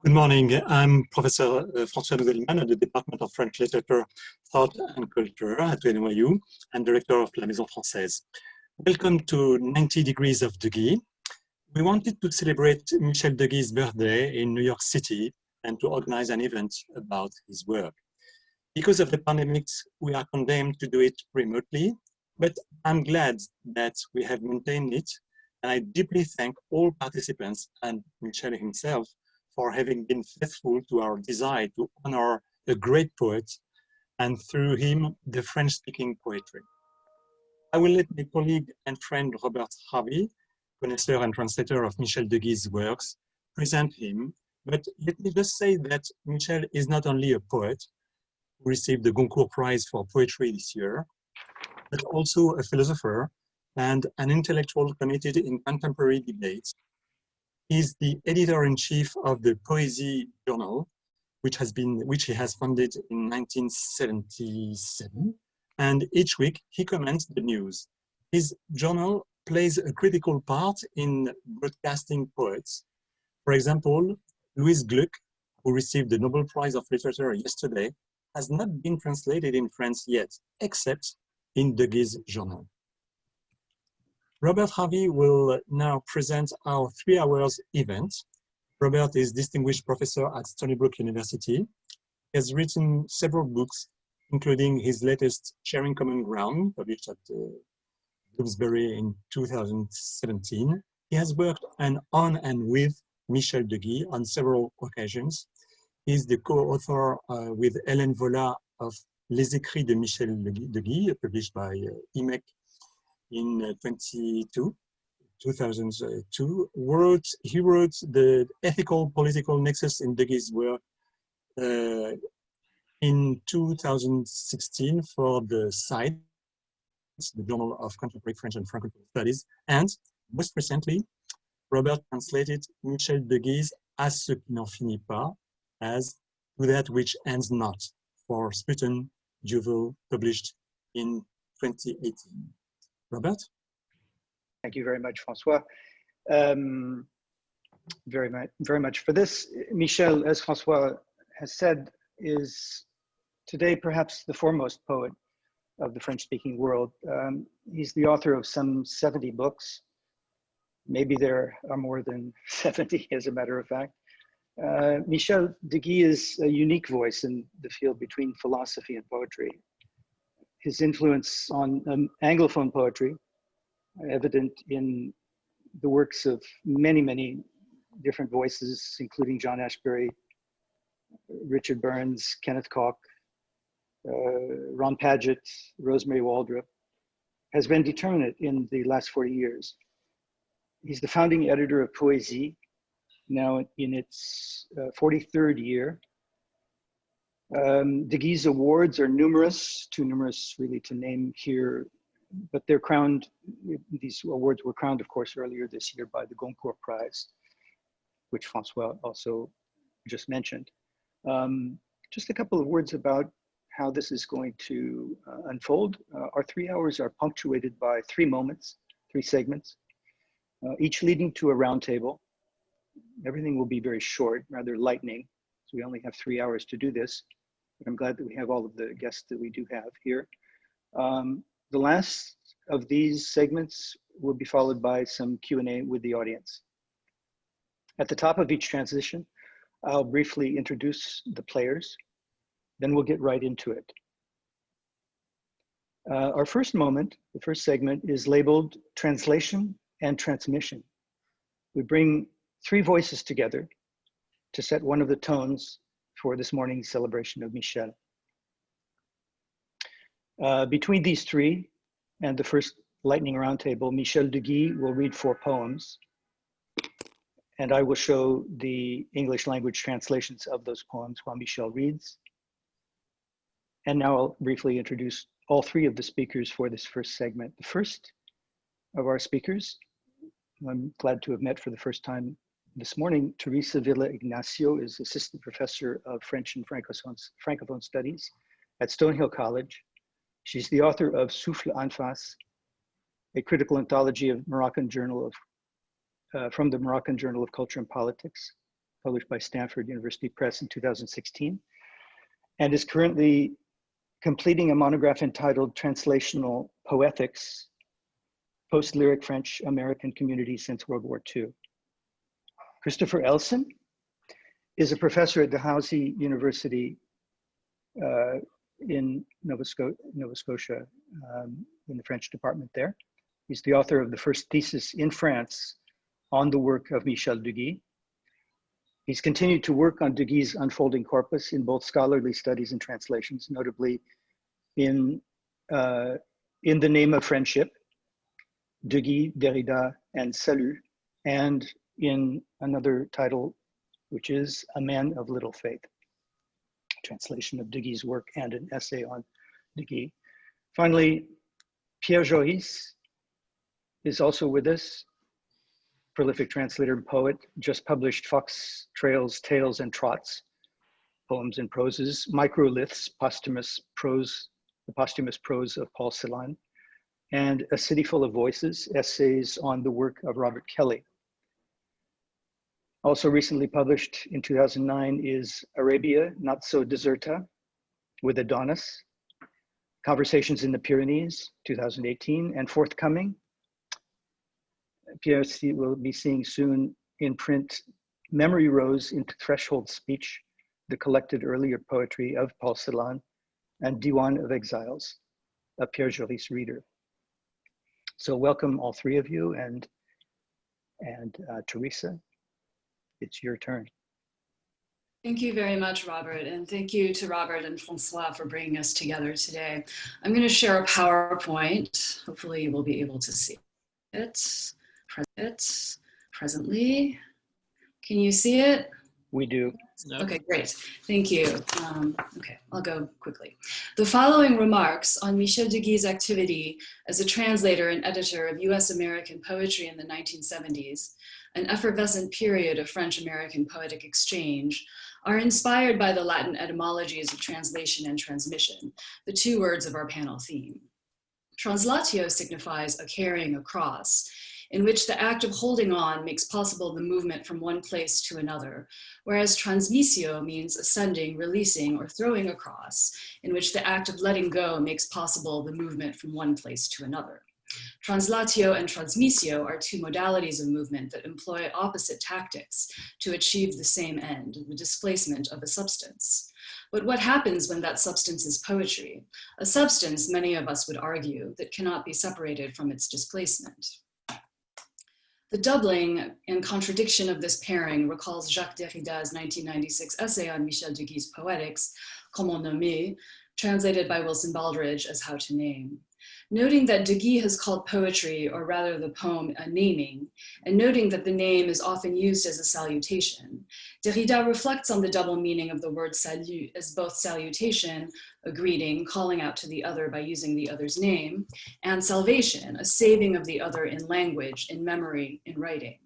Good morning. I'm Professor François Noudelmann at the Department of French Literature, Thought and Culture at NYU and Director of La Maison Française. Welcome to 90 Degrees of Deguy. We wanted to celebrate Michel Deguy's birthday in New York City and to organize an event about his work. Because of the pandemic, we are condemned to do it remotely, but I'm glad that we have maintained it, and I deeply thank all participants and Michel himself for having been faithful to our desire to honor a great poet and through him, the French-speaking poetry. I will let my colleague and friend Robert Harvey, connoisseur and translator of Michel Deguy's works, present him, but let me just say that Michel is not only a poet who received the Goncourt Prize for Poetry this year, but also a philosopher and an intellectual committed in contemporary debates. He's the editor-in-chief of the Poesy Journal, which he has founded in 1977. And each week he comments the news. His journal plays a critical part in broadcasting poets. For example, Louise Gluck, who received the Nobel Prize of Literature yesterday, has not been translated in France yet, except in Deguy's journal. Robert Harvey will now present our 3 hours event. Robert is distinguished professor at Stony Brook University. He has written several books, including his latest Sharing Common Ground, published at Bloomsbury in 2017. He has worked on and with Michel Deguy on several occasions. He is the co-author with Hélène Vola of Les Écrits de Michel Deguy, published by IMEC in 2002. He wrote the ethical political nexus in Deguy's work in 2016 for the Site, the Journal of Contemporary French and Francophone Studies, and most recently, Robert translated Michel Deguy's À ce qui n'en finit pas as To That Which Ends Not for Spruton Duville, published in 2018. Robert? Thank you very much, François. Very much for this. Michel, as François has said, is today perhaps the foremost poet of the French-speaking world. He's the author of some 70 books. Maybe there are more than 70, as a matter of fact. Michel Deguy is a unique voice in the field between philosophy and poetry. His influence on Anglophone poetry, evident in the works of many different voices, including John Ashbery, Richard Burns, Kenneth Koch, Ron Padgett, Rosemary Waldrop, has been determinate in the last 40 years. He's the founding editor of Poésie, now in its 43rd year. Deguy's awards are numerous, too numerous really to name here, but they're crowned, these awards were crowned, of course, earlier this year by the Goncourt Prize, which François also just mentioned. Just a couple of words about how this is going to unfold. Our 3 hours are punctuated by 3 moments, 3 segments, each leading to a roundtable. Everything will be very short, rather lightning, so we only have 3 hours to do this. But I'm glad that we have all of the guests that we do have here. The last of these segments will be followed by some Q&A with the audience. At the top of each transition, I'll briefly introduce the players, then we'll get right into it. Our first moment, the first segment, is labeled Translation and Transmission. We bring 3 voices together to set one of the tones for this morning's celebration of Michel. Between these 3 and the first lightning roundtable, Michel Deguy will read 4 poems, and I will show the English language translations of those poems while Michel reads. And now I'll briefly introduce all 3 of the speakers for this first segment. The first of our speakers, who I'm glad to have met for the first time this morning, Teresa Villa-Ignacio, is Assistant Professor of French and Francophone Studies at Stonehill College. She's the author of Souffle en face, a critical anthology of from the Moroccan Journal of Culture and Politics, published by Stanford University Press in 2016, and is currently completing a monograph entitled Translational Poetics, Post-Lyric French American Community Since World War II. Christopher Elson is a professor at Dalhousie University in Nova Scotia, in the French department there. He's the author of the first thesis in France on the work of Michel Deguy. He's continued to work on Deguy's unfolding corpus in both scholarly studies and translations, notably in The Name of Friendship, Deguy, Derrida, and Salut, and in another title, which is A Man of Little Faith, translation of Deguy's work and an essay on Deguy. Finally, Pierre Joris is also with us, prolific translator and poet, just published Fox Trails, Tales, and Trots, poems and proses, Microliths, posthumous prose, the posthumous prose of Paul Celan, and A City Full of Voices, essays on the work of Robert Kelly. Also recently published in 2009 is Arabia, Not So Deserta, with Adonis, Conversations in the Pyrenees, 2018, and forthcoming, Pierre will be seeing soon in print, Memory Rose into Threshold Speech, the collected earlier poetry of Paul Celan, and Diwan of Exiles, a Pierre Joris reader. So welcome all three of you, and Teresa, it's your turn. Thank you very much, Robert, and thank you to Robert and François for bringing us together today. I'm going to share a PowerPoint. Hopefully you will be able to see it. Presently. Can you see it? We do. No. Okay, great. Thank you. Okay, I'll go quickly. The following remarks on Michel Deguy's activity as a translator and editor of US American poetry in the 1970s, an effervescent period of French-American poetic exchange, are inspired by the Latin etymologies of translation and transmission, the two words of our panel theme. Translatio signifies a carrying across, in which the act of holding on makes possible the movement from one place to another, whereas transmissio means ascending, releasing, or throwing across, in which the act of letting go makes possible the movement from one place to another. Translatio and transmissio are two modalities of movement that employ opposite tactics to achieve the same end, the displacement of a substance. But what happens when that substance is poetry? A substance, many of us would argue, that cannot be separated from its displacement. The doubling and contradiction of this pairing recalls Jacques Derrida's 1996 essay on Michel Deguy's poetics, Comment nommer, translated by Wilson Baldridge as How to Name. Noting that Deguy has called poetry, or rather the poem, a naming, and noting that the name is often used as a salutation, Derrida reflects on the double meaning of the word salut as both salutation, a greeting, calling out to the other by using the other's name, and salvation, a saving of the other in language, in memory, in writing.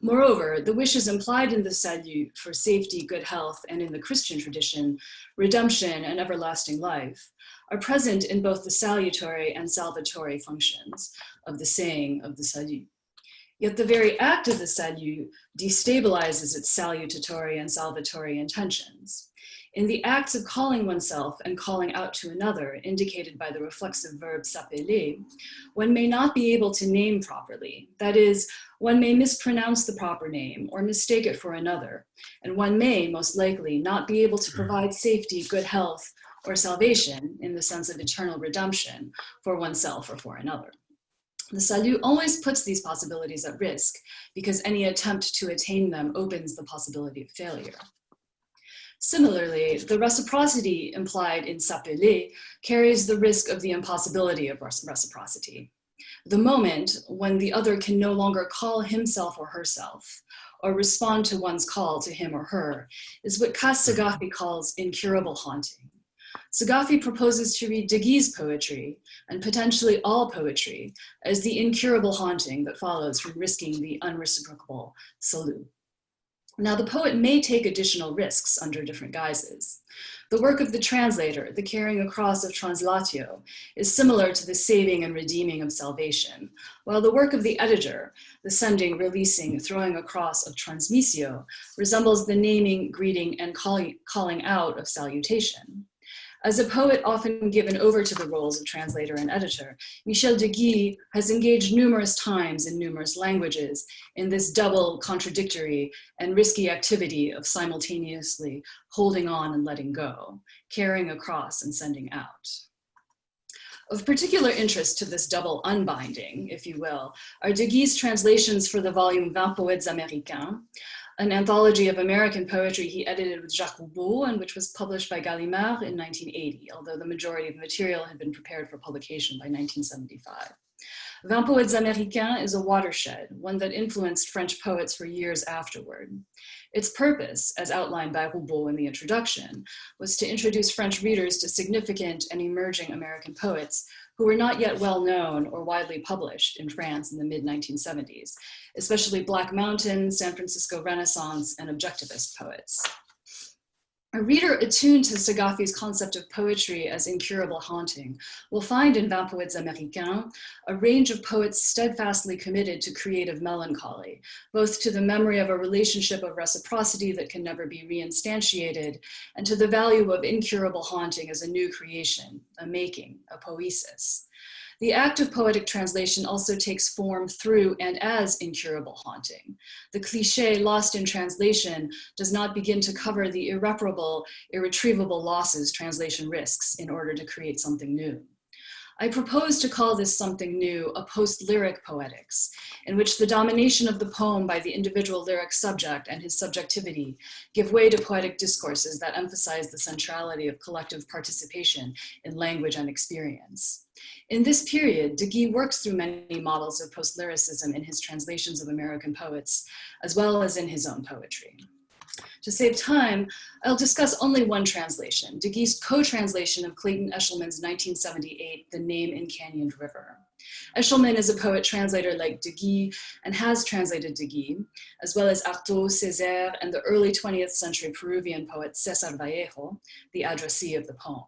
Moreover, the wishes implied in the salut for safety, good health, and in the Christian tradition, redemption and everlasting life, are present in both the salutary and salvatory functions of the saying of the salut. Yet the very act of the salut destabilizes its salutatory and salvatory intentions. In the acts of calling oneself and calling out to another, indicated by the reflexive verb s'appeler, one may not be able to name properly. That is, one may mispronounce the proper name or mistake it for another, and one may, most likely, not be able to provide safety, good health, or salvation in the sense of eternal redemption for oneself or for another. The salut always puts these possibilities at risk because any attempt to attain them opens the possibility of failure. Similarly, the reciprocity implied in s'appeler carries the risk of the impossibility of reciprocity. The moment when the other can no longer call himself or herself, or respond to one's call to him or her, is what Saghafi calls incurable haunting. Saghafi proposes to read Deguy's poetry, and potentially all poetry, as the incurable haunting that follows from risking the unreciprocable salut. Now, the poet may take additional risks under different guises. The work of the translator, the carrying across of translatio, is similar to the saving and redeeming of salvation, while the work of the editor, the sending, releasing, throwing across of transmissio, resembles the naming, greeting, and calling out of salutation. As a poet often given over to the roles of translator and editor, Michel Deguy has engaged numerous times in numerous languages in this double, contradictory, and risky activity of simultaneously holding on and letting go, carrying across and sending out. Of particular interest to this double unbinding, if you will, are Deguy's translations for the volume 20 Poètes Américains, an anthology of American poetry he edited with Jacques Roubaud and which was published by Gallimard in 1980, although the majority of the material had been prepared for publication by 1975. 20 Poètes Américains is a watershed, one that influenced French poets for years afterward. Its purpose, as outlined by Roubaud in the introduction, was to introduce French readers to significant and emerging American poets who were not yet well known or widely published in France in the mid-1970s, especially Black Mountain, San Francisco Renaissance, and objectivist poets. A reader attuned to Sagaffi's concept of poetry as incurable haunting will find in 20 Poètes Américains a range of poets steadfastly committed to creative melancholy, both to the memory of a relationship of reciprocity that can never be reinstantiated, and to the value of incurable haunting as a new creation, a making, a poesis. The act of poetic translation also takes form through and as incurable haunting. The cliché lost in translation does not begin to cover the irreparable, irretrievable losses translation risks in order to create something new. I propose to call this something new a post-lyric poetics, in which the domination of the poem by the individual lyric subject and his subjectivity give way to poetic discourses that emphasize the centrality of collective participation in language and experience. In this period, Deguy works through many models of post-lyricism in his translations of American poets, as well as in his own poetry. To save time, I'll discuss only one translation, Deguy's co-translation of Clayton Eshelman's 1978, The Name in Canyoned River. Eshelman is a poet-translator like Deguy and has translated Deguy, as well as Artaud, Césaire, and the early 20th century Peruvian poet César Vallejo, the addressee of the poem.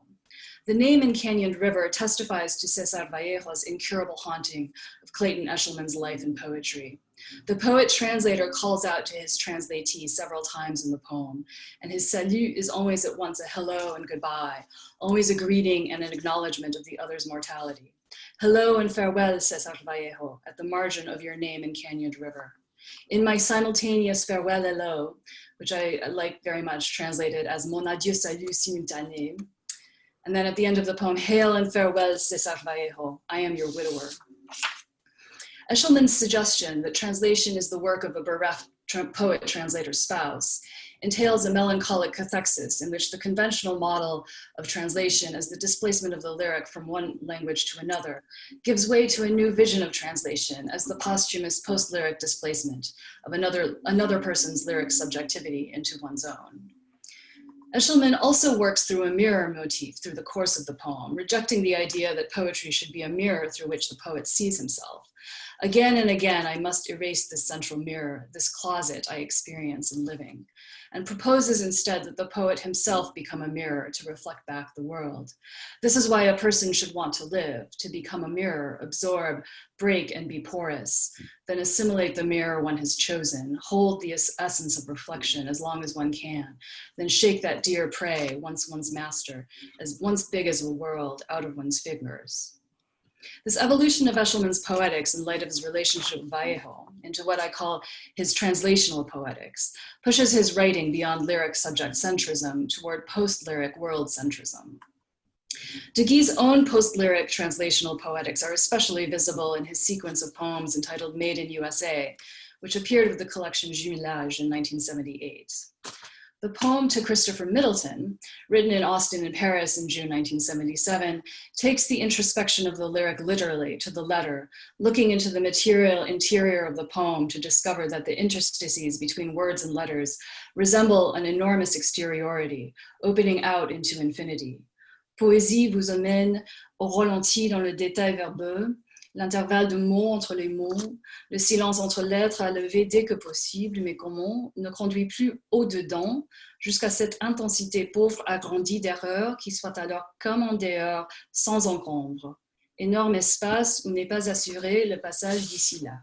The Name in Canyoned River testifies to César Vallejo's incurable haunting of Clayton Eshelman's life and poetry. The poet-translator calls out to his translatee several times in the poem, and his salut is always at once a hello and goodbye, always a greeting and an acknowledgement of the other's mortality. Hello and farewell, César Vallejo, at the margin of your Name in Canyoned River. In my simultaneous farewell hello, which I like very much translated as mon adieu salut simultané, and then at the end of the poem, hail and farewell, César Vallejo, I am your widower. Eshelman's suggestion that translation is the work of a bereft poet-translator spouse entails a melancholic cathexis in which the conventional model of translation as the displacement of the lyric from one language to another gives way to a new vision of translation as the posthumous post-lyric displacement of another person's lyric subjectivity into one's own. Eshelman also works through a mirror motif through the course of the poem, rejecting the idea that poetry should be a mirror through which the poet sees himself. Again and again, I must erase this central mirror, this closet I experience in living, and proposes instead that the poet himself become a mirror to reflect back the world. This is why a person should want to live, to become a mirror, absorb, break, and be porous, then assimilate the mirror one has chosen, hold the essence of reflection as long as one can, then shake that dear prey, once one's master, as once big as a world, out of one's fingers. This evolution of Eshelman's poetics in light of his relationship with Vallejo into what I call his translational poetics pushes his writing beyond lyric subject centrism toward post-lyric world centrism. Deguy's own post-lyric translational poetics are especially visible in his sequence of poems entitled Made in USA, which appeared with the collection Jumelage in 1978. The poem To Christopher Middleton, written in Austin and Paris in June 1977, takes the introspection of the lyric literally to the letter, looking into the material interior of the poem to discover that the interstices between words and letters resemble an enormous exteriority, opening out into infinity. Poésie vous emmène au ralenti dans le détail verbeux, L'intervalle de mots entre les mots, le silence entre lettres à lever dès que possible, mais comment ne conduit plus au-dedans jusqu'à cette intensité pauvre agrandie d'erreur qui soit alors comme en dehors sans encombre. Énorme espace où n'est pas assuré le passage d'ici là.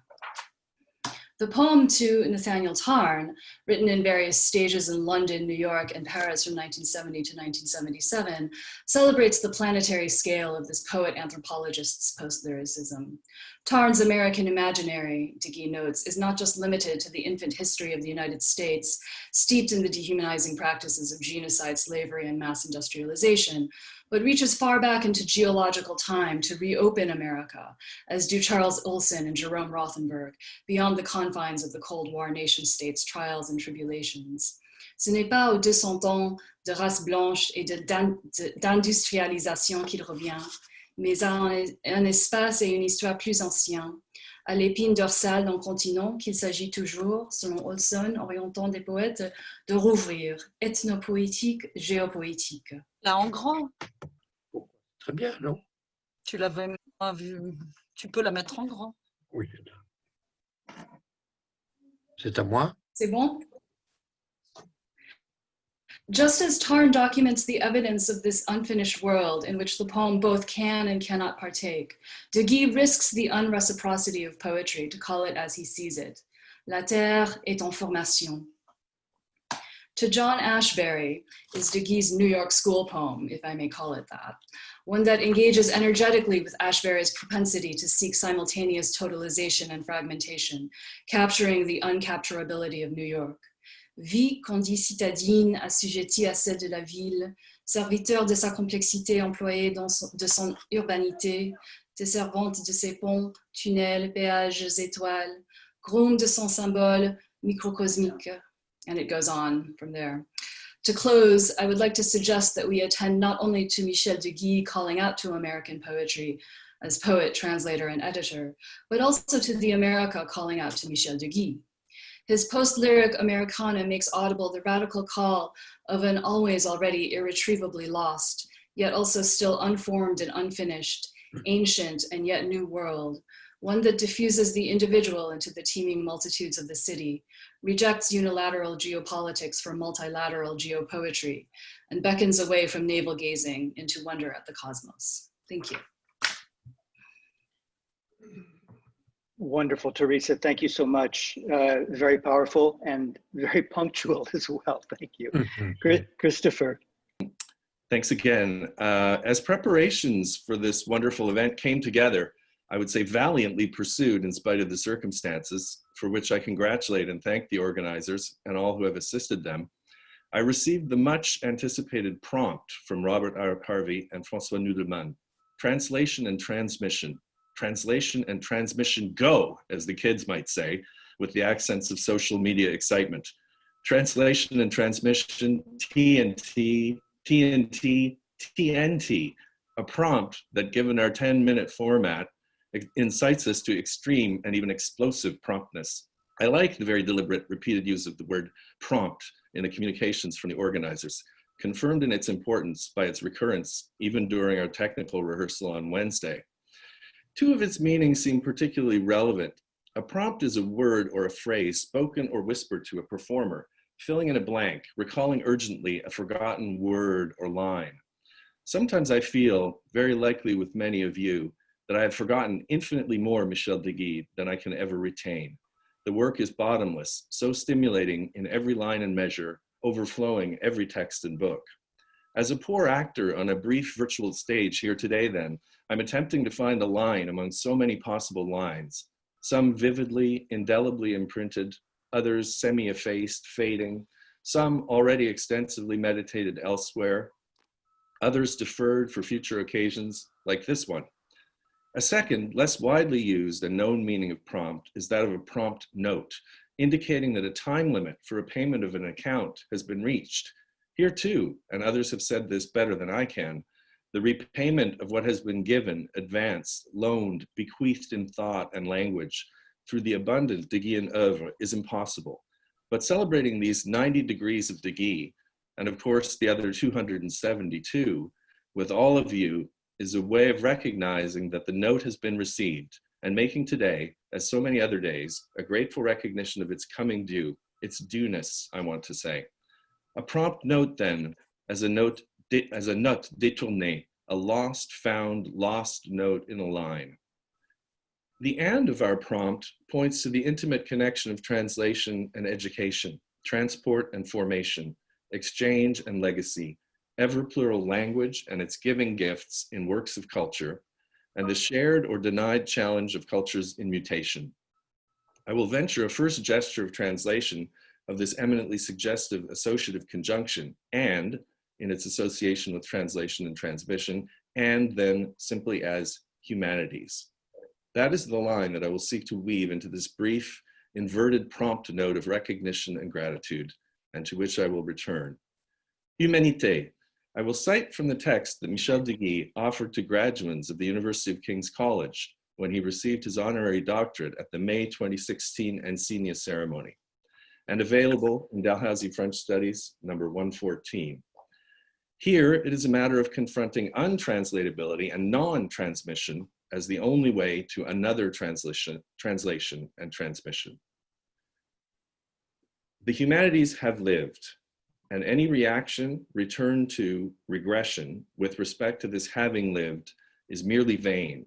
The poem to Nathaniel Tarn, written in various stages in London, New York, and Paris from 1970 to 1977, celebrates the planetary scale of this poet-anthropologist's post-lyricism. Tarn's American imaginary, Deguy notes, is not just limited to the infant history of the United States, steeped in the dehumanizing practices of genocide, slavery, and mass industrialization, but reaches far back into geological time to reopen America, as do Charles Elson and Jerome Rothenberg, beyond the confines of the Cold War nation states' trials and tribulations. Ce n'est pas aux descendants de race blanche et d'industrialisation qu'il revient, mais à un espace et une histoire plus anciens, à l'épine dorsale d'un continent qu'il s'agit toujours, selon Elson, orientant des poètes, de rouvrir, ethnopoétique, géopoétique. Là, en grand. Très bien, non? Tu l'avais pas vu. Tu peux la mettre en grand. Oui. C'est à moi? C'est bon? Just as Tarn documents the evidence of this unfinished world in which the poem both can and cannot partake, Deguy risks the unreciprocity of poetry to call it as he sees it. La terre est en formation. To John Ashbery is Deguy's New York School poem, if I may call it that, one that engages energetically with Ashbery's propensity to seek simultaneous totalization and fragmentation, capturing the uncapturability of New York. Vie qu'on dit citadine, assujettie à celle de la ville, serviteur de sa complexité employée de son urbanité, desservante de ses ponts, tunnels, péages, étoiles, groom de son symbole microcosmique. And it goes on from there. To close, I would like to suggest that we attend not only to Michel Deguy calling out to American poetry as poet, translator, and editor, but also to the America calling out to Michel Deguy. His post-lyric Americana makes audible the radical call of an always already irretrievably lost, yet also still unformed and unfinished, ancient and yet new world, one that diffuses the individual into the teeming multitudes of the city, rejects unilateral geopolitics for multilateral geopoetry, and beckons away from navel gazing into wonder at the cosmos. Thank you. Wonderful, Teresa. Thank you so much. Very powerful and very punctual as well. Thank you. Christopher. Thanks again. As preparations for this wonderful event came together, I would say valiantly pursued in spite of the circumstances, for which I congratulate and thank the organizers and all who have assisted them, I received the much anticipated prompt from Robert Harvey and François Noudelmann, translation and transmission. Translation and transmission go, as the kids might say, with the accents of social media excitement. Translation and transmission, TNT, TNT, TNT, a prompt that, given our 10-minute format, incites us to extreme and even explosive promptness. I like the very deliberate, repeated use of the word prompt in the communications from the organizers, confirmed in its importance by its recurrence even during our technical rehearsal on Wednesday. Two of its meanings seem particularly relevant. A prompt is a word or a phrase spoken or whispered to a performer, filling in a blank, recalling urgently a forgotten word or line. Sometimes I feel, very likely with many of you, that I have forgotten infinitely more Michel Deguy than I can ever retain. The work is bottomless, so stimulating in every line and measure, overflowing every text and book. As a poor actor on a brief virtual stage here today then, I'm attempting to find a line among so many possible lines, some vividly, indelibly imprinted, others semi-effaced, fading, some already extensively meditated elsewhere, others deferred for future occasions, like this one. A second, less widely used and known meaning of prompt is that of a prompt note, indicating that a time limit for a payment of an account has been reached. Here too, and others have said this better than I can, the repayment of what has been given, advanced, loaned, bequeathed in thought and language through the abundant Deguyan oeuvre is impossible. But celebrating these 90 degrees of Deguy, and of course the other 272, with all of you is a way of recognizing that the note has been received and making today, as so many other days, a grateful recognition of its coming due, its dueness, I want to say. A prompt note then, as a note détourné, a lost, found, lost note in a line. The and of our prompt points to the intimate connection of translation and education, transport and formation, exchange and legacy, ever plural language and its giving gifts in works of culture, and the shared or denied challenge of cultures in mutation. I will venture a first gesture of translation of this eminently suggestive associative conjunction, and in its association with translation and transmission, and then simply as humanities. That is the line that I will seek to weave into this brief, inverted prompt note of recognition and gratitude, and to which I will return. Humanité. I will cite from the text that Michel Deguy offered to graduands of the University of King's College when he received his honorary doctorate at the May 2016 Insignia ceremony, and available in Dalhousie French Studies, number 114. Here, it is a matter of confronting untranslatability and non-transmission as the only way to another translation and transmission. The humanities have lived, and any reaction, return to, regression with respect to this having lived is merely vain.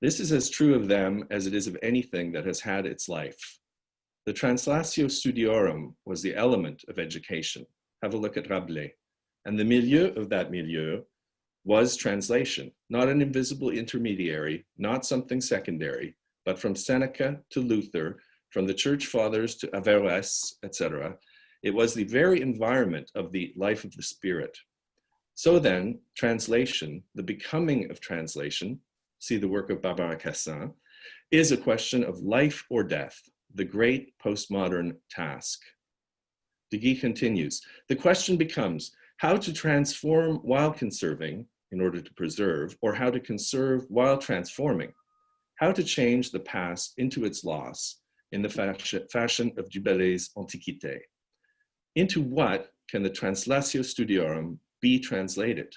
This is as true of them as it is of anything that has had its life. The translatio studiorum was the element of education. Have a look at Rabelais. And the milieu of that milieu was translation, not an invisible intermediary, not something secondary, but from Seneca to Luther, from the church fathers to Averroès, etc. It was the very environment of the life of the spirit. So then, translation, the becoming of translation, see the work of Barbara Cassin, is a question of life or death, the great postmodern task. Deguy continues, the question becomes how to transform while conserving in order to preserve, or how to conserve while transforming, how to change the past into its loss in the fashion of Dubélez's Antiquité. Into what can the translatio studiorum be translated?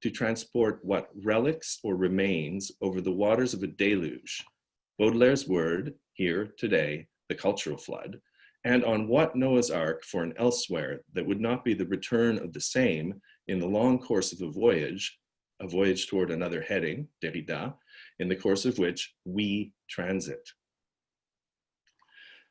To transport what relics or remains over the waters of a deluge, Baudelaire's word here today, the cultural flood, and on what Noah's Ark for an elsewhere that would not be the return of the same in the long course of a voyage toward another heading, Derrida, in the course of which we transit.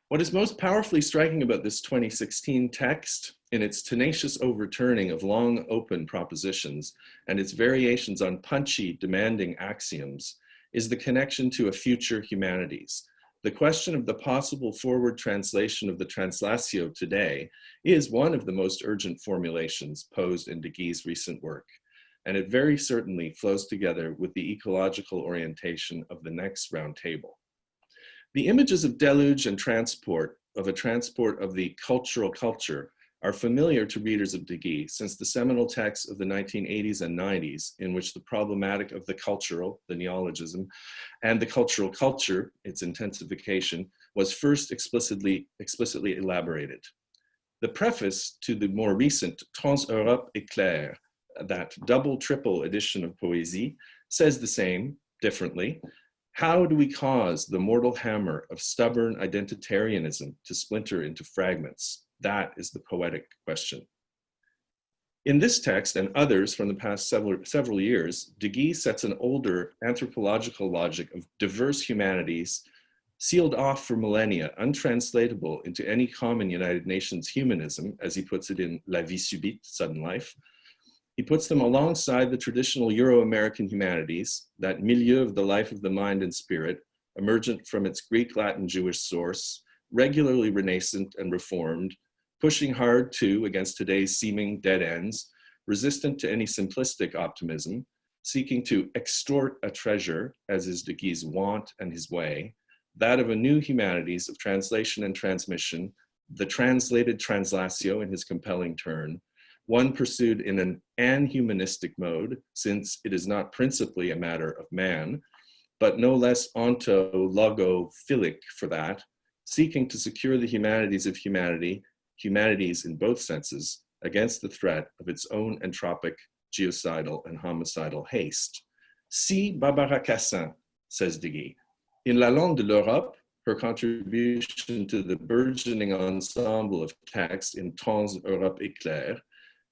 What is most powerfully striking about this 2016 text, in its tenacious overturning of long open propositions and its variations on punchy, demanding axioms, is the connection to a future humanities. The question of the possible forward translation of the translatio today is one of the most urgent formulations posed in Deguy's recent work, and it very certainly flows together with the ecological orientation of the next roundtable. The images of deluge and transport, of a transport of the cultural culture, are familiar to readers of Deguy since the seminal texts of the 1980s and 90s, in which the problematic of the cultural, the neologism, and the cultural culture, its intensification, was first explicitly elaborated. The preface to the more recent Trans-Europe Éclair, that double-triple edition of Poésie, says the same, differently. How do we cause the mortal hammer of stubborn identitarianism to splinter into fragments? That is the poetic question. In this text and others from the past several years, Deguy sets an older anthropological logic of diverse humanities sealed off for millennia, untranslatable into any common United Nations humanism, as he puts it in La Vie Subite, Sudden Life. He puts them alongside the traditional Euro-American humanities, that milieu of the life of the mind and spirit, emergent from its Greek, Latin, Jewish source, regularly renascent and reformed, pushing hard to, against today's seeming dead ends, resistant to any simplistic optimism, seeking to extort a treasure, as is Deguy's wont and his way, that of a new humanities of translation and transmission, the translated translatio in his compelling turn, one pursued in an anhumanistic mode, since it is not principally a matter of man, but no less ontologophilic for that, seeking to secure the humanities of humanity, humanities in both senses, against the threat of its own entropic, geocidal, and homicidal haste. Si Barbara Cassin, says Deguy. In La Langue de l'Europe, her contribution to the burgeoning ensemble of text in Trans Europe Éclair,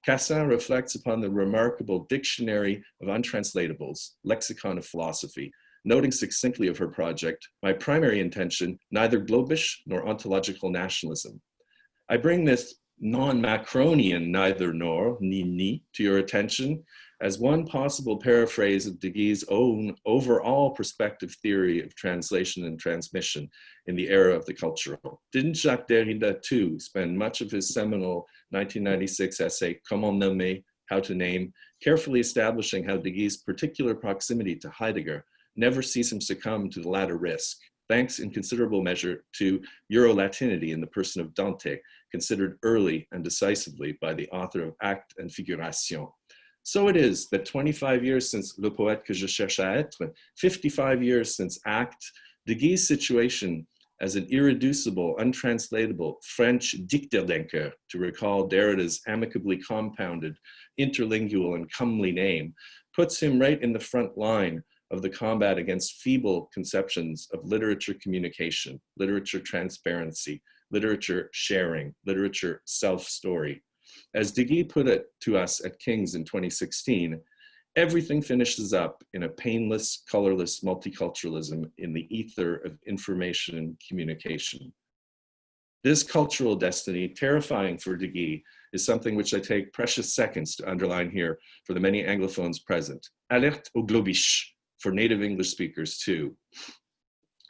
Cassin reflects upon the remarkable dictionary of untranslatables, lexicon of philosophy, noting succinctly of her project, my primary intention, neither globish nor ontological nationalism. I bring this non-Macronian neither nor, ni, to your attention as one possible paraphrase of Deguy's own overall perspective theory of translation and transmission in the era of the cultural. Didn't Jacques Derrida too spend much of his seminal 1996 essay, Comment nommer, How to Name, carefully establishing how Deguy's particular proximity to Heidegger never sees him succumb to the latter risk, thanks in considerable measure to Euro-Latinity in the person of Dante, considered early and decisively by the author of Acte and Figuration. So it is that 25 years since Le Poète que je cherche à être, 55 years since Acte, Deguy's situation as an irreducible, untranslatable French Dichterdenker, to recall Derrida's amicably compounded, interlingual and comely name, puts him right in the front line of the combat against feeble conceptions of literature communication, literature transparency, literature sharing, literature self-story. As Deguy put it to us at King's in 2016, everything finishes up in a painless, colorless multiculturalism in the ether of information and communication. This cultural destiny, terrifying for Deguy, is something which I take precious seconds to underline here for the many Anglophones present. Alerte au globish, for native English speakers too.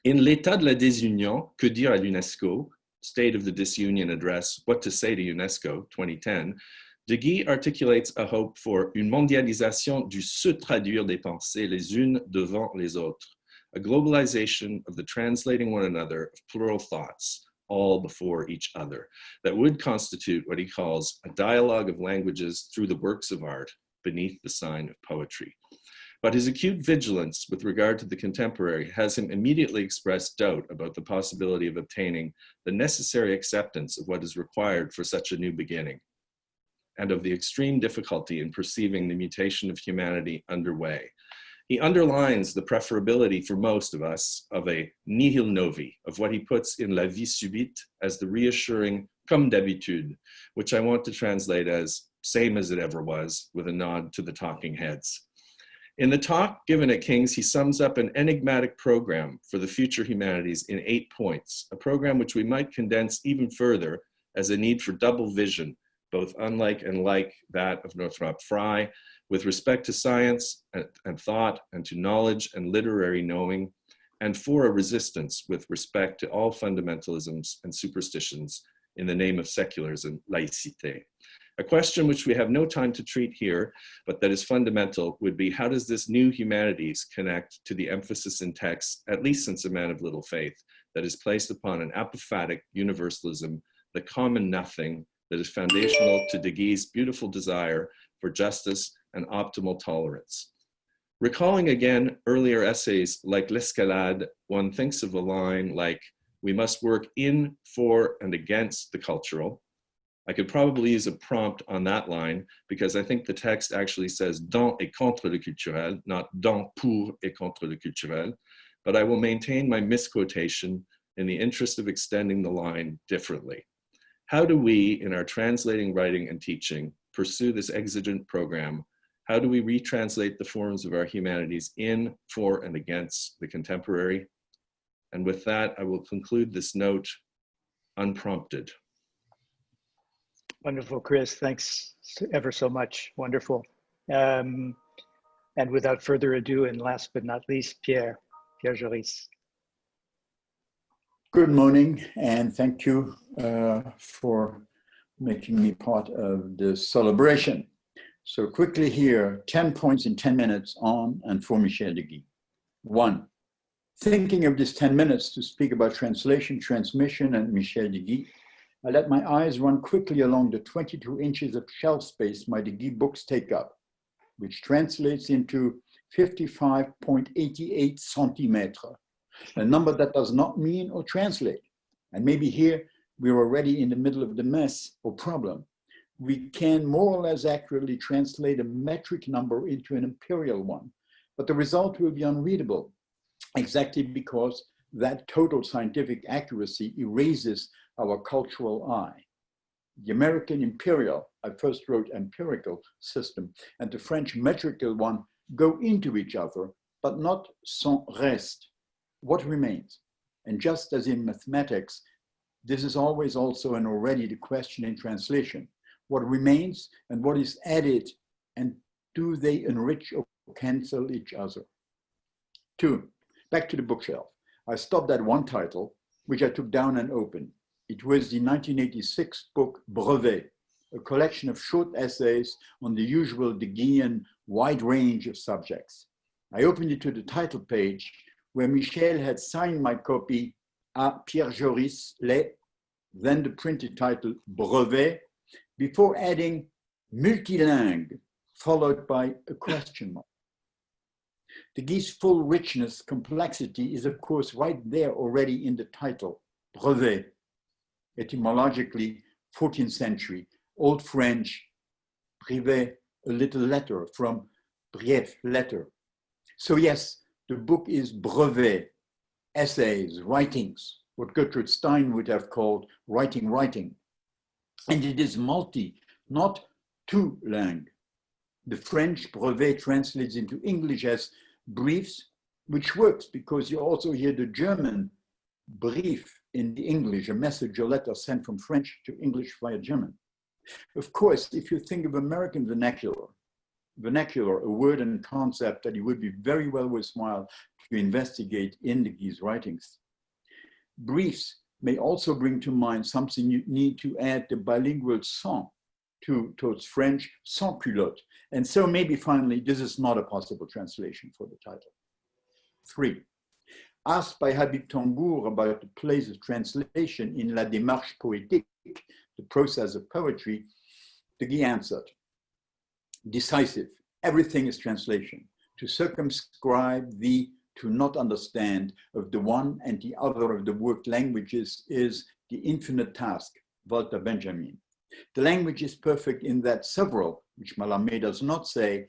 In L'état de la désunion, que dire à l'UNESCO, State of the Disunion Address, What to Say to UNESCO, 2010, Deguy articulates a hope for une mondialisation du se traduire des pensées les unes devant les autres, a globalization of the translating one another of plural thoughts, all before each other, that would constitute what he calls a dialogue of languages through the works of art beneath the sign of poetry. But his acute vigilance with regard to the contemporary has him immediately expressed doubt about the possibility of obtaining the necessary acceptance of what is required for such a new beginning, and of the extreme difficulty in perceiving the mutation of humanity underway. He underlines the preferability for most of us of a nihil novi, of what he puts in La Vie Subite as the reassuring comme d'habitude, which I want to translate as same as it ever was, with a nod to the talking heads. In the talk given at King's, he sums up an enigmatic program for the future humanities in 8 points, a program which we might condense even further as a need for double vision, both unlike and like that of Northrop Frye, with respect to science and thought and to knowledge and literary knowing, and for a resistance with respect to all fundamentalisms and superstitions in the name of secularism, laïcité. A question which we have no time to treat here, but that is fundamental, would be how does this new humanities connect to the emphasis in text, at least since A Man of Little Faith, that is placed upon an apophatic universalism, the common nothing that is foundational to Deguy's beautiful desire for justice and optimal tolerance. Recalling again earlier essays like L'Escalade, one thinks of a line like, we must work in, for, and against the cultural. I could probably use a prompt on that line because I think the text actually says dans et contre le culturel, not dans pour et contre le culturel, but I will maintain my misquotation in the interest of extending the line differently. How do we, in our translating, writing, and teaching, pursue this exigent program? How do we retranslate the forms of our humanities in, for, and against the contemporary? And with that, I will conclude this note unprompted. Wonderful, Chris. Thanks ever so much. Wonderful. And without further ado, and last but not least, Pierre Joris. Good morning, and thank you for making me part of this celebration. So quickly here, 10 points in 10 minutes on and for Michel Deguy. 1, thinking of this 10 minutes to speak about translation, transmission, and Michel Deguy, I let my eyes run quickly along the 22 inches of shelf space my Deguy books take up, which translates into 55.88 centimeters, a number that does not mean or translate. And maybe here we're already in the middle of the mess or problem. We can more or less accurately translate a metric number into an imperial one, but the result will be unreadable, exactly because that total scientific accuracy erases our cultural eye. The American imperial, I first wrote empirical system, and the French metrical one go into each other, but not sans reste. What remains? And just as in mathematics, this is always also and already the question in translation. What remains and what is added, and do they enrich or cancel each other? 2, back to the bookshelf. I stopped at one title, which I took down and opened. It was the 1986 book Brevet, a collection of short essays on the usual Deguyan wide range of subjects. I opened it to the title page where Michel had signed my copy à Pierre Joris, then the printed title Brevet, before adding multilingue, followed by a question mark. Deguy's full richness, complexity is of course right there already in the title, Brevet, etymologically 14th century, Old French, brevet, a little letter, from brief, letter. So yes, the book is brevet, essays, writings, what Gertrude Stein would have called writing. And it is multi, not two langue. The French brevet translates into English as briefs, which works because you also hear the German brief in the English, a message, a letter sent from French to English via German. Of course, if you think of American vernacular, a word and concept that it would be very well worthwhile to investigate in Deguy's writings. Briefs may also bring to mind something you need to add the bilingual sans towards French, sans culotte. And so maybe finally, this is not a possible translation for the title. 3, asked by Habib Tambour about the place of translation in La Démarche Poétique, the process of poetry, Deguy answered, decisive, everything is translation. To circumscribe the to not understand of the one and the other of the worked languages is the infinite task, Walter Benjamin. The language is perfect in that several, which Mallarmé does not say,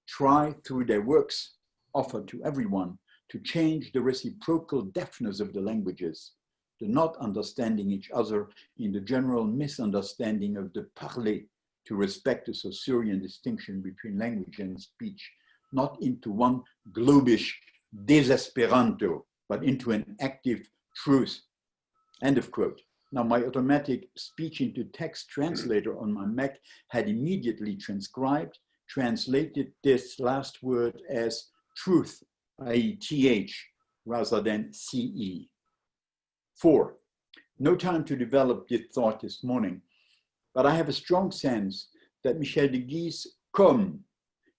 try through their works offered to everyone to change the reciprocal deafness of the languages, the not understanding each other in the general misunderstanding of the parler, to respect the Saussurean distinction between language and speech, not into one globish desesperanto, but into an active truth. End of quote. Now, my automatic speech into text translator on my Mac had immediately translated this last word as truth, i.e. TH, rather than CE. 4, no time to develop this thought this morning, but I have a strong sense that Michel Deguy's Comme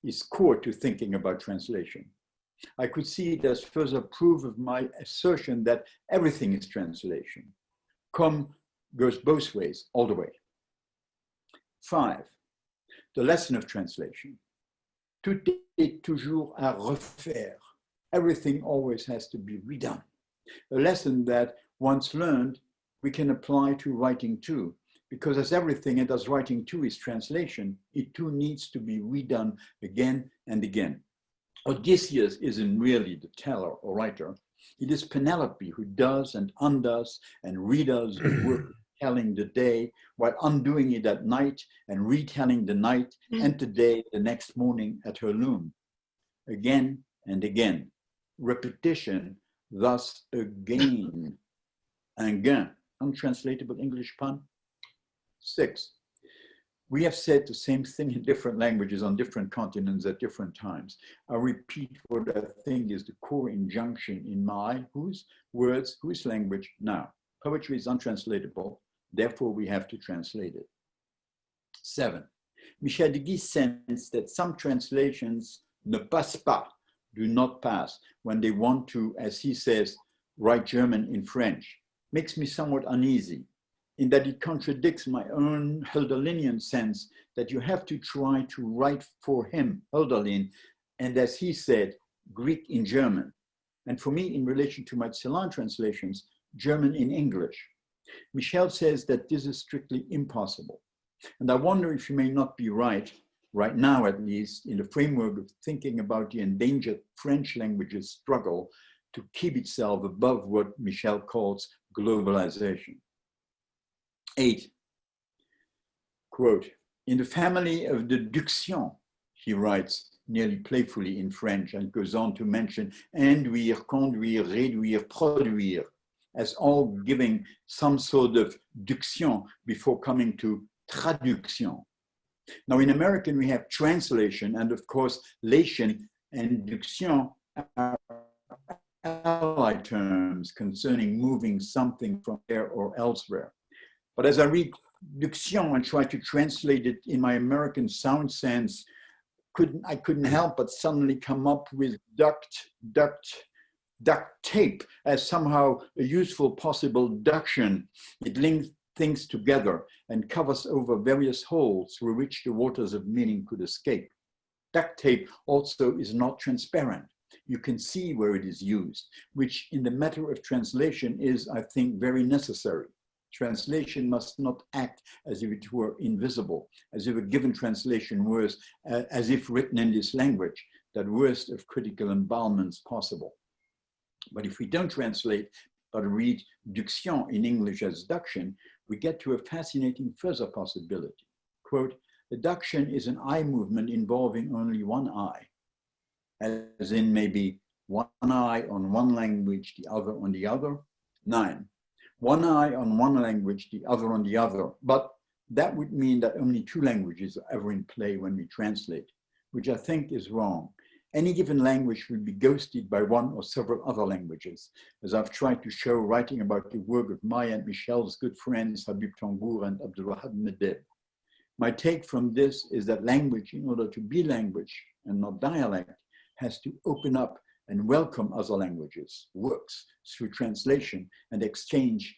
is core to thinking about translation. I could see it as further proof of my assertion that everything is translation. Comme goes both ways, all the way. 5, the lesson of translation. Tout est toujours à refaire. Everything always has to be redone. A lesson that once learned, we can apply to writing too, because as everything and as writing too is translation, it too needs to be redone again and again. Odysseus isn't really the teller or writer. It is Penelope who does and undoes and redoes the work of telling the day while undoing it at night and retelling the night and the day the next morning at her loom. Again and again. Repetition, thus again. Un gain, untranslatable English pun. 6, we have said the same thing in different languages on different continents at different times. I repeat what I think is the core injunction in my, whose words, whose language. Now, poetry is untranslatable, therefore we have to translate it. 7, Michel Deguy sensed that some translations ne passent pas, do not pass, when they want to, as he says, write German in French. Makes me somewhat uneasy, in that it contradicts my own Hölderlinian sense that you have to try to write for him, Hölderlin, and as he said, Greek in German. And for me, in relation to my Celan translations, German in English. Michel says that this is strictly impossible. And I wonder if you may not be right right now at least, in the framework of thinking about the endangered French language's struggle to keep itself above what Michel calls globalization. 8, quote, in the family of the diction, he writes nearly playfully in French and goes on to mention induire, conduire, réduire, produire, as all giving some sort of diction before coming to traduction. Now in American, we have translation, and of course, lation and diction are allied terms concerning moving something from there or elsewhere. But as I read diction and try to translate it in my American sound sense, I couldn't help but suddenly come up with duct tape as somehow a useful possible duction. It links things together and covers over various holes through which the waters of meaning could escape. Duct tape also is not transparent. You can see where it is used, which in the matter of translation is, I think, very necessary. Translation must not act as if it were invisible, as if a given translation was, as if written in this language, that worst of critical embalments possible. But if we don't translate, but read diction in English as duction, we get to a fascinating further possibility. Quote, adduction is an eye movement involving only one eye, as in maybe one eye on one language, the other on the other. 9, one eye on one language, the other on the other. But that would mean that only 2 languages are ever in play when we translate, which I think is wrong. Any given language will be ghosted by one or several other languages, as I've tried to show writing about the work of my and Michel's good friends Habib Tangour and Abdulwahab Medeb. My take from this is that language, in order to be language and not dialect, has to open up and welcome other languages, works through translation and exchange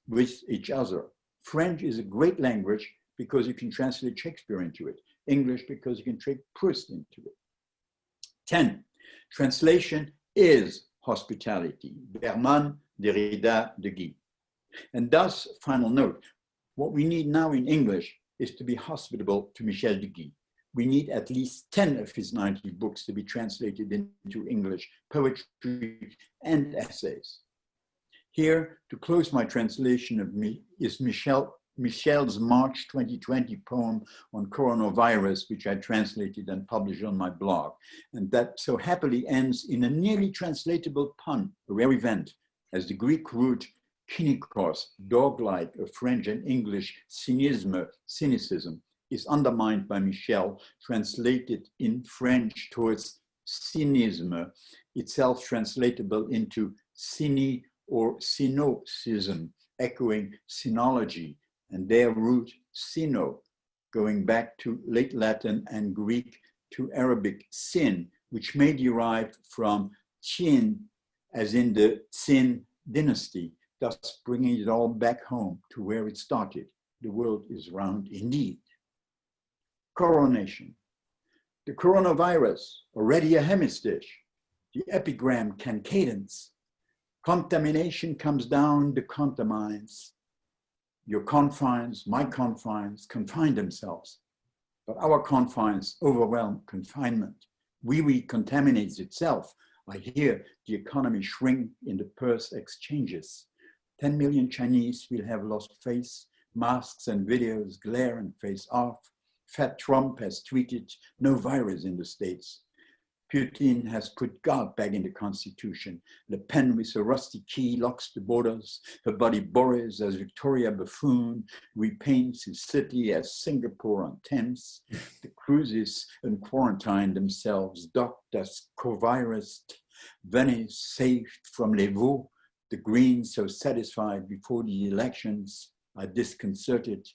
with each other. French is a great language because you can translate Shakespeare into it. English because you can take Proust into it. 10, translation is hospitality. Berman, Derrida, Deguy. And thus, final note, what we need now in English is to be hospitable to Michel Deguy. We need at least 10 of his 90 books to be translated into English, poetry and essays. Here, to close my translation of me, is Michel's March 2020 poem on coronavirus, which I translated and published on my blog. And that so happily ends in a nearly translatable pun, a rare event, as the Greek root kynikos, dog-like, of French and English cynicism, is undermined by Michel, translated in French towards cynisme, itself translatable into cyni or cynocism, echoing cynology, and their root cyno, going back to late Latin and Greek to Arabic sin, which may derive from Qin, as in the Qin dynasty, thus bringing it all back home to where it started. The world is round indeed. Coronation. The coronavirus, already a hemistiche. The epigram can cadence. Contamination comes down the contamines. Your confines, my confines, confine themselves. But our confines overwhelm confinement. We contaminates itself. I hear the economy shrink in the purse exchanges. 10 million Chinese will have lost face. Masks and videos glare and face off. Fat Trump has tweeted, no virus in the States. Putin has put God back in the Constitution. Le Pen with a rusty key locks the borders. Her buddy Boris as Victoria Buffoon repaints his city as Singapore on Thames. The cruises unquarantined themselves, docked as co-virus. Venice saved from Les Vaux. The Greens, so satisfied before the elections, are disconcerted.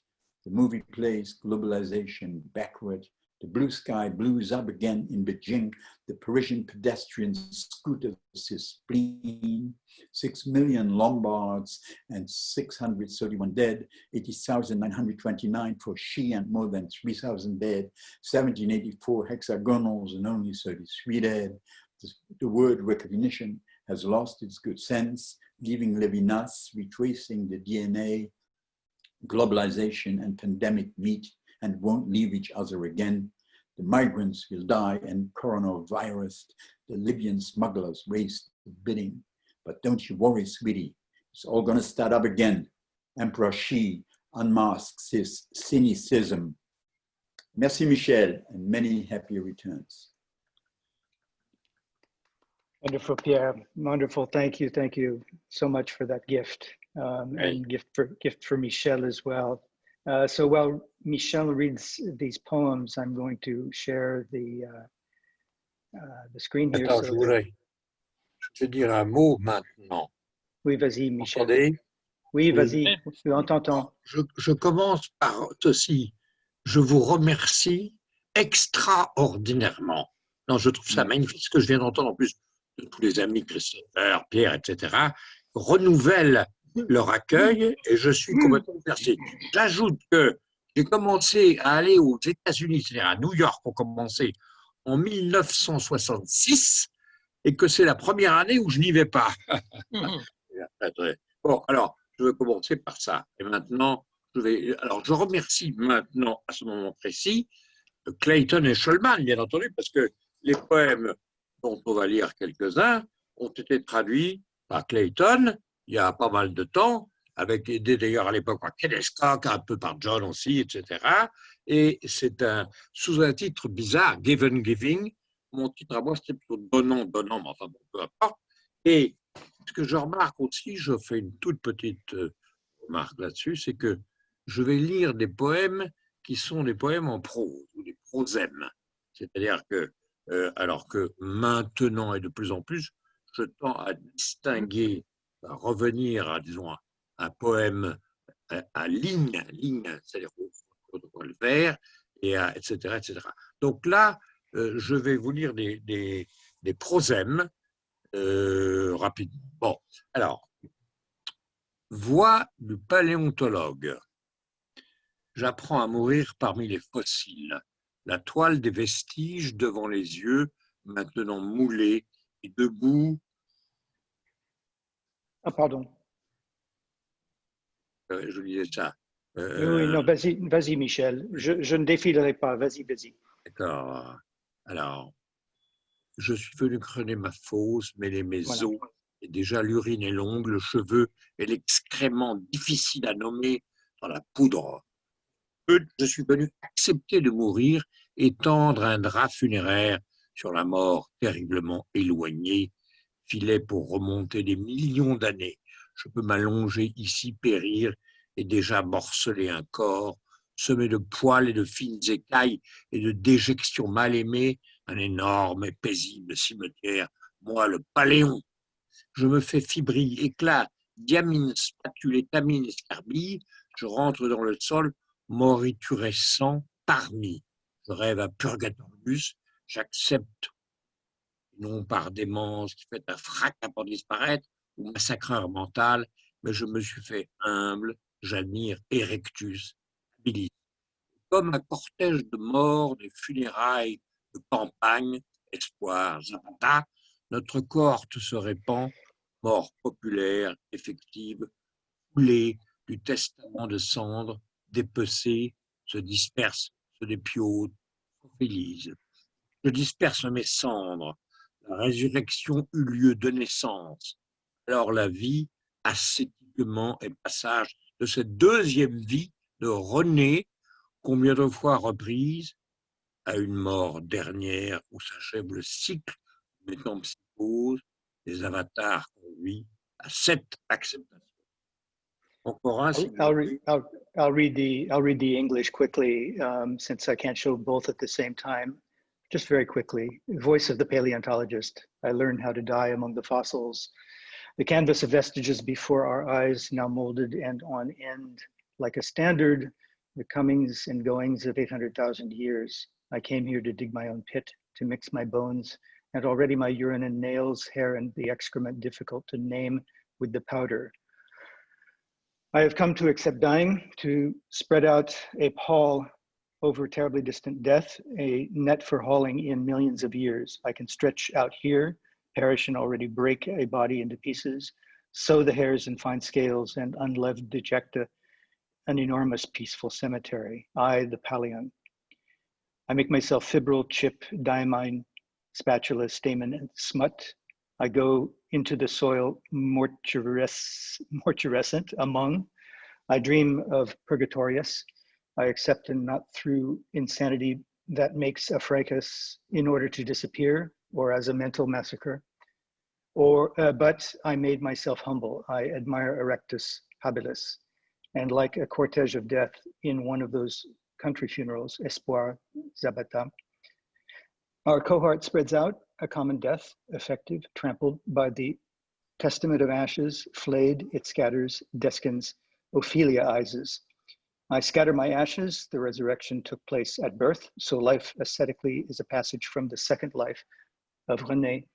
The movie plays globalization backward. The blue sky blues up again in Beijing. The Parisian pedestrian scooters his spleen. 6 million Lombards and 631 dead. 80,929 for Xi and more than 3,000 dead. 1784 hexagonals and only 33 dead. The word recognition has lost its good sense, leaving Levinas retracing the DNA. Globalization and pandemic meet and won't leave each other again. The migrants will die, and coronavirus, the Libyan smugglers raise the bidding. But don't you worry, sweetie. It's all going to start up again. Emperor Xi unmasks his cynicism. Merci, Michel, and many happy returns. Wonderful, Pierre. Wonderful. Thank you. Thank you so much for that gift, and gift for Michel as well. So while Michel reads these poems, I'm going to share the screen here. Attends, so je voudrais te dire un mot maintenant. Oui, vas-y, Michel. Entendez? Oui, vas-y. On t'entend. Je commence par ceci. Je vous remercie extraordinairement. Non, je trouve ça magnifique ce que je viens d'entendre en plus de tous les amis, Christopher, Pierre, etc., renouvellent leur accueil et je suis complètement bouleversé. J'ajoute que j'ai commencé à aller aux États-Unis, c'est-à-dire à New York, pour commencer en 1966 et que c'est la première année où je n'y vais pas. Bon, alors, je vais commencer par ça. Et maintenant, je remercie maintenant, à ce moment précis, Clayton et Shulman, bien entendu, parce que les poèmes dont on va lire quelques-uns ont été traduits par Clayton il y a pas mal de temps, avec aidé d'ailleurs à l'époque par Kennescock, un peu par John aussi, etc. Et c'est sous un titre bizarre, Given Giving. Mon titre à moi, c'était plutôt Donnant, Donnant, mais enfin bon, peu importe. Et ce que je remarque aussi, je fais une toute petite remarque là-dessus, c'est que je vais lire des poèmes qui sont des poèmes en prose, ou des prosèmes. C'est-à-dire que, alors que maintenant et de plus en plus, je tends à distinguer, à revenir à, disons, un poème à ligne, c'est-à-dire au vers, et etc., etc. Donc là, je vais vous lire des prosèmes rapidement. Bon, alors, voix du paléontologue. J'apprends à mourir parmi les fossiles, la toile des vestiges devant les yeux, maintenant moulée et debout. Ah, pardon. Je disais ça. Oui, non, vas-y, Michel. Je ne défilerai pas. Vas-y. D'accord. Alors, je suis venu creuser ma fosse, mêler mes os, et déjà l'urine est longue, le cheveu et l'excrément difficile à nommer dans la poudre. Je suis venu accepter de mourir et tendre un drap funéraire sur la mort terriblement éloignée, filet pour remonter des millions d'années. Je peux m'allonger ici, périr et déjà morceler un corps, semé de poils et de fines écailles et de déjections mal aimées, un énorme et paisible cimetière, moi le paléon. Je me fais fibrile, éclat, diamine, spatule, étamine, escarbille, je rentre dans le sol, moriturescent parmi. Je rêve à Purgatorius, j'accepte, non par démence qui fait un fracas pour disparaître, ou massacreur mental, mais je me suis fait humble, j'admire Erectus, habilis. Comme un cortège de morts, des funérailles de campagne, espoir, Zapata, notre cohorte se répand, mort populaire, effective, coulée du testament de cendres, dépecée, se disperse, se dépiaute, félise. Je disperse mes cendres. La résurrection eut lieu de naissance. Alors la vie, ascétiquement et passage de cette deuxième vie de René, combien de fois reprise, à une mort dernière où s'achève le cycle de métempsychose, des avatars conduits à cette acceptation. Encore un, I'll read the English quickly, since I can't show both at the same time. Just very quickly. Voice of the paleontologist. I learned how to die among the fossils. The canvas of vestiges before our eyes, now molded and on end, like a standard, the comings and goings of 800,000 years. I came here to dig my own pit, to mix my bones, and already my urine and nails, hair and the excrement difficult to name with the powder. I have come to accept dying, to spread out a pall over terribly distant death, a net for hauling in millions of years. I can stretch out here, perish and already break a body into pieces, sew the hairs in fine scales and unloved dejecta, an enormous peaceful cemetery. I, the Paleon. I make myself fibril, chip, diamine, spatula, stamen, and smut. I go into the soil morturescent among. I dream of purgatorius. I accept and not through insanity that makes a fracas in order to disappear or as a mental massacre. But I made myself humble. I admire erectus habilis. And like a cortege of death in one of those country funerals, Espoir, Zabata, our cohort spreads out, a common death, effective, trampled by the testament of ashes, flayed, it scatters, deskins, Opheliaizes. I scatter my ashes, the resurrection took place at birth, so life ascetically is a passage from the second life of René.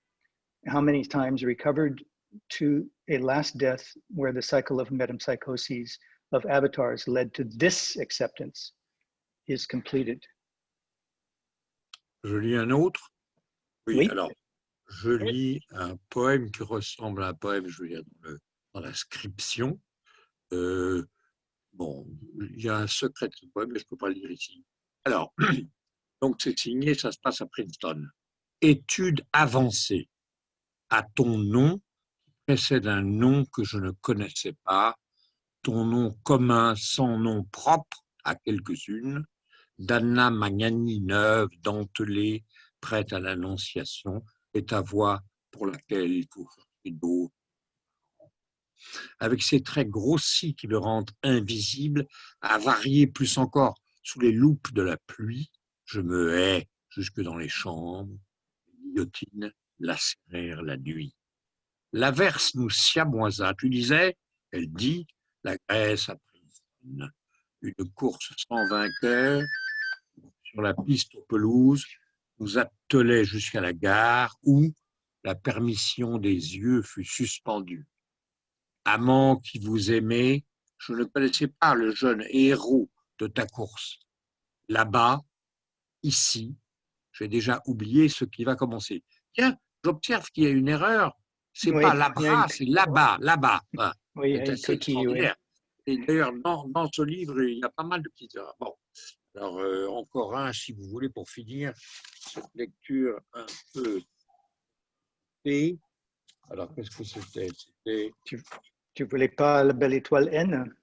How many times recovered to a last death where the cycle of metempsychoses of avatars led to this acceptance is completed. Je lis un autre. Oui. Alors, je lis un poème qui ressemble à un poème, je veux dire, dans l'inscription. Bon, il y a un secret de ce poème, mais je ne peux pas le lire ici. Alors, donc c'est signé, ça se passe à Princeton. Étude avancée. À ton nom, qui précède un nom que je ne connaissais pas, ton nom commun sans nom propre à quelques-unes, d'Anna Magnani neuve, dentelée, prête à l'annonciation, et ta voix pour laquelle il faut chercher d'autres. Avec ses traits grossis qui le rendent invisible, à varier plus encore sous les loupes de la pluie, je me hais jusque dans les chambres, les guillotines lacérèrent la nuit. L'averse nous siamoisa, tu disais, elle dit, la Grèce a pris une course sans vainqueur, sur la piste aux pelouses, nous attelait jusqu'à la gare où la permission des yeux fut suspendue. Amant qui vous aimait, je ne connaissais pas le jeune héros de ta course. Là-bas, ici, j'ai déjà oublié ce qui va commencer. Tiens, j'observe qu'il y a une erreur. C'est pas là-bas, c'est là-bas, là-bas. Ah, Oui, c'est assez extraordinaire. Et d'ailleurs, dans ce livre, il y a pas mal de petites erreurs. Bon, alors encore un, si vous voulez, pour finir cette lecture un peu. Et alors, qu'est-ce que c'était? C'était. Tu voulais pas à la belle étoile N?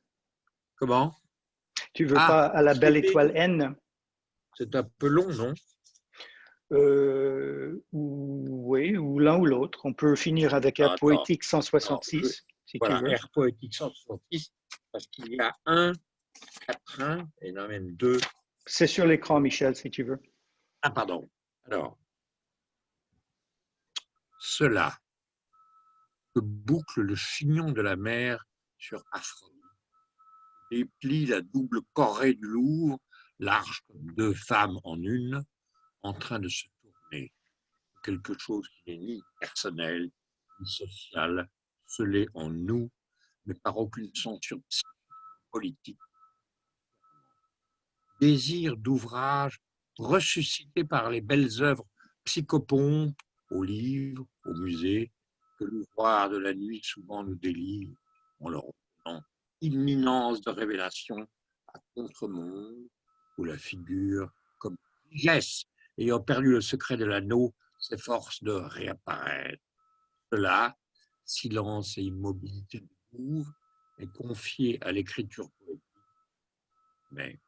Comment? Tu veux pas à la belle étoile N? C'est un peu long, non? Oui, ou l'un ou l'autre. On peut finir avec Air Poétique 166, si voilà, tu veux. Air Poétique 166, parce qu'il y a un quatrain, et non même deux. C'est sur l'écran, Michel, si tu veux. Ah, pardon. Alors, cela que boucle le chignon de la mer sur Aphrodite, déplie la double corée du Louvre, large comme deux femmes en une, en train de se tourner. Quelque chose qui n'est ni personnel, ni social, scellé en nous, mais par aucune censure politique. Désir d'ouvrage ressuscité par les belles œuvres psychopompes, aux livres, aux musées, que l'ouvroir de la nuit souvent nous délivre en leur donnant imminence de révélation à contre-monde, où la figure, comme Gès, ayant perdu le secret de l'anneau, s'efforce de réapparaître. Cela, silence et immobilité du Louvre, est confié à l'écriture poétique. Mais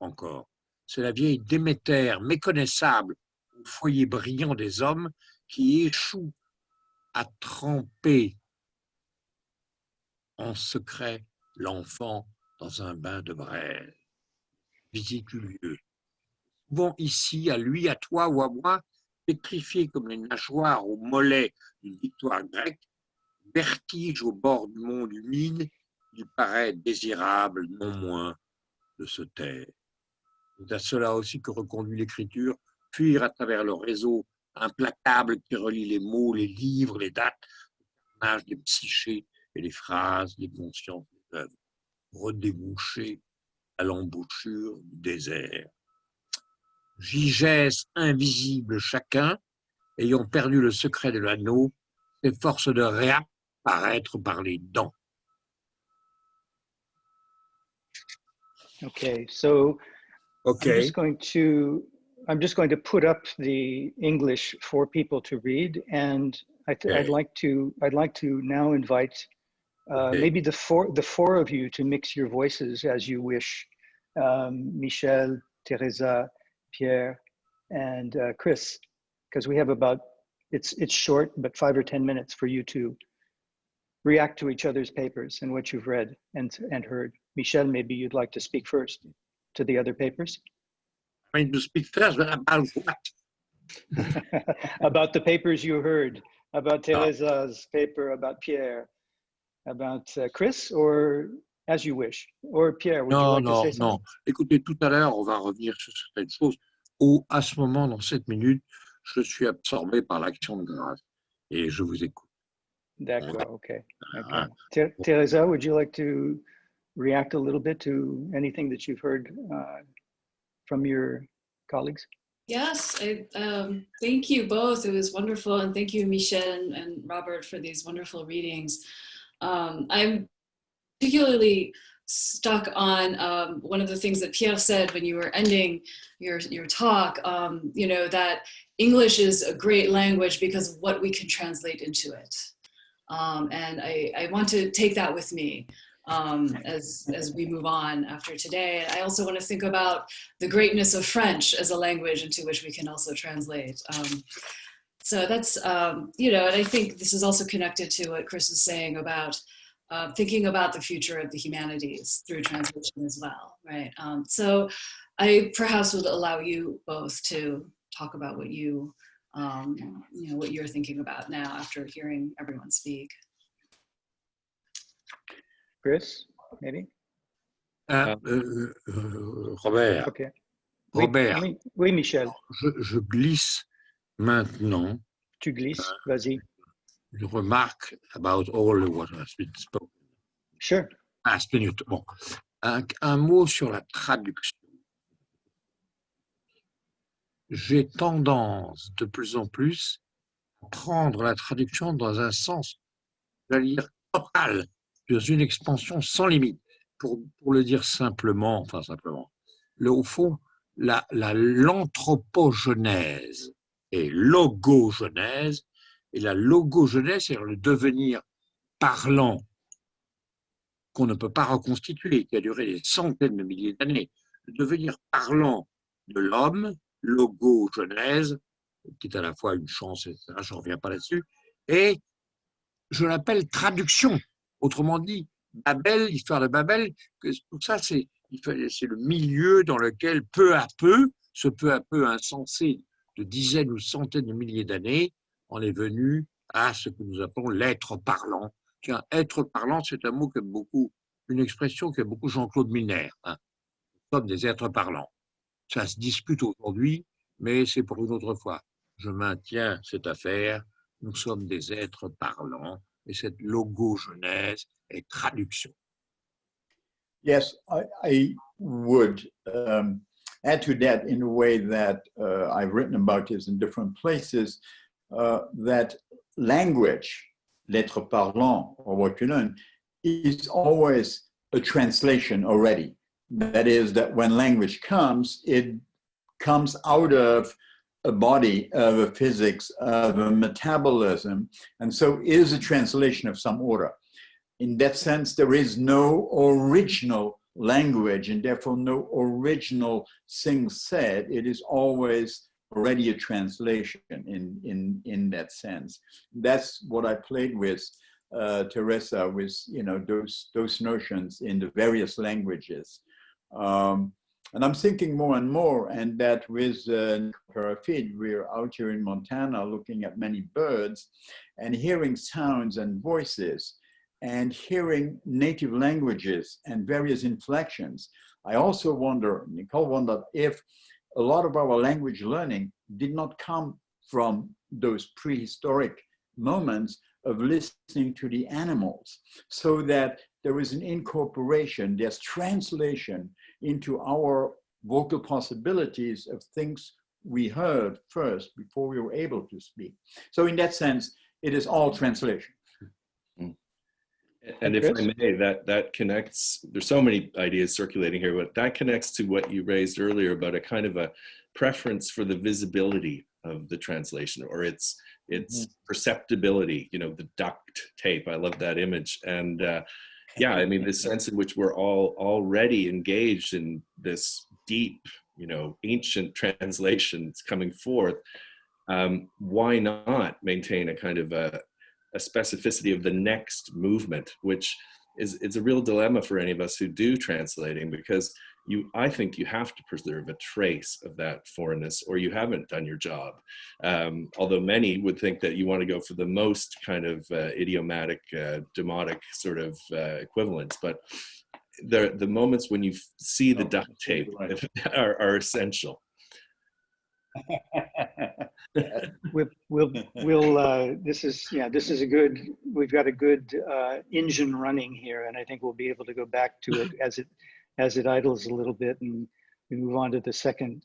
encore, c'est la vieille Déméter méconnaissable au foyer brillant des hommes qui échoue à tremper en secret l'enfant dans un bain de braise. Viticulieux. Souvent ici, à lui, à toi ou à moi, pétrifiés comme les nageoires au mollet d'une victoire grecque, vertige au bord du monde humide, il paraît désirable non moins de se taire. C'est à cela aussi que reconduit l'écriture, fuir à travers le réseau implacable qui relie les mots, les livres, les dates, le carnage des psychés et les phrases, les consciences des œuvres, redéboucher à l'embouchure du désert. Gigès invisible chacun, ayant perdu le secret de l'anneau, s'efforce de réapparaître par les dents. Okay, so Okay. I'm just going to put up the English for people to read, and I'd like to now invite maybe the four of you to mix your voices as you wish. Michel, Teresa, Pierre, and Chris, because we have about, it's short, but 5 or 10 minutes for you to react to each other's papers and what you've read and heard. Michel, maybe you'd like to speak first to the other papers. I mean, to speak first, but about what? About the papers you heard, about Teresa's paper, about Pierre, about Chris, or as you wish. Or Pierre, would you like to say something? Non. Écoutez, tout à l'heure, on va revenir sur certaines choses. À ce moment, dans 7 minutes, je suis absorbé par l'action de grâce et je vous écoute. D'accord, okay. Teresa, would you like to react a little bit to anything that you've heard from your colleagues? Yes, thank you both. It was wonderful. And thank you, Michel and Robert, for these wonderful readings. I'm particularly stuck on one of the things that Pierre said when you were ending your talk, you know, that English is a great language because of what we can translate into it. And I want to take that with me as we move on after today. I also want to think about the greatness of French as a language into which we can also translate. So that's, you know, and I think this is also connected to what Chris was saying about thinking about the future of the humanities through translation as well, right? So I perhaps would allow you both to talk about what you know, what you're thinking about now after hearing everyone speak. Chris, maybe? Robert. Okay. Robert. Oui, Michel. Je glisse maintenant. Tu glisses, vas-y. Une remarque about all what has been spoken. Sure. Last minute. Bon. Un mot sur la traduction. J'ai tendance de plus en plus à prendre la traduction dans un sens, j'allais dire, total, dans une expansion sans limite. Pour le dire simplement, au fond, l'anthropogenèse et logogenèse, et la logogenèse, c'est-à-dire le devenir parlant qu'on ne peut pas reconstituer, qui a duré des centaines de milliers d'années, le devenir parlant de l'homme, logogenèse, qui est à la fois une chance, etc., je ne reviens pas là-dessus, et je l'appelle traduction. Autrement dit, Babel, l'histoire de Babel, tout ça, c'est le milieu dans lequel peu à peu, ce peu à peu insensé de dizaines ou centaines de milliers d'années, on est venu à ce que nous appelons l'être parlant. Tiens, être parlant, c'est un mot qu'aime beaucoup, une expression qu'aime beaucoup Jean-Claude Milner. Hein. Nous sommes des êtres parlants. Ça se dispute aujourd'hui, mais c'est pour une autre fois. Je maintiens cette affaire. Nous sommes des êtres parlants et cette logogenèse est traduction. Yes, I would add to that in a way that I've written about this in different places, that language, l'être parlant, or what you learn, is always a translation already. That is, that when language comes, it comes out of a body, of a physics, of a metabolism, and so is a translation of some order. In that sense, there is no original language and therefore no original thing said. It is always already a translation in that sense. That's what I played with Teresa, with those notions in the various languages. And I'm thinking more and more, and that with Parafid, we're out here in Montana looking at many birds and hearing sounds and voices and hearing native languages and various inflections. I also wonder, Nicole wondered, if a lot of our language learning did not come from those prehistoric moments of listening to the animals, so that there is an incorporation, there's translation into our vocal possibilities of things we heard first before we were able to speak. So in that sense, it is all translation. And if I may, that connects, there's so many ideas circulating here, but that connects to what you raised earlier about a kind of a preference for the visibility of the translation, or its perceptibility, you know, the duct tape. I love that image. And yeah, I mean, the sense in which we're all already engaged in this deep, you know, ancient translations coming forth. Why not maintain a kind of a specificity of the next movement, which is a real dilemma for any of us who do translating, because I think you have to preserve a trace of that foreignness or you haven't done your job. Although many would think that you want to go for the most kind of idiomatic, demotic sort of equivalents, but the moments when you see the duct tape are essential. This is a good, we've got a good engine running here, and I think we'll be able to go back to it as it idles a little bit, and we move on to the second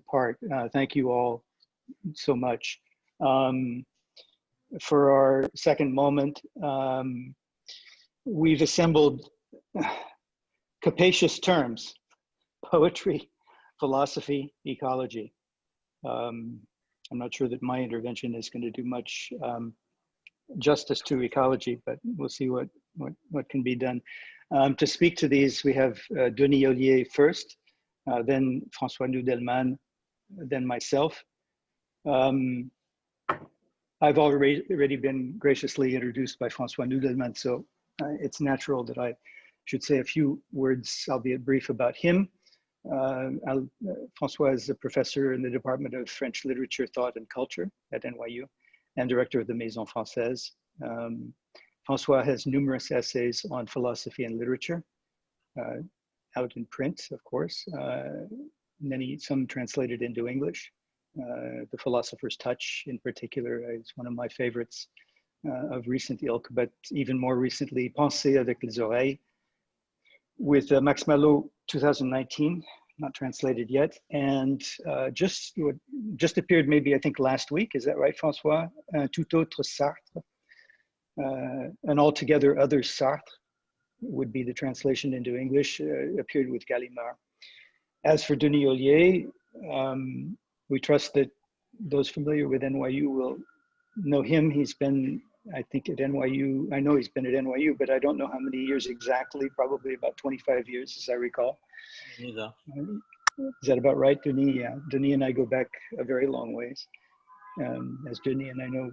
part. Thank you all so much. For our second moment, we've assembled capacious terms: poetry, philosophy, ecology. I'm not sure that my intervention is going to do much justice to ecology, but we'll see what can be done. To speak to these, we have Denis Hollier first, then François Noudelmann, then myself. I've already been graciously introduced by François Noudelmann, so it's natural that I should say a few words, albeit brief, about him. François is a professor in the Department of French Literature, Thought and Culture at NYU and director of the Maison Française. François has numerous essays on philosophy and literature, out in print, of course, some translated into English. The Philosopher's Touch in particular is one of my favorites of recent ilk, but even more recently, Pensée avec les oreilles, with Max Malot, 2019, not translated yet, and just appeared maybe, I think, last week. Is that right, François? Tout autre Sartre, an altogether other Sartre would be the translation into English, appeared with Gallimard. As for Denis Hollier, we trust that those familiar with NYU will know him. He's been, I think, at NYU. I know he's been at NYU, but I don't know how many years exactly, probably about 25 years, as I recall. Neither. Is that about right, Denis? Yeah, Denis and I go back a very long ways, as Denis and I know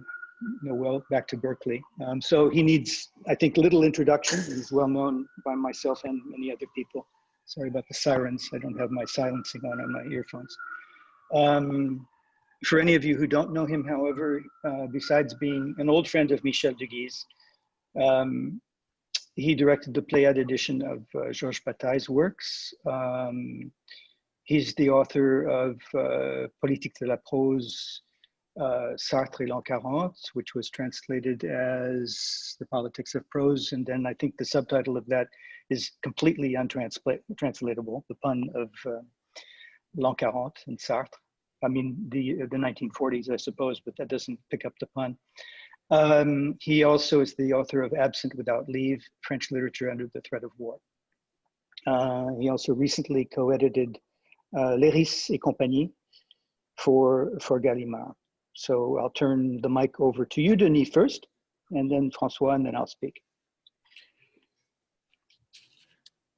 well, back to Berkeley. So he needs, I think, little introduction. He's well known by myself and many other people. Sorry about the sirens. I don't have my silencing on my earphones. For any of you who don't know him, however, besides being an old friend of Michel Deguy's, he directed the Pléiade edition of Georges Bataille's works. He's the author of Politique de la prose, Sartre et l'an 40, which was translated as The Politics of Prose. And then I think the subtitle of that is completely untranslatable, the pun of l'an 40 and Sartre. I mean, the 1940s, I suppose, but that doesn't pick up the pun. He also is the author of Absent Without Leave, French Literature Under the Threat of War. He also recently co-edited Léris et compagnie for Gallimard. So I'll turn the mic over to you, Denis, first, and then François, and then I'll speak.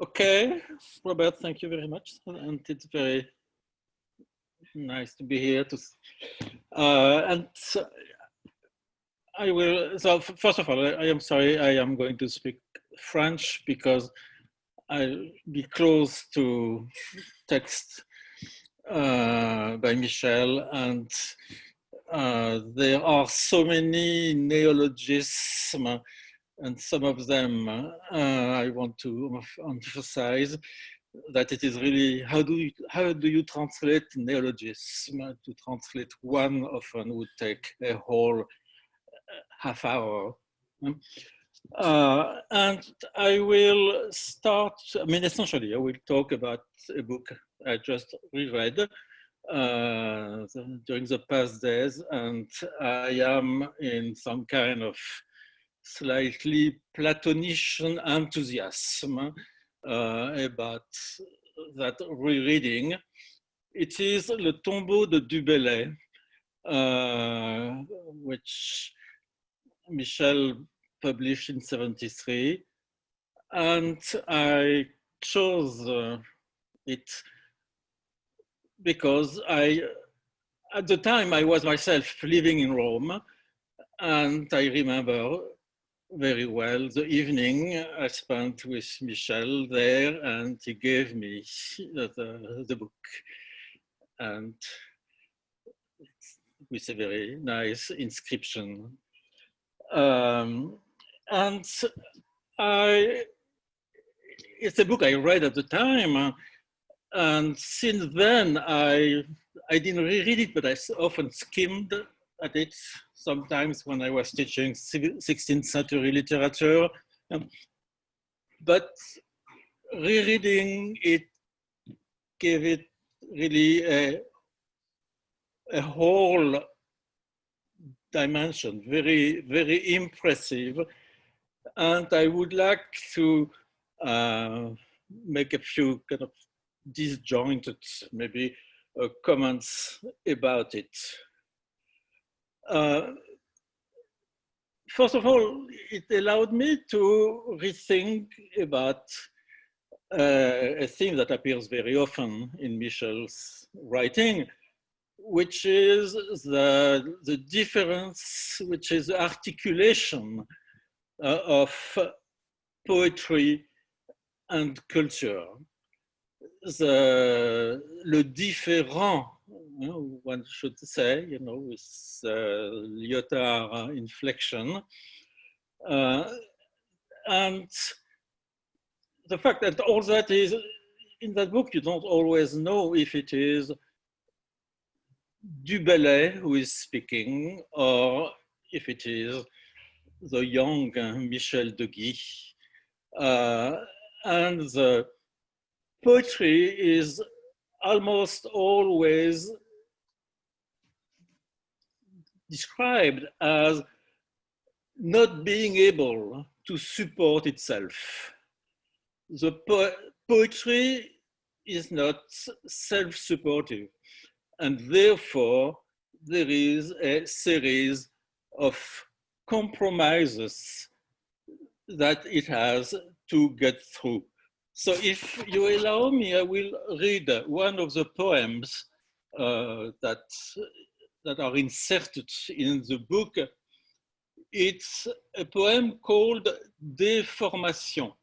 Okay, Robert, thank you very much. And it's very nice to be here. And so I will, so first of all, I am sorry, I am going to speak French because I'll be close to text by Michel, and there are so many neologisms, and some of them I want to emphasize that it is really, how do you translate neologism? To translate one often would take a whole half hour. And I will start, I mean, essentially, I will talk about a book I just reread during the past days, and I am in some kind of slightly Platonician enthusiasm about that rereading. It is Le Tombeau de Du Bellay, which Michel published in '73. And I chose it because at the time I was myself living in Rome, and I remember very well the evening I spent with Michel there, and he gave me the book, and with a very nice inscription. And it's a book I read at the time, and since then I didn't reread it, but I often skimmed at it, sometimes when I was teaching 16th century literature. But rereading it gave it really a whole dimension, very, very impressive. And I would like to make a few kind of disjointed, maybe comments about it. First of all, it allowed me to rethink about a theme that appears very often in Michel's writing, which is the difference, which is the articulation of poetry and culture. Le différent, one should say, with Lyotard inflection. And the fact that all that is in that book, you don't always know if it is Du Bellay who is speaking or if it is the young Michel Deguy. And the poetry is almost always described as not being able to support itself. The poetry is not self-supportive, and therefore there is a series of compromises that it has to get through. So if you allow me, I will read one of the poems that are inserted in the book. It's a poem called Déformation.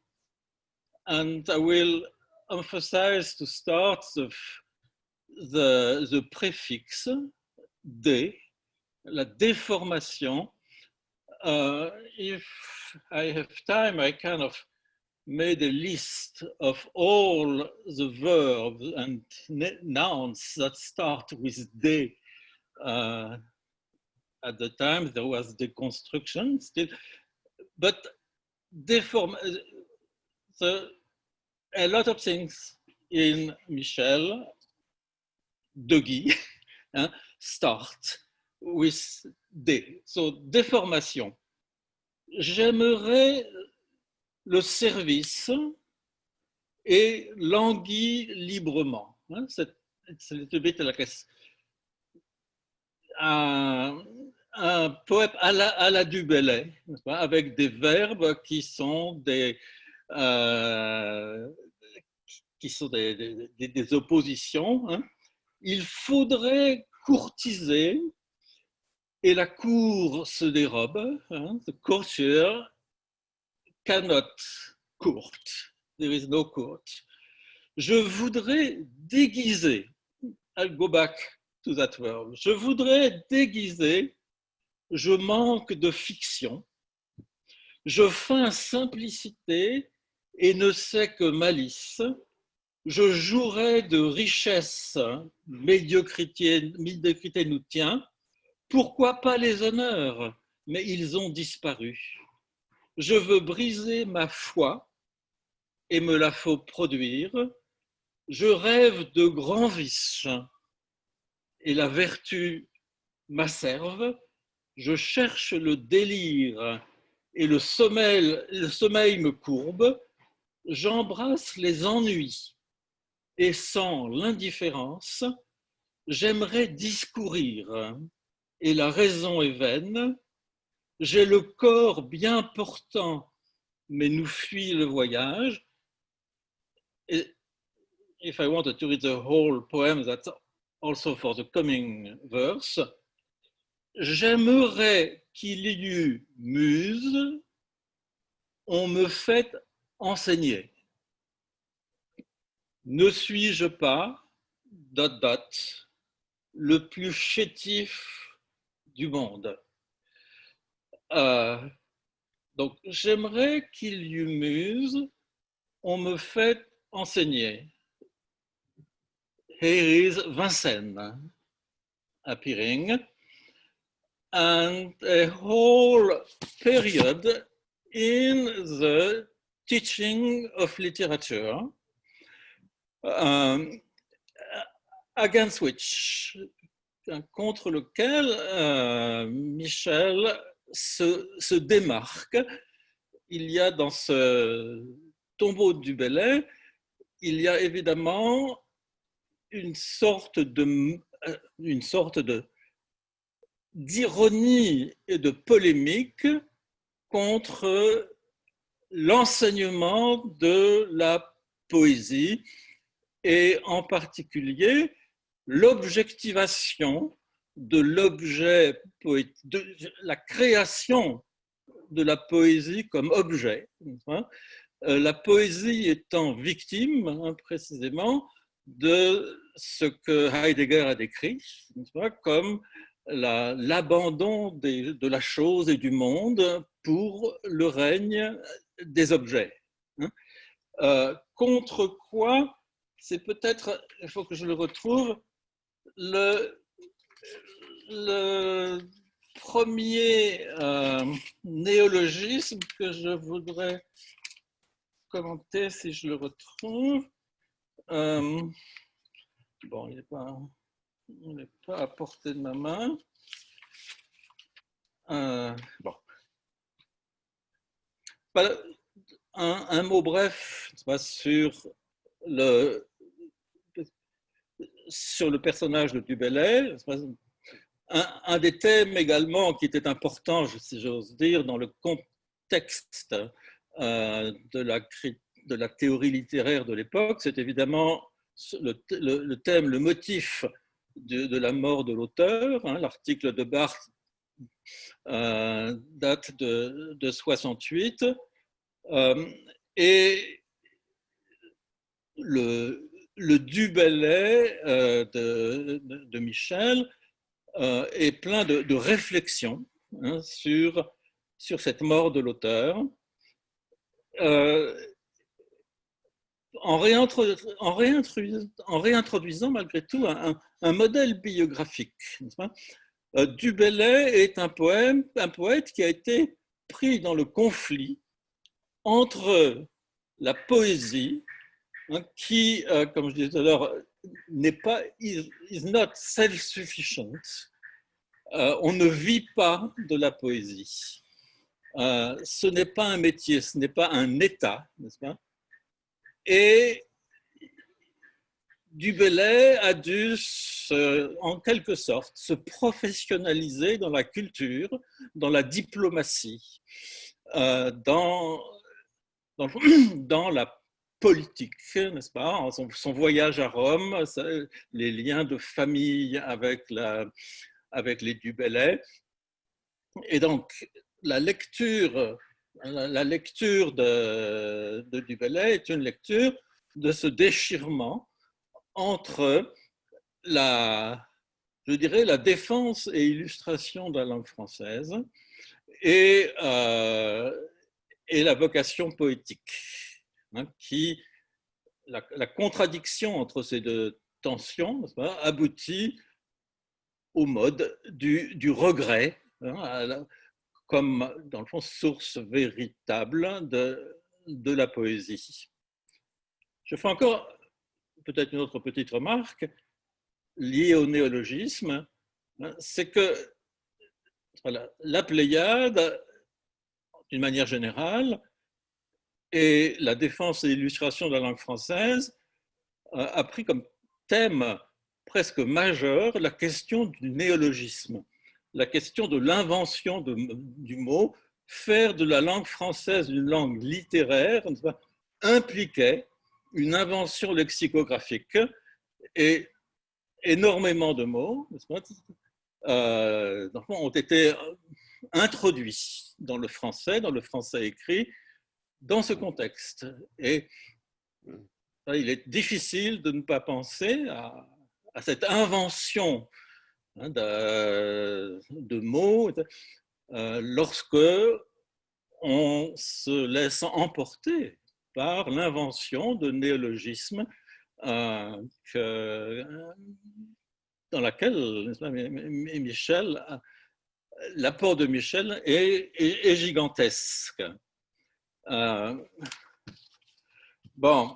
And I will emphasize to start the prefix dé, la déformation. If I have time, I kind of made a list of all the verbs and nouns that start with dé. At the time, there was deconstruction still, but a lot of things in Michel Deguy start with D. So, déformation. J'aimerais le service et languis librement. C'est a little bit like un poème à la Du Bellay, avec des verbes qui sont des oppositions. Il faudrait courtiser et la cour se dérobe. The courtier cannot court. There is no court. Je voudrais déguiser. I'll go back to that verb. Je voudrais déguiser. Je manque de fiction. Je feins simplicité et ne sais que malice. Je jouerai de richesse, médiocrité nous tient. Pourquoi pas les honneurs? Mais ils ont disparu. Je veux briser ma foi et me la faut produire. Je rêve de grands vices et la vertu m'asserve. Je cherche le délire et le sommeil me courbe, j'embrasse les ennuis et sans l'indifférence, j'aimerais discourir et la raison est vaine, j'ai le corps bien portant mais nous fuit le voyage. Et if I wanted to read the whole poem, that's also for the coming verse, j'aimerais qu'il y eut muse, on me fait enseigner. Ne suis-je pas, ... le plus chétif du monde. Donc, j'aimerais qu'il y eût muse, on me fait enseigner. Here is Vincennes appearing, and a whole period in the teaching of literature, against which, contre lequel Michel se démarque. Il y a dans ce tombeau du Bellay, il y a évidemment une sorte d'ironie et de polémique contre l'enseignement de la poésie et en particulier l'objectivation de l'objet poétique, de la création de la poésie comme objet. La poésie étant victime, précisément, de ce que Heidegger a décrit comme l'abandon de la chose et du monde pour le règne des objets. Contre quoi, c'est peut-être, il faut que je le retrouve, le premier néologisme que je voudrais commenter, si je le retrouve. Bon, il n'est pas à portée de ma main. Bon. Un mot bref sur le personnage de du Bellay. Un des thèmes également qui était important, si j'ose dire, dans le contexte de la théorie littéraire de l'époque, c'est évidemment le thème, le motif de la mort de l'auteur. L'article de Barthes date de 68. Et le du Bellay de Michel est plein de réflexions sur cette mort de l'auteur. En réintroduisant malgré tout un modèle biographique. Du Bellay est un poète qui a été pris dans le conflit entre la poésie, qui, comme je disais tout à l'heure, n'est pas, is not self-sufficient. On ne vit pas de la poésie. Ce n'est pas un métier, ce n'est pas un état, n'est-ce pas? Et du Bellay a dû, en quelque sorte, se professionnaliser dans la culture, dans la diplomatie, dans la politique, n'est-ce pas? Son voyage à Rome, les liens de famille avec les du Bellay. Et donc, la lecture de du Bellay est une lecture de ce déchirement entre la défense et illustration de la langue française et la vocation poétique, la contradiction entre ces deux tensions aboutit au mode du regret, comme, dans le fond, source véritable de la poésie. Je fais encore peut-être une autre petite remarque liée au néologisme, c'est que la Pléiade, d'une manière générale, et la défense et l'illustration de la langue française a pris comme thème presque majeur la question du néologisme, la question de l'invention du mot. Faire de la langue française une langue littéraire impliquait une invention lexicographique et énormément de mots ont été introduits dans le français écrit, dans ce contexte. Et il est difficile de ne pas penser à cette invention de mots lorsque on se laisse emporter par l'invention de néologismes dans laquelle Michel, l'apport de Michel est gigantesque. Bon.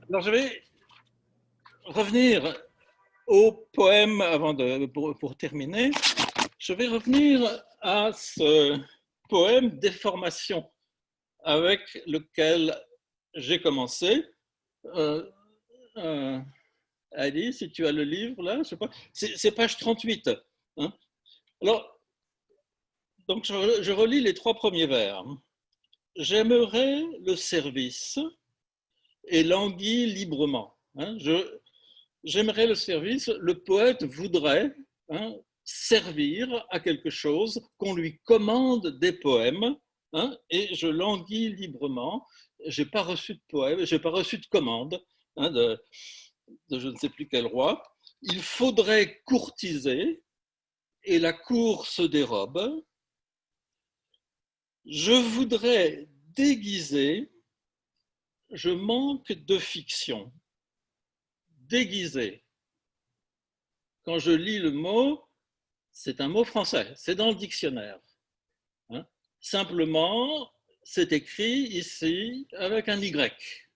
Alors je vais revenir au poème pour terminer. Je vais revenir à ce poème Déformation avec lequel j'ai commencé. Ali, si tu as le livre là, je sais pas, c'est page 38. Hein. Alors, donc je relis les 3 premiers vers. J'aimerais le service et languis librement. Hein. J'aimerais le service, le poète voudrait servir à quelque chose, qu'on lui commande des poèmes, et je languis librement. J'ai pas reçu de poème, j'ai pas reçu de commande de je ne sais plus quel roi. Il faudrait courtiser et la cour se dérobe. Je voudrais déguiser, je manque de fiction. Déguiser. Quand je lis le mot, c'est un mot français, c'est dans le dictionnaire. Hein. Simplement, c'est écrit ici avec un Y.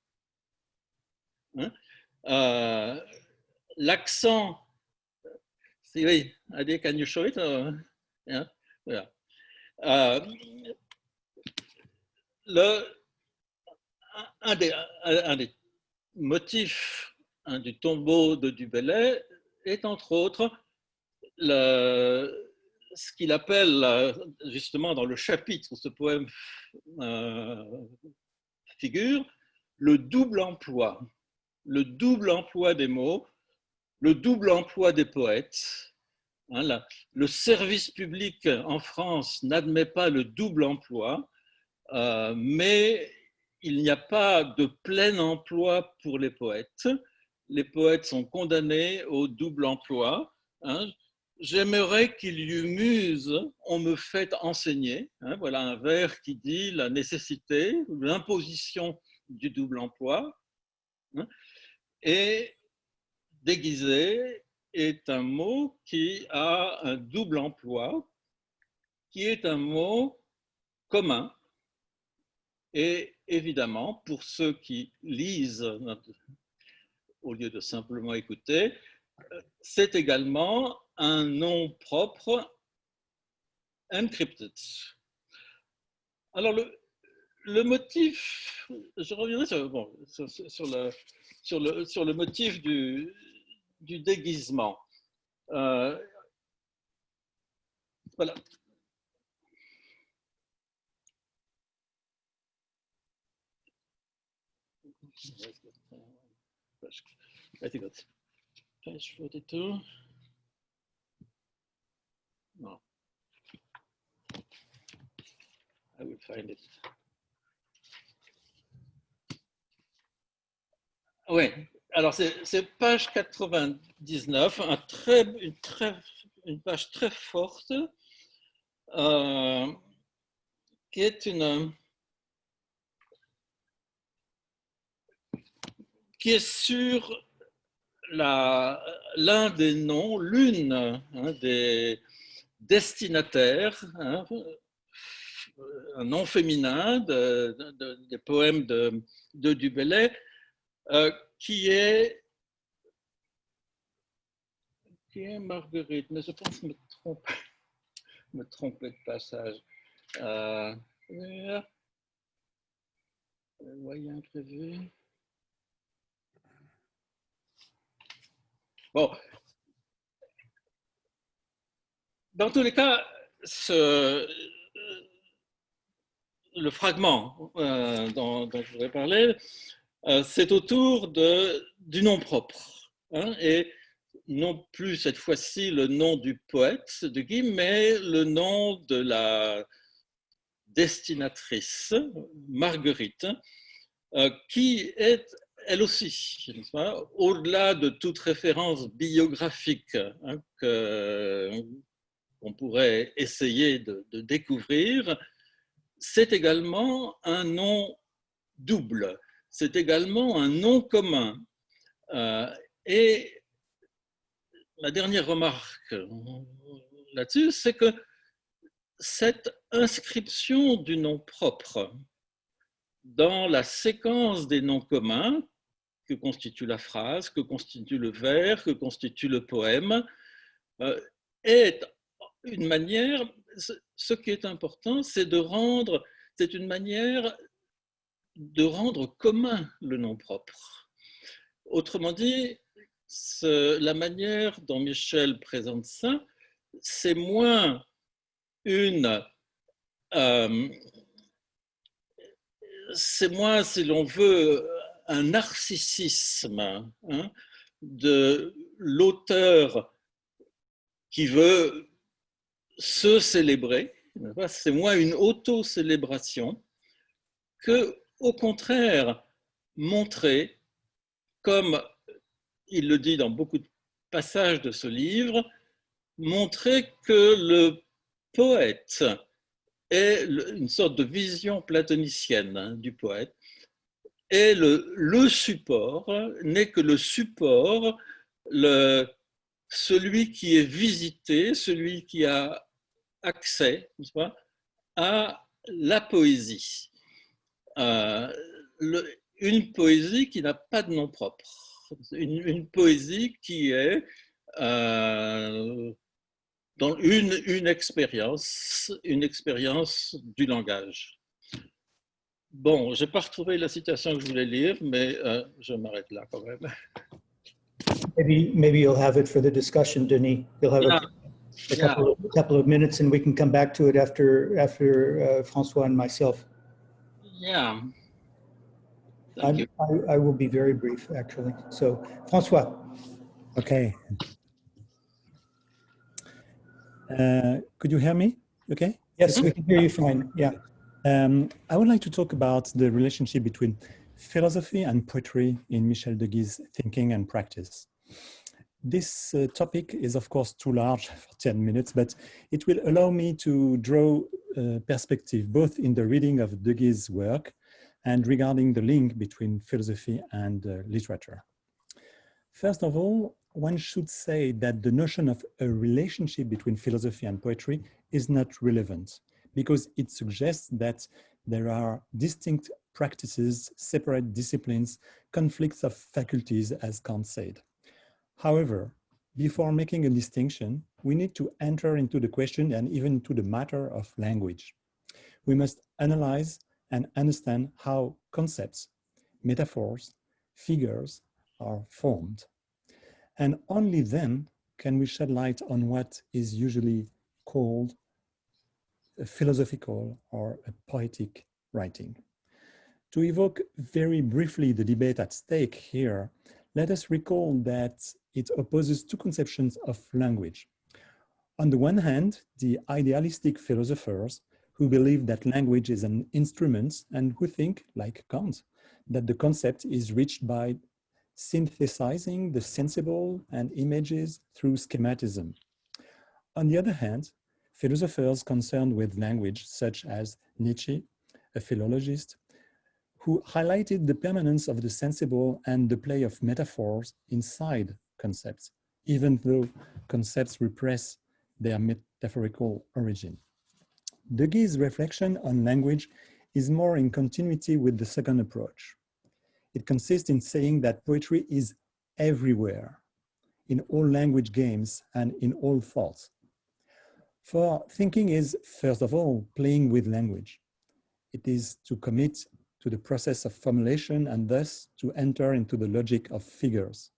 Hein. L'accent, oui, Adi, can you show it? Yeah, voilà. Un des motifs du tombeau de Du Bellay est entre autres ce qu'il appelle justement dans le chapitre où ce poème figure, le double emploi des mots, le double emploi des poètes. Le service public en France n'admet pas le double emploi, mais il n'y a pas de plein emploi pour les poètes. Les poètes sont condamnés au double emploi. J'aimerais qu'il y eût muse, on me fait enseigner. Voilà un vers qui dit la nécessité, l'imposition du double emploi. Et déguisé est un mot qui a un double emploi, qui est un mot commun. Et évidemment, pour ceux qui lisent au lieu de simplement écouter, c'est également un nom propre, encrypted. Alors, le motif, je reviendrai sur le motif du déguisement. Voilà. I think that's page 42. No. I will find it. Oui, alors c'est page 99, une page très forte qui est sur l'un des noms, l'une des destinataires, un nom féminin des poèmes de Du Bellay, qui est qui est Marguerite, mais je pense me tromper de passage. Voyez imprévu. Bon. Dans tous les cas, le fragment dont je voudrais parler, c'est autour du nom propre. Hein, et non plus cette fois-ci le nom du poète Deguy, mais le nom de la destinatrice, Marguerite, qui est elle aussi, au-delà de toute référence biographique hein, qu'on pourrait essayer de découvrir, c'est également un nom double, c'est également un nom commun. Et la dernière remarque là-dessus, c'est que cette inscription du nom propre dans la séquence des noms communs que constitue la phrase, que constitue le vers, que constitue le poème, est une manière, ce qui est important, c'est une manière de rendre commun le nom propre. Autrement dit, la manière dont Michel présente ça, c'est moins c'est moins, si l'on veut, un narcissisme hein, de l'auteur qui veut se célébrer, c'est moins une auto-célébration que, au contraire, montrer, comme il le dit dans beaucoup de passages de ce livre, montrer que le poète est une sorte de vision platonicienne hein, du poète, et le support n'est que le support, celui qui est visité, celui qui a accès à la poésie. Une poésie qui n'a pas de nom propre, une poésie qui est dans une expérience du langage. Bon, je n'ai pas retrouvé la citation que je voulais lire, mais je m'arrête là quand même. Maybe you'll have it for the discussion, Denis. You'll have a couple of minutes, and we can come back to it after François and myself. Yeah. Thank you. I will be very brief, actually. So, François. Okay. Could you hear me? Okay. Yes, we can hear you fine. Yeah. I would like to talk about the relationship between philosophy and poetry in Michel Deguy's thinking and practice. This topic is, of course, too large for 10 minutes, but it will allow me to draw perspective both in the reading of Deguy's work and regarding the link between philosophy and literature. First of all, one should say that the notion of a relationship between philosophy and poetry is not relevant, because it suggests that there are distinct practices, separate disciplines, conflicts of faculties, as Kant said. However, before making a distinction, we need to enter into the question and even to the matter of language. We must analyze and understand how concepts, metaphors, figures are formed. And only then can we shed light on what is usually called a philosophical or a poetic writing. To evoke very briefly the debate at stake here, let us recall that it opposes two conceptions of language. On the one hand, the idealistic philosophers who believe that language is an instrument and who think, like Kant, that the concept is reached by synthesizing the sensible and images through schematism. On the other hand, philosophers concerned with language, such as Nietzsche, a philologist, who highlighted the permanence of the sensible and the play of metaphors inside concepts, even though concepts repress their metaphorical origin. Deguy's reflection on language is more in continuity with the second approach. It consists in saying that poetry is everywhere. in all language games and in all thoughts. For thinking is, first of all, playing with language. It is to commit to the process of formulation and thus to enter into the logic of figures.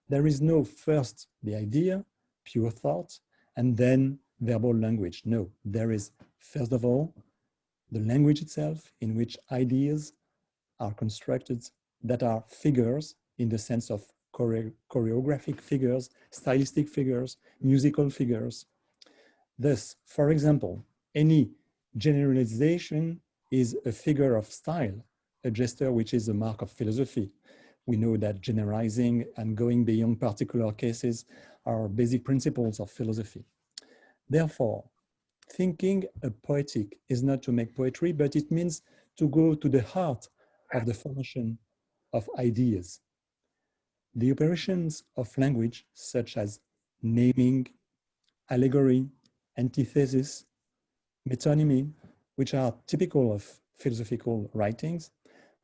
There is no first the idea, pure thought, and then verbal language. No, there is, first of all, the language itself in which ideas are constructed that are figures in the sense of choreographic figures, stylistic figures, musical figures. Thus, for example, any generalization is a figure of style, a gesture which is a mark of philosophy. We know that generalizing and going beyond particular cases are basic principles of philosophy. Therefore, thinking a poetic is not to make poetry, but it means to go to the heart of the formation of ideas. The operations of language, such as naming, allegory, antithesis, metonymy, which are typical of philosophical writings,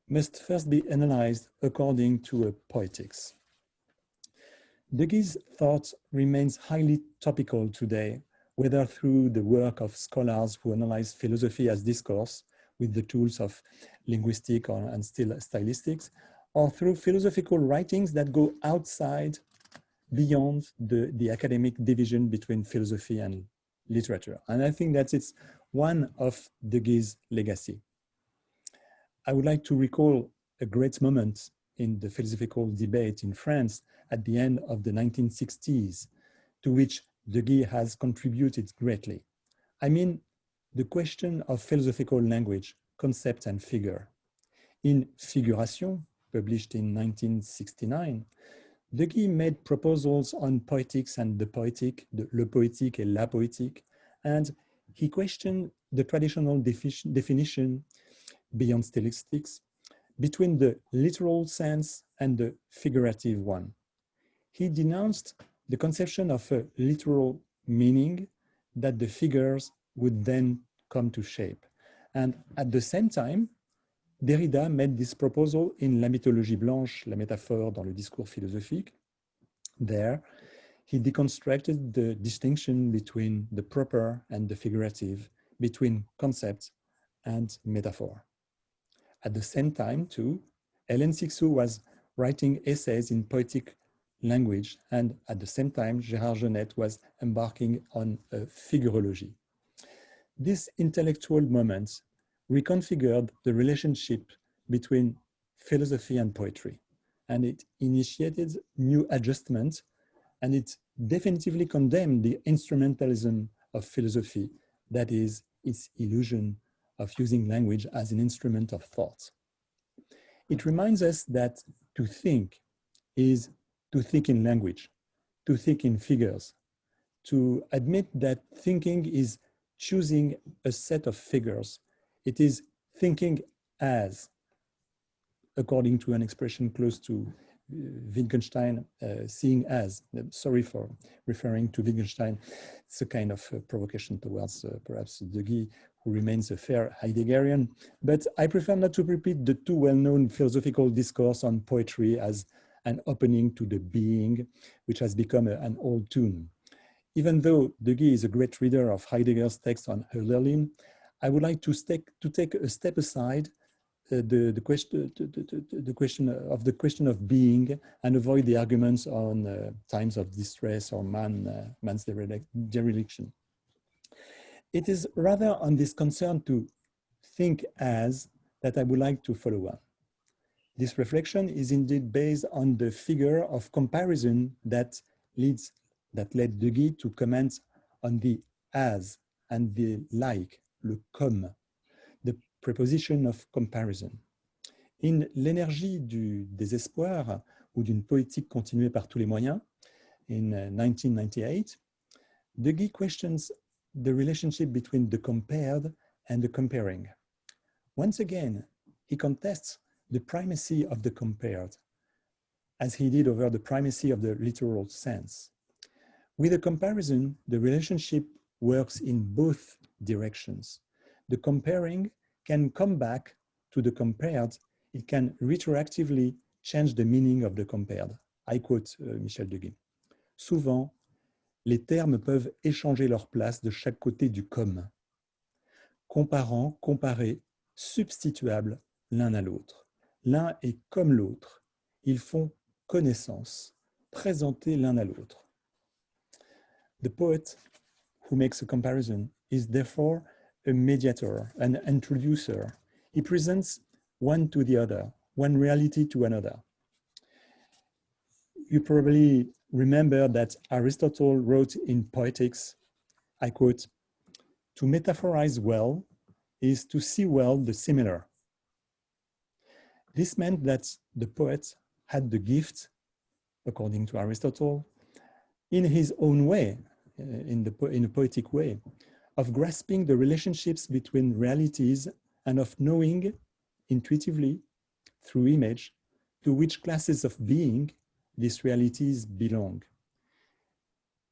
must first be analyzed according to a poetics. Deguy's thought remains highly topical today, whether through the work of scholars who analyze philosophy as discourse with the tools of linguistic and still stylistics, or through philosophical writings that go outside, beyond the academic division between philosophy and literature. And I think that it's one of Deguy's legacy. I would like to recall a great moment in the philosophical debate in France at the end of the 1960s, to which Deguy has contributed greatly. I mean, the question of philosophical language, concept and figure. In Figuration, published in 1969, Deguy made proposals on poetics and the poetic, le poétique et la poétique, and he questioned the traditional definition beyond stylistics between the literal sense and the figurative one. He denounced the conception of a literal meaning that the figures would then come to shape. And at the same time, Derrida made this proposal in La mythologie blanche, la métaphore dans le discours philosophique. There, he deconstructed the distinction between the proper and the figurative, between concept and metaphor. At the same time, too, Hélène Cixous was writing essays in poetic language, and at the same time, Gérard Genette was embarking on a figurology. This intellectual moment reconfigured the relationship between philosophy and poetry, and it initiated new adjustments, and it definitively condemned the instrumentalism of philosophy, that is, its illusion of using language as an instrument of thought. It reminds us that to think is to think in language, to think in figures, to admit that thinking is choosing a set of figures. It is thinking as, according to an expression close to Wittgenstein, seeing as. Sorry for referring to Wittgenstein. It's a kind of provocation towards perhaps Deguy, who remains a fair Heideggerian. But I prefer not to repeat the too well-known philosophical discourse on poetry as an opening to the being, which has become an old tune. Even though Deguy is a great reader of Heidegger's text on Hölderlin, I would like to take a step aside the question of being and avoid the arguments on times of distress or man's dereliction. It is rather on this concern to think as that I would like to follow on. This reflection is indeed based on the figure of comparison that led Deguy to comment on the as and the like, le comme, the preposition of comparison. In L'énergie du désespoir ou d'une poétique continuée par tous les moyens, in 1998, Deguy questions the relationship between the compared and the comparing. Once again, he contests the primacy of the compared, as he did over the primacy of the literal sense. With a comparison, the relationship works in both directions. The comparing can come back to the compared. It can retroactively change the meaning of the compared. I quote Michel Deguy. Souvent, les termes peuvent échanger leur place de chaque côté du comme, comparant, comparés, substituables l'un à l'autre. L'un est comme l'autre. Ils font connaissance, présentés l'un à l'autre. The poet who makes a comparison is therefore a mediator, an introducer. He presents one to the other, one reality to another. You probably remember that Aristotle wrote in Poetics, I quote, "To metaphorize well is to see well the similar." This meant that the poet had the gift, according to Aristotle, in his own way, in a poetic way, of grasping the relationships between realities and of knowing intuitively, through image, to which classes of being these realities belong.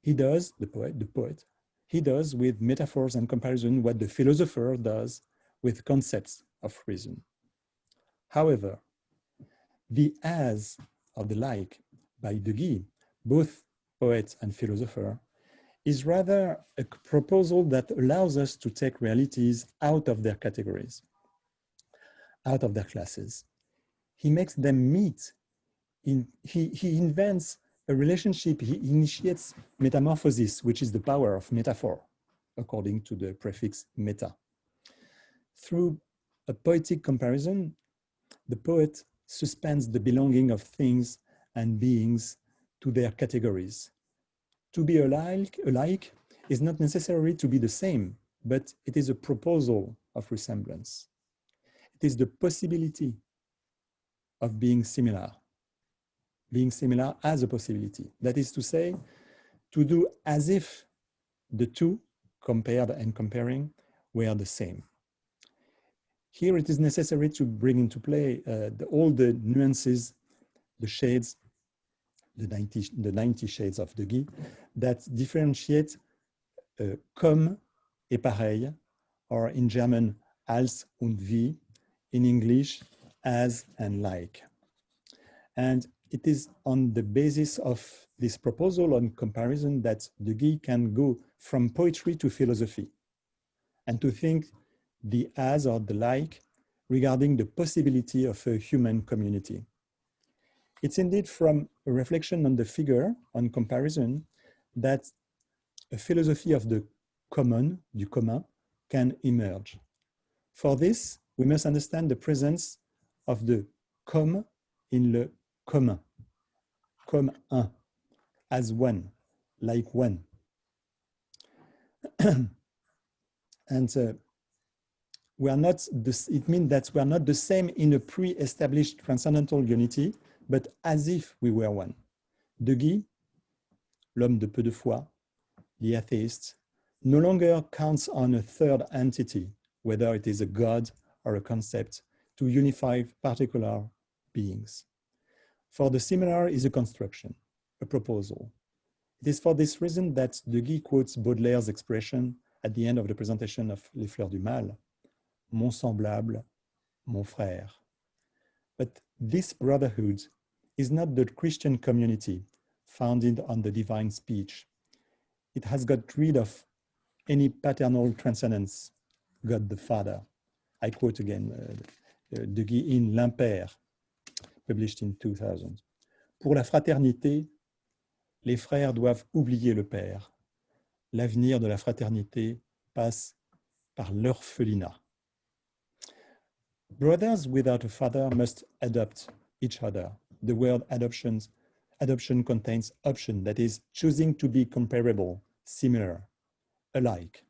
He does, the poet, he does with metaphors and comparison what the philosopher does with concepts of reason. However, the as or the like by Deguy, both poet and philosopher, is rather a proposal that allows us to take realities out of their categories, out of their classes. He makes them meet. He invents a relationship. He initiates metamorphosis, which is the power of metaphor, according to the prefix meta. Through a poetic comparison, the poet suspends the belonging of things and beings to their categories. To be alike is not necessary to be the same, but it is a proposal of resemblance. It is the possibility of being similar as a possibility. That is to say, to do as if the two, compared and comparing, were the same. Here it is necessary to bring into play all the nuances, the shades, the 90 shades of Deguy that differentiate comme et pareil, or in German, als und wie, in English, as and like. And it is on the basis of this proposal on comparison that Deguy can go from poetry to philosophy and to think the as or the like regarding the possibility of a human community. It's indeed from a reflection on the figure, on comparison, that a philosophy of the common, du commun, can emerge. For this, we must understand the presence of the comme in le commun, comme un, as one, like one. And we are not this, it means that we are not the same in a pre-established transcendental unity, but as if we were one. Deguy, l'homme de peu de foi, the atheist, no longer counts on a third entity, whether it is a god or a concept, to unify particular beings. For the similar is a construction, a proposal. It is for this reason that Deguy quotes Baudelaire's expression at the end of the presentation of Les Fleurs du Mal, mon semblable, mon frère. But this brotherhood is not the Christian community founded on the divine speech. It has got rid of any paternal transcendence, God the Father. I quote again Deguy in L'Impair, published in 2000. Pour la fraternité, les frères doivent oublier le père. L'avenir de la fraternité passe par l'orphelinat. Brothers without a father must adopt each other. The word adoption contains option, that is, choosing to be comparable, similar, alike.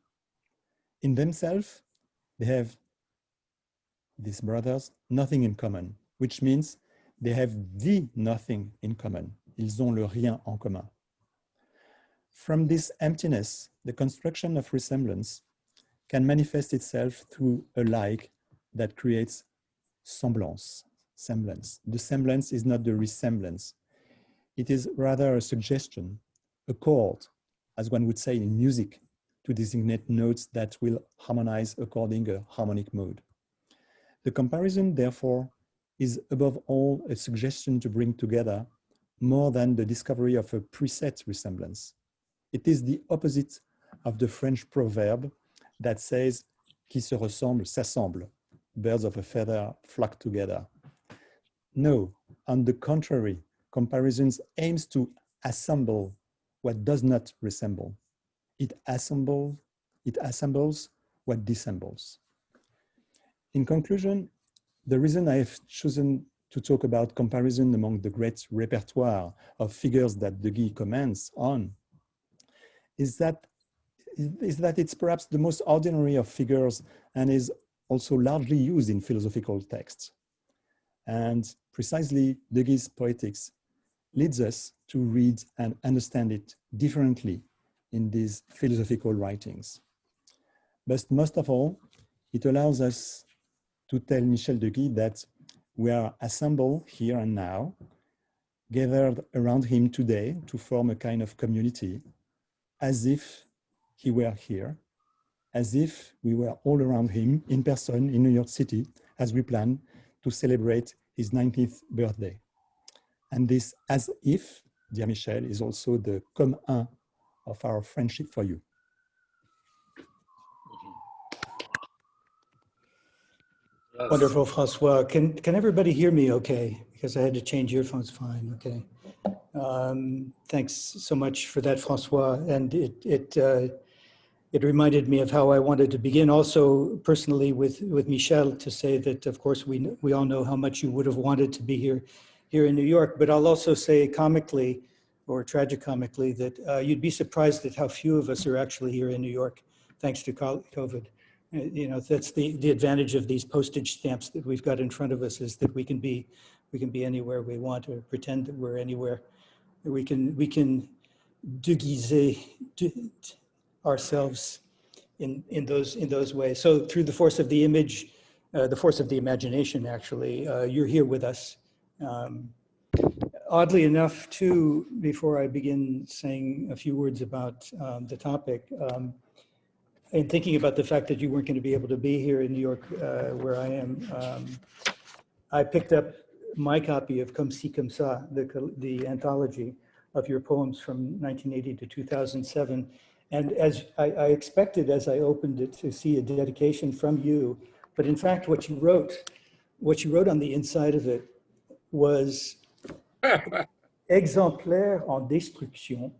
In themselves, they have, these brothers, nothing in common, which means they have the nothing in common. Ils ont le rien en commun. From this emptiness, the construction of resemblance can manifest itself through a like that creates semblance. The semblance is not the resemblance. It is rather a suggestion, a chord, as one would say in music, to designate notes that will harmonize according to a harmonic mode. The comparison, therefore, is above all a suggestion to bring together more than the discovery of a preset resemblance. It is the opposite of the French proverb that says, qui se ressemble s'assemble, birds of a feather flock together. No, on the contrary, comparisons aims to assemble what does not resemble. It assembles what dissembles. In conclusion, the reason I have chosen to talk about comparison among the great repertoire of figures that Deguy comments on is that it's perhaps the most ordinary of figures and is also largely used in philosophical texts. And precisely Deguy's poetics leads us to read and understand it differently in these philosophical writings. But most of all, it allows us to tell Michel Deguy that we are assembled here and now, gathered around him today to form a kind of community, as if he were here, as if we were all around him in person in New York City, as we plan to celebrate his 90th birthday. And this as if, dear Michel, is also the comme un of our friendship for you. Yes. Wonderful, François. Can everybody hear me okay? Because I had to change earphones, fine, okay. Thanks so much for that, François. And it reminded me of how I wanted to begin also personally with Michel to say that, of course, we all know how much you would have wanted to be here in New York, but I'll also say comically or tragicomically that you'd be surprised at how few of us are actually here in New York, thanks to COVID. You know, that's the advantage of these postage stamps that we've got in front of us, is that we can be anywhere we want, or pretend that we're anywhere. We can déguiser ourselves in those ways. So through the force of the image, the force of the imagination, actually, you're here with us. Oddly enough, too, before I begin saying a few words about the topic, and thinking about the fact that you weren't going to be able to be here in New York, where I am, I picked up my copy of Comme, Comme Ça, the anthology of your poems from 1980 to 2007. And as I expected, as I opened it, to see a dedication from you, but in fact, what you wrote on the inside of it was exemplaire en destruction.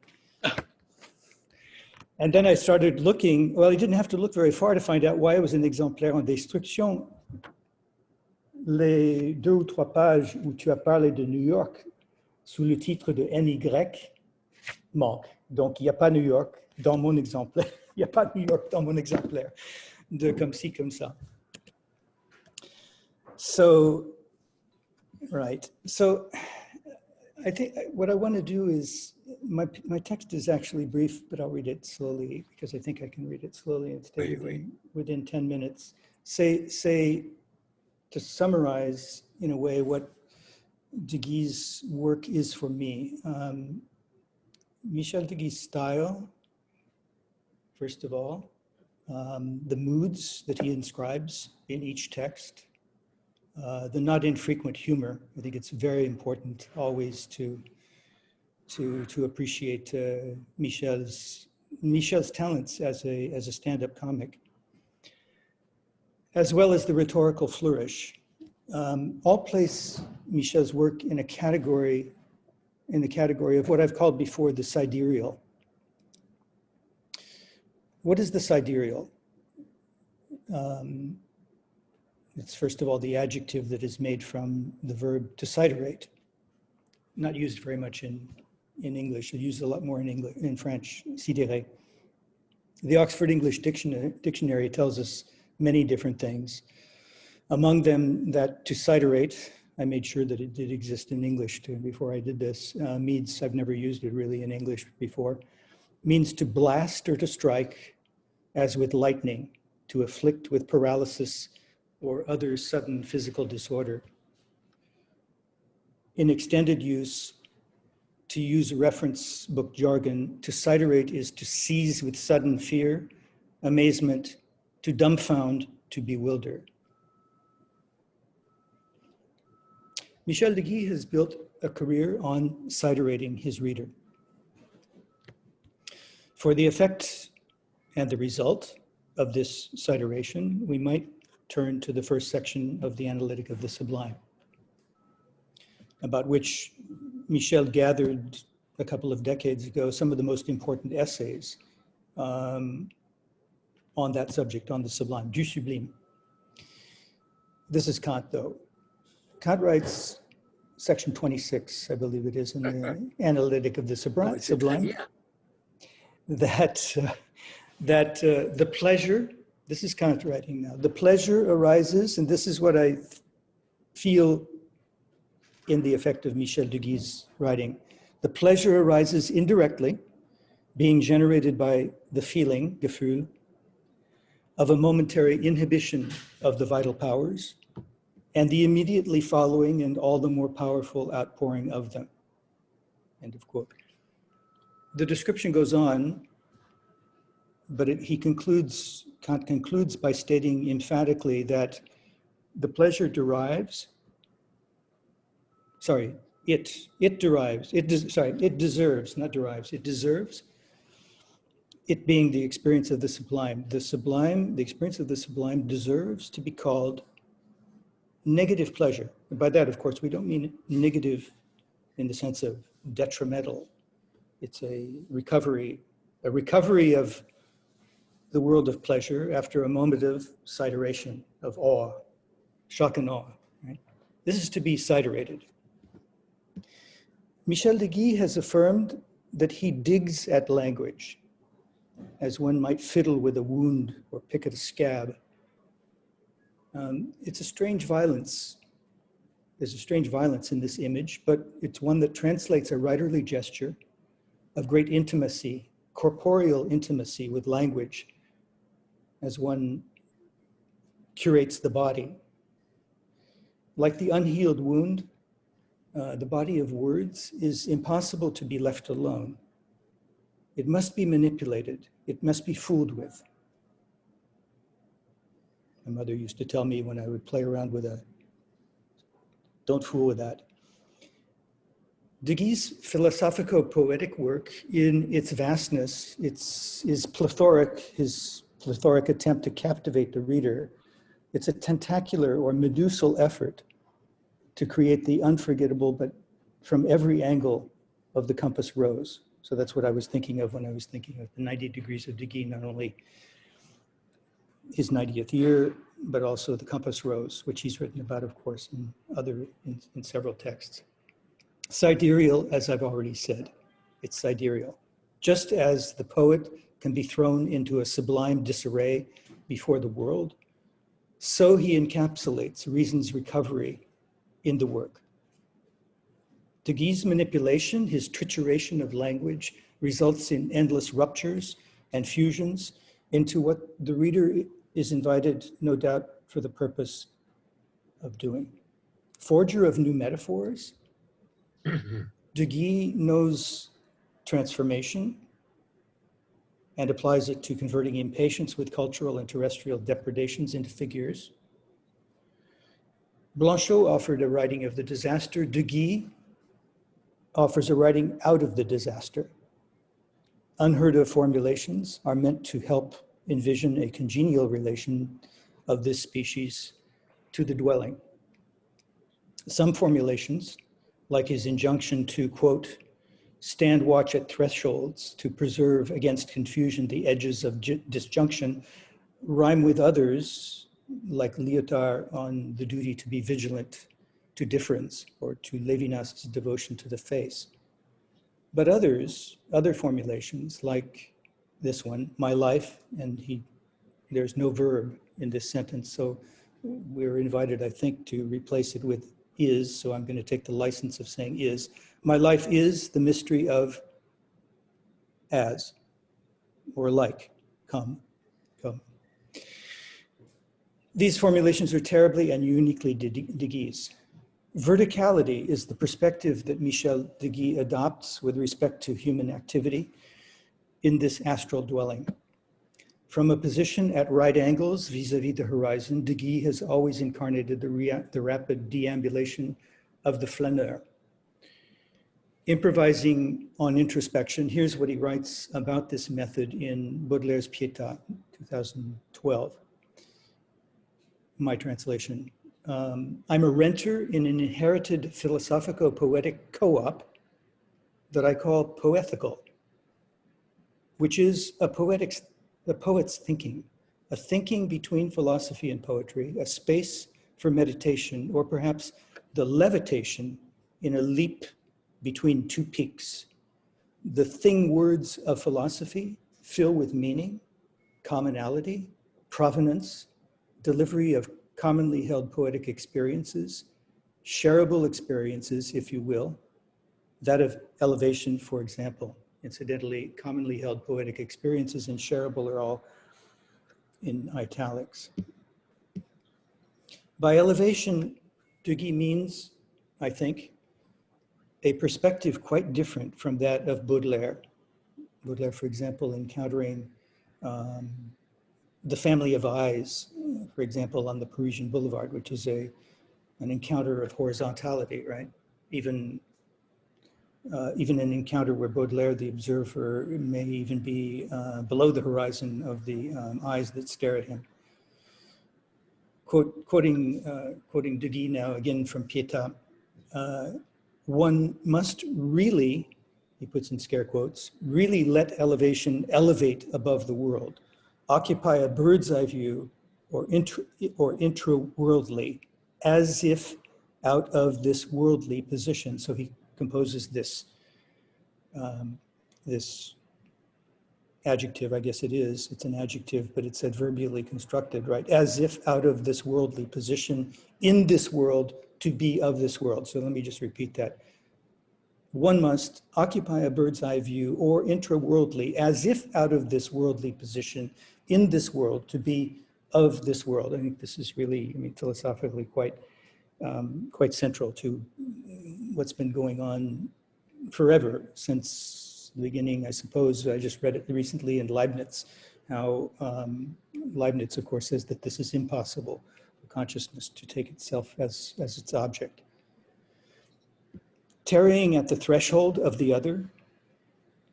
And then I started looking. Well, I didn't have to look very far to find out why it was an exemplaire en destruction. Les 2 ou 3 pages où tu as parlé de New York sous le titre de NY manquent. Donc, il n'y a pas New York dans mon exemplaire. Il n'y a pas New York dans mon exemplaire de Comme ci, comme ça. So, right. So, I think what I want to do is, my text is actually brief, but I'll read it slowly because I think I can read it slowly and stay within 10 minutes. Say, to summarize in a way what Deguy's work is for me. Michel Deguy's style, first of all, the moods that he inscribes in each text, the not infrequent humor. I think it's very important always to appreciate Michel's talents as a stand-up comic, as well as the rhetorical flourish. All place Michel's work in the category of what I've called before the sidereal. What is the sidereal? It's first of all the adjective that is made from the verb to siderate, not used very much in English. It's used a lot more in French, sidérer. The Oxford English Dictionary tells us many different things. Among them, that to siderate, I made sure that it did exist in English too before I did this, means, I've never used it really in English before, means to blast or to strike, as with lightning, to afflict with paralysis or other sudden physical disorder. In extended use, to use reference book jargon, to siderate is to seize with sudden fear, amazement, to dumbfound, to bewilder. Michel Deguy has built a career on siderating his reader. For the effect and the result of this sideration, we might turn to the first section of the Analytic of the Sublime, about which Michel gathered a couple of decades ago some of the most important essays on that subject, on the sublime, du sublime. This is Kant, though. Kant writes, section 26, I believe it is, in the Analytic of the Sublime, that the pleasure, this is Kant writing now, the pleasure arises, and this is what I feel in the effect of Michel Deguy's writing. The pleasure arises indirectly, being generated by the feeling, Gefühl, of a momentary inhibition of the vital powers, and the immediately following and all the more powerful outpouring of them. End of quote. The description goes on, but Kant concludes by stating emphatically that the pleasure derives, it deserves, not derives, it deserves, it being the experience of the sublime. The experience of the sublime deserves to be called negative pleasure. And by that, of course, we don't mean negative in the sense of detrimental. It's a recovery of the world of pleasure after a moment of sideration, of awe, shock and awe. Right? This is to be siderated. Michel Deguy has affirmed that he digs at language, as one might fiddle with a wound or pick at a scab. It's a strange violence. There's a strange violence in this image, but it's one that translates a writerly gesture of great intimacy, corporeal intimacy with language, as one curates the body. Like the unhealed wound, the body of words is impossible to be left alone. It must be manipulated. It must be fooled with. My mother used to tell me when I would play around with don't fool with that. Deguy's philosophico-poetic work, in its vastness, his plethoric attempt to captivate the reader, it's a tentacular or medusal effort to create the unforgettable, but from every angle of the compass rose. So that's what I was thinking of when I was thinking of the 90 Degrees of Deguy, not only his 90th year, but also the compass rose, which he's written about, of course, in several texts. Sidereal, as I've already said, it's sidereal. Just as the poet can be thrown into a sublime disarray before the world, so he encapsulates reason's recovery in the work. Deguy's manipulation, his trituration of language, results in endless ruptures and fusions into what the reader is invited, no doubt, for the purpose of doing. Forger of new metaphors, Deguy knows transformation and applies it to converting impatience with cultural and terrestrial depredations into figures. Blanchot offered a writing of the disaster. Deguy offers a writing out of the disaster. Unheard of formulations are meant to help envision a congenial relation of this species to the dwelling. Some formulations, like his injunction to, quote, stand watch at thresholds to preserve against confusion the edges of disjunction, rhyme with others, like Lyotard on the duty to be vigilant to difference, or to Lévinas's devotion to the face. But other formulations, like this one, my life, and there's no verb in this sentence, so we're invited, I think, to replace it with is, so I'm going to take the license of saying is. My life is the mystery of as, or like, come. These formulations are terribly and uniquely Deguy's. Verticality is the perspective that Michel Deguy adopts with respect to human activity in this astral dwelling. From a position at right angles vis-a-vis the horizon, Deguy has always incarnated the rapid deambulation of the flaneur. Improvising on introspection, here's what he writes about this method in Baudelaire's Pietà, 2012. My translation. I'm a renter in an inherited philosophico-poetic co-op that I call poethical, which is the poet's thinking, a thinking between philosophy and poetry, a space for meditation, or perhaps the levitation in a leap between two peaks. The thing words of philosophy fill with meaning, commonality, provenance, delivery of commonly held poetic experiences, shareable experiences, if you will, that of elevation, for example. Incidentally, commonly held poetic experiences and shareable are all in italics. By elevation, Deguy means, I think, a perspective quite different from that of Baudelaire. Baudelaire, for example, encountering the family of eyes, for example, on the Parisian Boulevard, which is an encounter of horizontality, right? Even an encounter where Baudelaire, the observer, may even be below the horizon of the eyes that stare at him. Quoting Deguy now again from Pietà, one must really, he puts in scare quotes, really let elevation elevate above the world, occupy a bird's eye view or intra-worldly, as if out of this worldly position. So he composes this, this adjective, I guess it's an adjective, but it's adverbially constructed, right? As if out of this worldly position in this world to be of this world. So let me just repeat that. One must occupy a bird's eye view or intra-worldly, as if out of this worldly position in this world to be of this world. I think this is really, I mean, philosophically quite central to what's been going on forever since the beginning, I suppose. I just read it recently in Leibniz, how Leibniz, of course, says that this is impossible for consciousness to take itself as its object. Tarrying at the threshold of the other,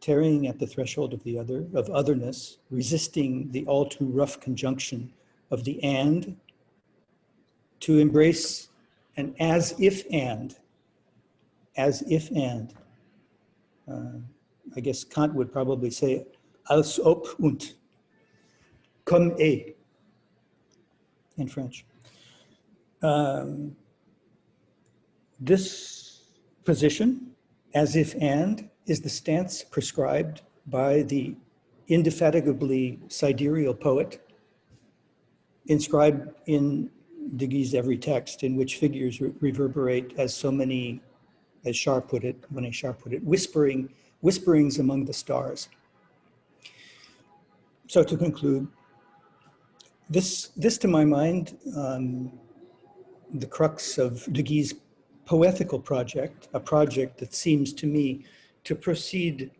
tarrying at the threshold of the other, of otherness, resisting the all too rough conjunction of the and, to embrace an as if and. I guess Kant would probably say als ob und, comme et in French. This position, as if and, is the stance prescribed by the indefatigably sidereal poet, inscribed in Deguy's every text, in which figures reverberate as so many, as Char put it, whisperings among the stars. So to conclude, this to my mind, the crux of Deguy's poetical project, a project that seems to me to proceed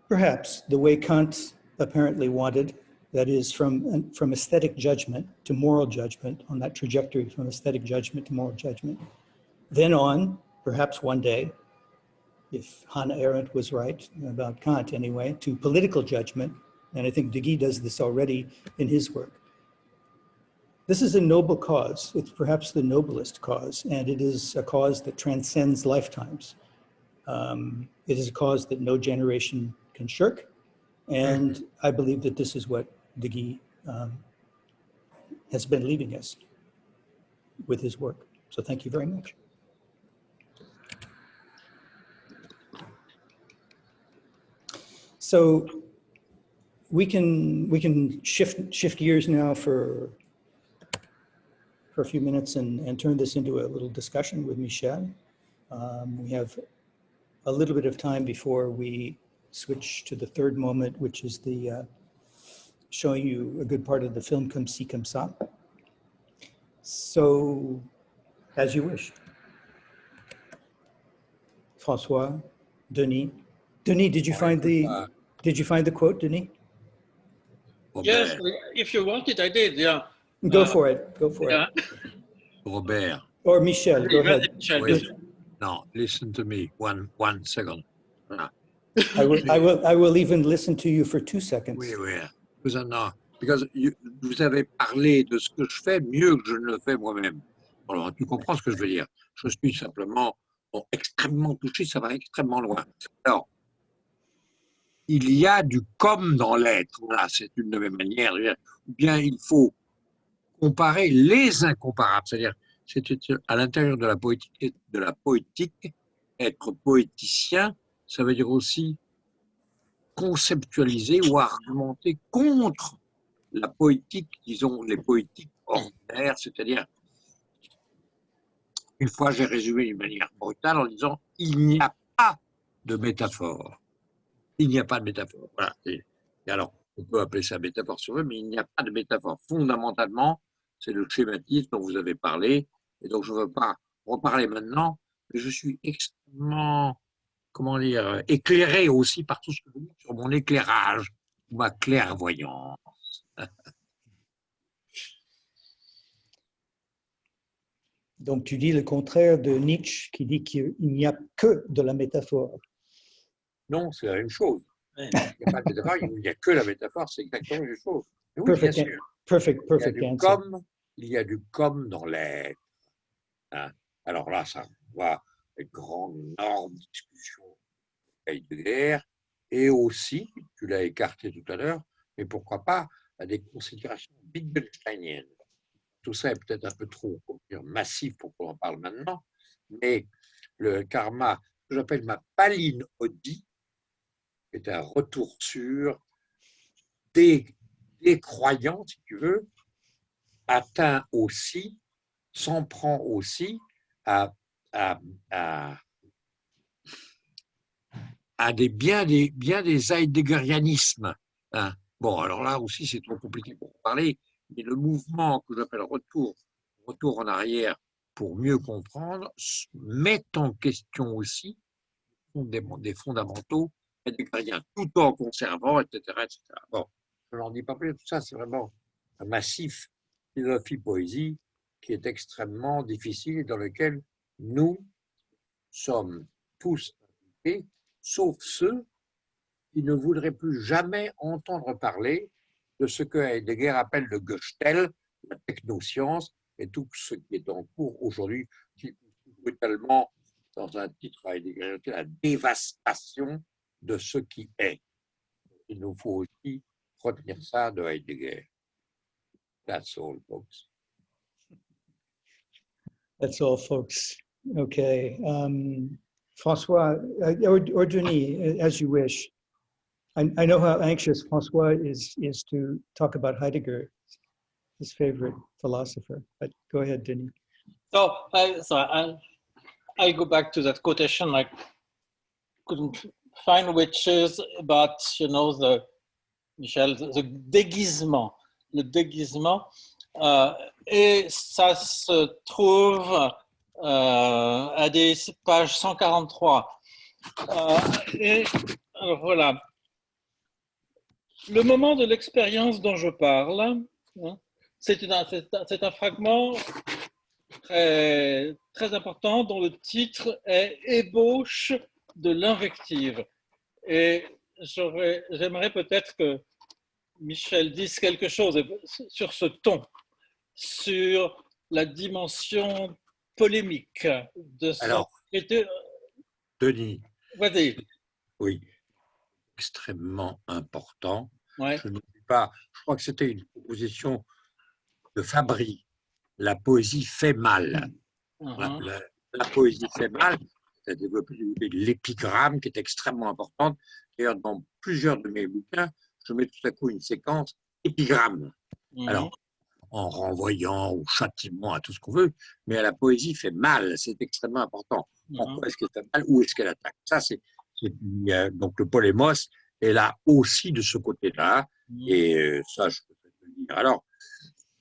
perhaps the way Kant apparently wanted, that is from aesthetic judgment to moral judgment, on that trajectory from aesthetic judgment to moral judgment. Then on, perhaps one day, if Hannah Arendt was right about Kant anyway, to political judgment, and I think Deguy does this already in his work. This is a noble cause. It's perhaps the noblest cause, and it is a cause that transcends lifetimes. It is a cause that no generation can shirk, and I believe that this is what Deguy has been leaving us with his work. So thank you very much. So we can shift gears now for a few minutes and turn this into a little discussion with Michel. We have a little bit of time before we switch to the third moment, which is the showing you a good part of the film Comme ci, comme ça. So, as you wish. François, Denis. Denis, did you find the quote, Denis? Yes, if you want it, I did, yeah. Go for it, Robert. Or Michel, go ahead. Michel, Oui. No, listen to me. One second. Voilà. I will even listen to you for 2 seconds. Oui, oui. Because vous avez parlé de ce que je fais mieux que je ne le fais moi-même. Alors, tu comprends ce que je veux dire. Je suis simplement extrêmement touché, ça va extrêmement loin. Alors, il y a du comme dans l'être. Voilà, c'est une de mes manières de dire. Ou bien il faut comparer les incomparables. C'est-à-dire, c'est à l'intérieur de la poétique, être poéticien, ça veut dire aussi conceptualiser ou argumenter contre la poétique, disons les poétiques ordinaires, c'est-à-dire, une fois j'ai résumé d'une manière brutale en disant il n'y a pas de métaphore. Il n'y a pas de métaphore. Voilà. Et alors, on peut appeler ça métaphore sur eux, mais il n'y a pas de métaphore. Fondamentalement, c'est le schématisme dont vous avez parlé, et donc je ne veux pas reparler maintenant, mais je suis extrêmement, comment dire, éclairé aussi par tout ce que vous dites sur mon éclairage, ma clairvoyance. Donc tu dis le contraire de Nietzsche qui dit qu'il n'y a que de la métaphore. Non, c'est la même chose. Il n'y a pas de métaphore, il n'y a que la métaphore, c'est exactement la même chose. Mais oui, bien sûr. Perfect answer. Il y a du comme dans l'être. Hein? Alors là, ça va une grande, énorme discussion Heidegger, et aussi, tu l'as écarté tout à l'heure, mais pourquoi pas, à des considérations wittgensteiniennes. Tout ça est peut-être un peu trop massif pour qu'on en parle maintenant, mais le karma, que j'appelle ma palinodie, est un retour sur des croyants, si tu veux, atteint aussi, s'en prend aussi à bien des heideggerianismes. Hein. Bon, alors là aussi, c'est trop compliqué pour parler, mais le mouvement que j'appelle retour en arrière pour mieux comprendre, met en question aussi des fondamentaux heideggeriens, tout en conservant, etc., etc. Bon, je n'en dis pas plus, tout ça, c'est vraiment un massif philosophie-poésie qui est extrêmement difficile et dans lequel nous sommes tous impliqués, sauf ceux qui ne voudraient plus jamais entendre parler de ce que Heidegger appelle le Gestel, la technoscience, et tout ce qui est en cours aujourd'hui, qui est brutalement, dans un titre à Heidegger, la dévastation de ce qui est. Il nous faut aussi retenir ça de Heidegger. That's all, folks. That's all, folks. Okay. François, or Denis, as you wish. I know how anxious François is to talk about Heidegger, his favorite philosopher. But go ahead, Denis. So I go back to that quotation I couldn't find, which is about, the Michel, the déguisement, le déguisement, et ça se trouve à des pages 143. Et alors voilà. Le moment de l'expérience dont je parle, c'est un fragment très, très important dont le titre est « Ébauche de l'invective ». Et j'aimerais peut-être que Michel dise quelque chose sur ce ton, sur la dimension polémique de son... Alors, Denis, vas-y. Oui, extrêmement important. Ouais. Je n'oublie pas, je crois que c'était une proposition de Fabry. La poésie fait mal. La poésie fait mal. Ça a développé l'épigramme qui est extrêmement importante. D'ailleurs, dans plusieurs de mes bouquins, je mets tout à coup une séquence épigramme. Alors, en renvoyant au châtiment, à tout ce qu'on veut, mais la poésie fait mal. C'est extrêmement important. Pourquoi est-ce qu'elle fait mal? Où est-ce qu'elle attaque? Ça, c'est donc le polémos est là aussi de ce côté-là, et ça, je peux te le dire. Alors,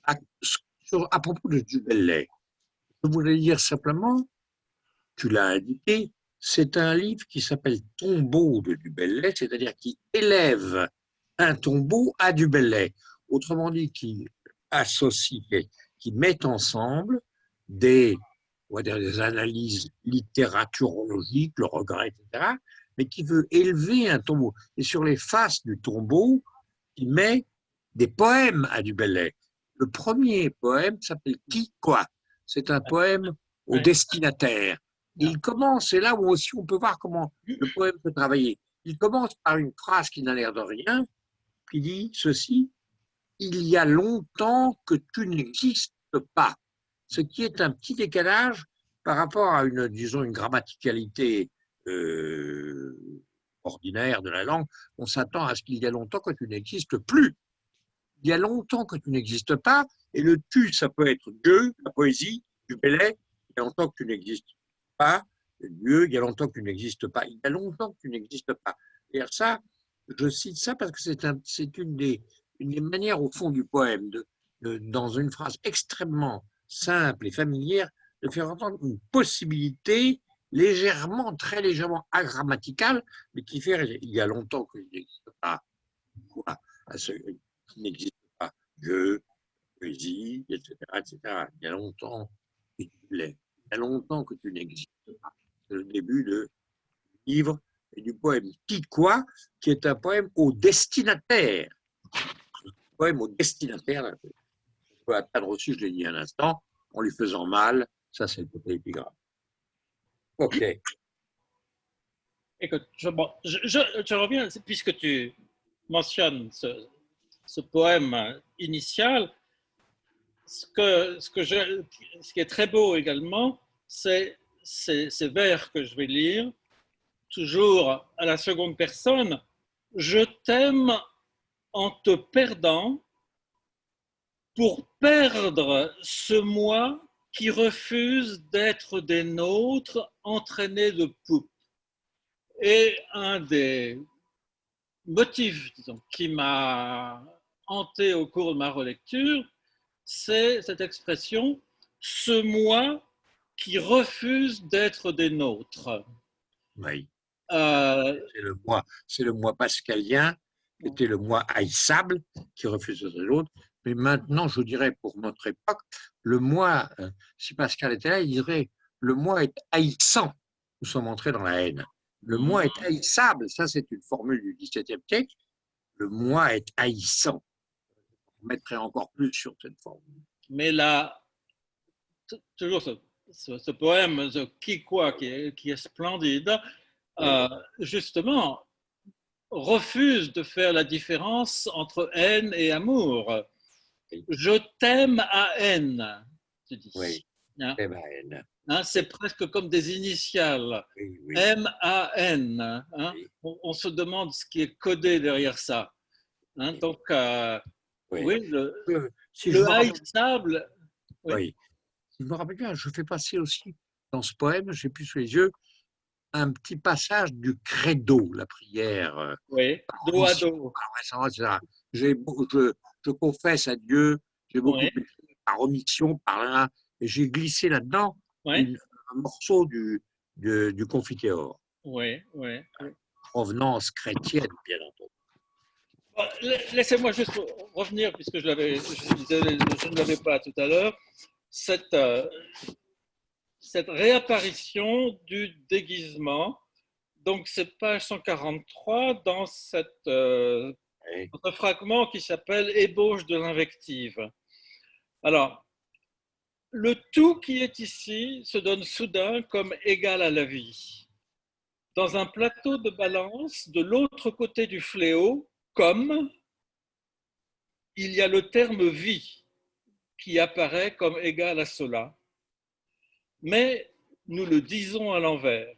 à propos de Du Bellay, je voulais dire simplement, tu l'as indiqué, c'est un livre qui s'appelle Tombeau de Du Bellay, c'est-à-dire qui élève un tombeau à Du Bellay. Autrement dit, qui associe, qui met ensemble des on va dire, des analyses littératurologiques, le regret, etc., mais qui veut élever un tombeau. Et sur les faces du tombeau, il met des poèmes à du Bellay. Le premier poème s'appelle Qui, quoi? C'est un poème au destinataire. Il commence, et là où aussi on peut voir comment le poème peut travailler. Il commence par une phrase qui n'a l'air de rien, qui dit ceci: il y a longtemps que tu n'existes pas. Ce qui est un petit décalage par rapport à une, disons, une grammaticalité ordinaire de la langue. On s'attend à ce qu'il y a longtemps que tu n'existes plus. Il y a longtemps que tu n'existes pas, et le tu, ça peut être Dieu, la poésie, du Bellay, il y a longtemps que tu n'existes pas, Dieu, il y a longtemps que tu n'existes pas, il y a longtemps que tu n'existes pas. Et ça, je cite ça parce que c'est une des manières, au fond, du poème, dans une phrase extrêmement simple et familière, de faire entendre une possibilité légèrement, très légèrement agrammaticale, mais qui fait, il y a longtemps que tu n'existes pas. Quoi? Qui n'existe pas, Dieu, poésie, etc., etc. Il y a longtemps que tu l'es. Il y a longtemps que tu n'existes pas. C'est le début du livre et du poème Qui, quoi, qui est un poème au destinataire. Un poème au destinataire, on peut atteindre aussi, je l'ai dit un instant, en lui faisant mal. Ça, c'est le côté épigraphe. OK. Écoute, je reviens, puisque tu mentionnes ce poème initial, ce qui est très beau également, c'est ces vers que je vais lire, toujours à la seconde personne. Je t'aime en te perdant pour perdre ce moi qui refuse d'être des nôtres, entraîné de poupe. Et un des motifs, disons, qui m'a hanté au cours de ma relecture, c'est cette expression « ce moi qui refuse d'être des nôtres ». Oui. C'est le moi pascalien, qui était le moi haïssable, qui refuse d'être l'autre. Mais maintenant, je dirais pour notre époque, le moi, si Pascal était là, il dirait le moi est haïssant. Nous sommes entrés dans la haine. Le moi est haïssable, ça c'est une formule du XVIIe siècle. Le moi est haïssant. On mettrait encore plus sur cette formule. Mais là, toujours ce poème, ce qui quoi, qui est splendide, justement, refuse de faire la différence entre haine et amour. Je t'aime à haine, tu dis. Oui, hein? t'aime à haine. Hein, c'est presque comme des initiales. Oui, oui. M-A-N. Hein? Oui. On se demande ce qui est codé derrière ça. Hein? Donc, oui, le haïssable. Oui. Si je me rappelle bien, je fais passer aussi dans ce poème, j'ai plus sous les yeux, un petit passage du credo, la prière. Oui, dos à dos. Je confesse à Dieu, j'ai beaucoup péché par omission, par là, et j'ai glissé là-dedans un morceau du Confiteor. Oui, oui. Provenance chrétienne, bien entendu. Laissez-moi juste revenir, puisque je ne l'avais pas tout à l'heure, cette réapparition du déguisement. Donc, c'est page 143 dans ce fragment qui s'appelle « Ébauche de l'invective ». Alors, le tout qui est ici se donne soudain comme égal à la vie. Dans un plateau de balance, de l'autre côté du fléau, comme, il y a le terme vie qui apparaît comme égal à cela. Mais nous le disons à l'envers.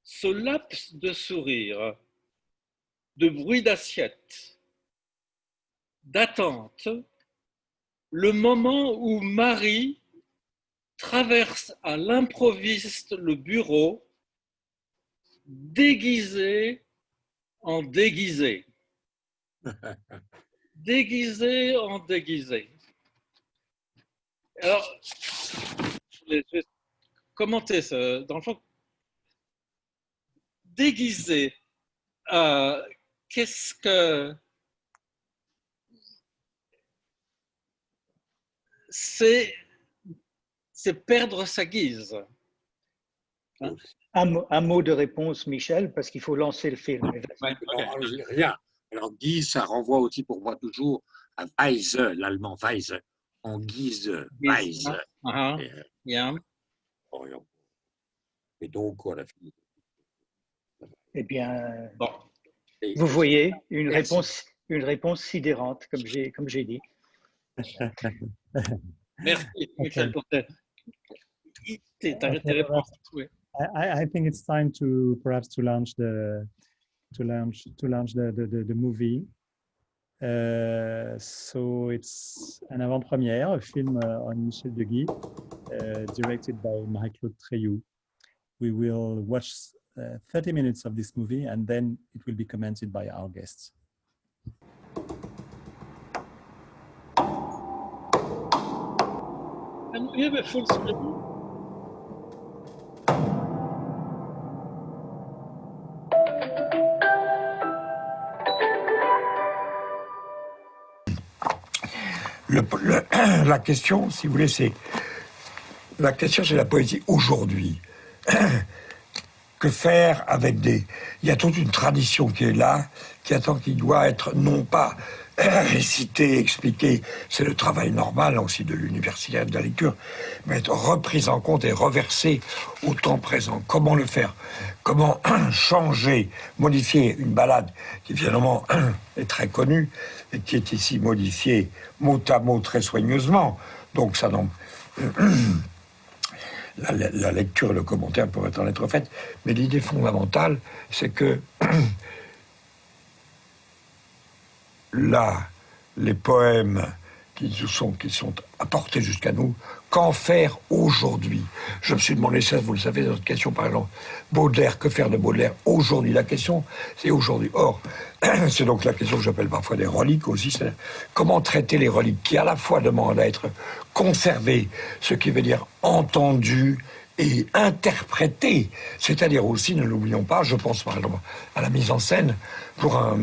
Ce laps de sourire, de bruit d'assiette, d'attente, le moment où Marie traverse à l'improviste le bureau, déguisée en déguisée. Déguisée en déguisée. Alors, je vais commenter ça. Dans le fond, déguisé, qu'est-ce que c'est c'est perdre sa guise. Hein? Un mot de réponse, Michel, parce qu'il faut lancer le film. Ouais, alors, je dis rien. Alors, guise, ça renvoie aussi pour moi toujours à Weise, l'allemand Weise, en guise Weise. Yeah. Et donc, on a fini. Eh bien, Bon. vous voyez, une Merci. réponse sidérante, comme j'ai dit. Merci, Michel, pour ta Okay, réponse. Oui. I think it's time to perhaps to launch the movie. So it's an avant-première, a film on Michel Deguy, directed by Marie-Claude Treilhou. We will watch 30 minutes of this movie and then it will be commented by our guests. And we have a full screen. La question, si vous voulez, c'est la poésie aujourd'hui. Que faire avec des... Il y a toute une tradition qui est là, qui doit être non pas récitée, expliquée, c'est le travail normal aussi de l'universitaire de la lecture, mais être reprise en compte et reversée au temps présent. Comment le faire? Comment changer, modifier une ballade qui évidemment est très connue et qui est ici modifiée mot à mot très soigneusement. Donc ça donc... La lecture et le commentaire pourraient en être faites, mais l'idée fondamentale, c'est que là, les poèmes qui sont apportés jusqu'à nous, qu'en faire aujourd'hui? Je me suis demandé ça, vous le savez, dans notre question par exemple, Baudelaire, que faire de Baudelaire aujourd'hui? La question, c'est aujourd'hui. Or, c'est donc la question que j'appelle parfois des reliques aussi, c'est comment traiter les reliques qui à la fois demandent à être conservées, ce qui veut dire entendues et interprétées, c'est-à-dire aussi, ne l'oublions pas, je pense par exemple à la mise en scène pour un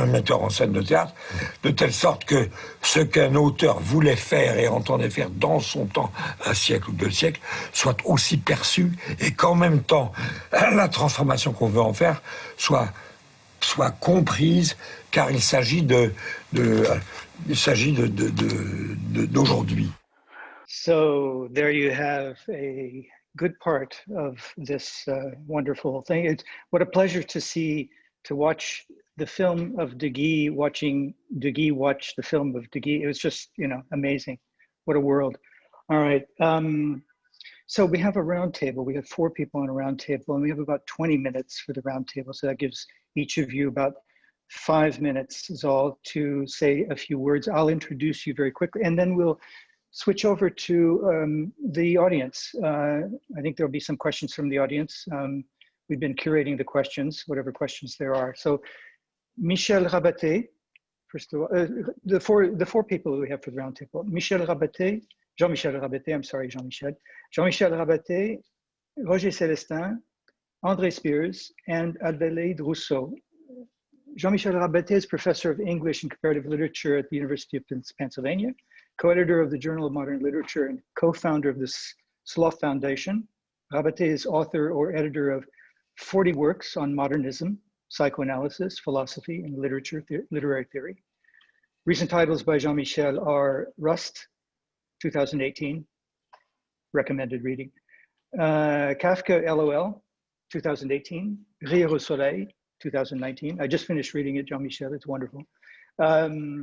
metteur en scène de théâtre, de telle sorte que ce qu'un auteur voulait faire et entendait faire dans son temps, un siècle ou 2 siècles, soit aussi perçu et qu'en même temps, la transformation qu'on veut en faire soit comprise, car il s'agit d'aujourd'hui. So there you have a good part of this wonderful thing. What a pleasure to watch the film of Deguy, watching Deguy watch the film of Deguy. It was just, amazing. What a world. All right. So we have a round table. We have 4 people on a round table, and we have about 20 minutes for the round table. So that gives each of you about 5 minutes is all to say a few words. I'll introduce you very quickly, and then we'll switch over to the audience. I think there'll be some questions from the audience. We've been curating the questions, whatever questions there are. So Michel Rabaté, first of all, the four people that we have for the roundtable: Michel Rabaté, Jean-Michel Rabaté, I'm sorry, Jean-Michel Rabaté, Roger Célestin, André Spears, and Adelaide Russo. Jean-Michel Rabaté is professor of English and comparative literature at the University of Pennsylvania, co-editor of the Journal of Modern Literature and co-founder of the Sloth Foundation. Rabaté is author or editor of 40 works on modernism, psychoanalysis, philosophy, and literary theory. Recent titles by Jean-Michel are Rust, 2018, recommended reading. Kafka, LOL, 2018. Rire au Soleil, 2019. I just finished reading it, Jean-Michel, it's wonderful.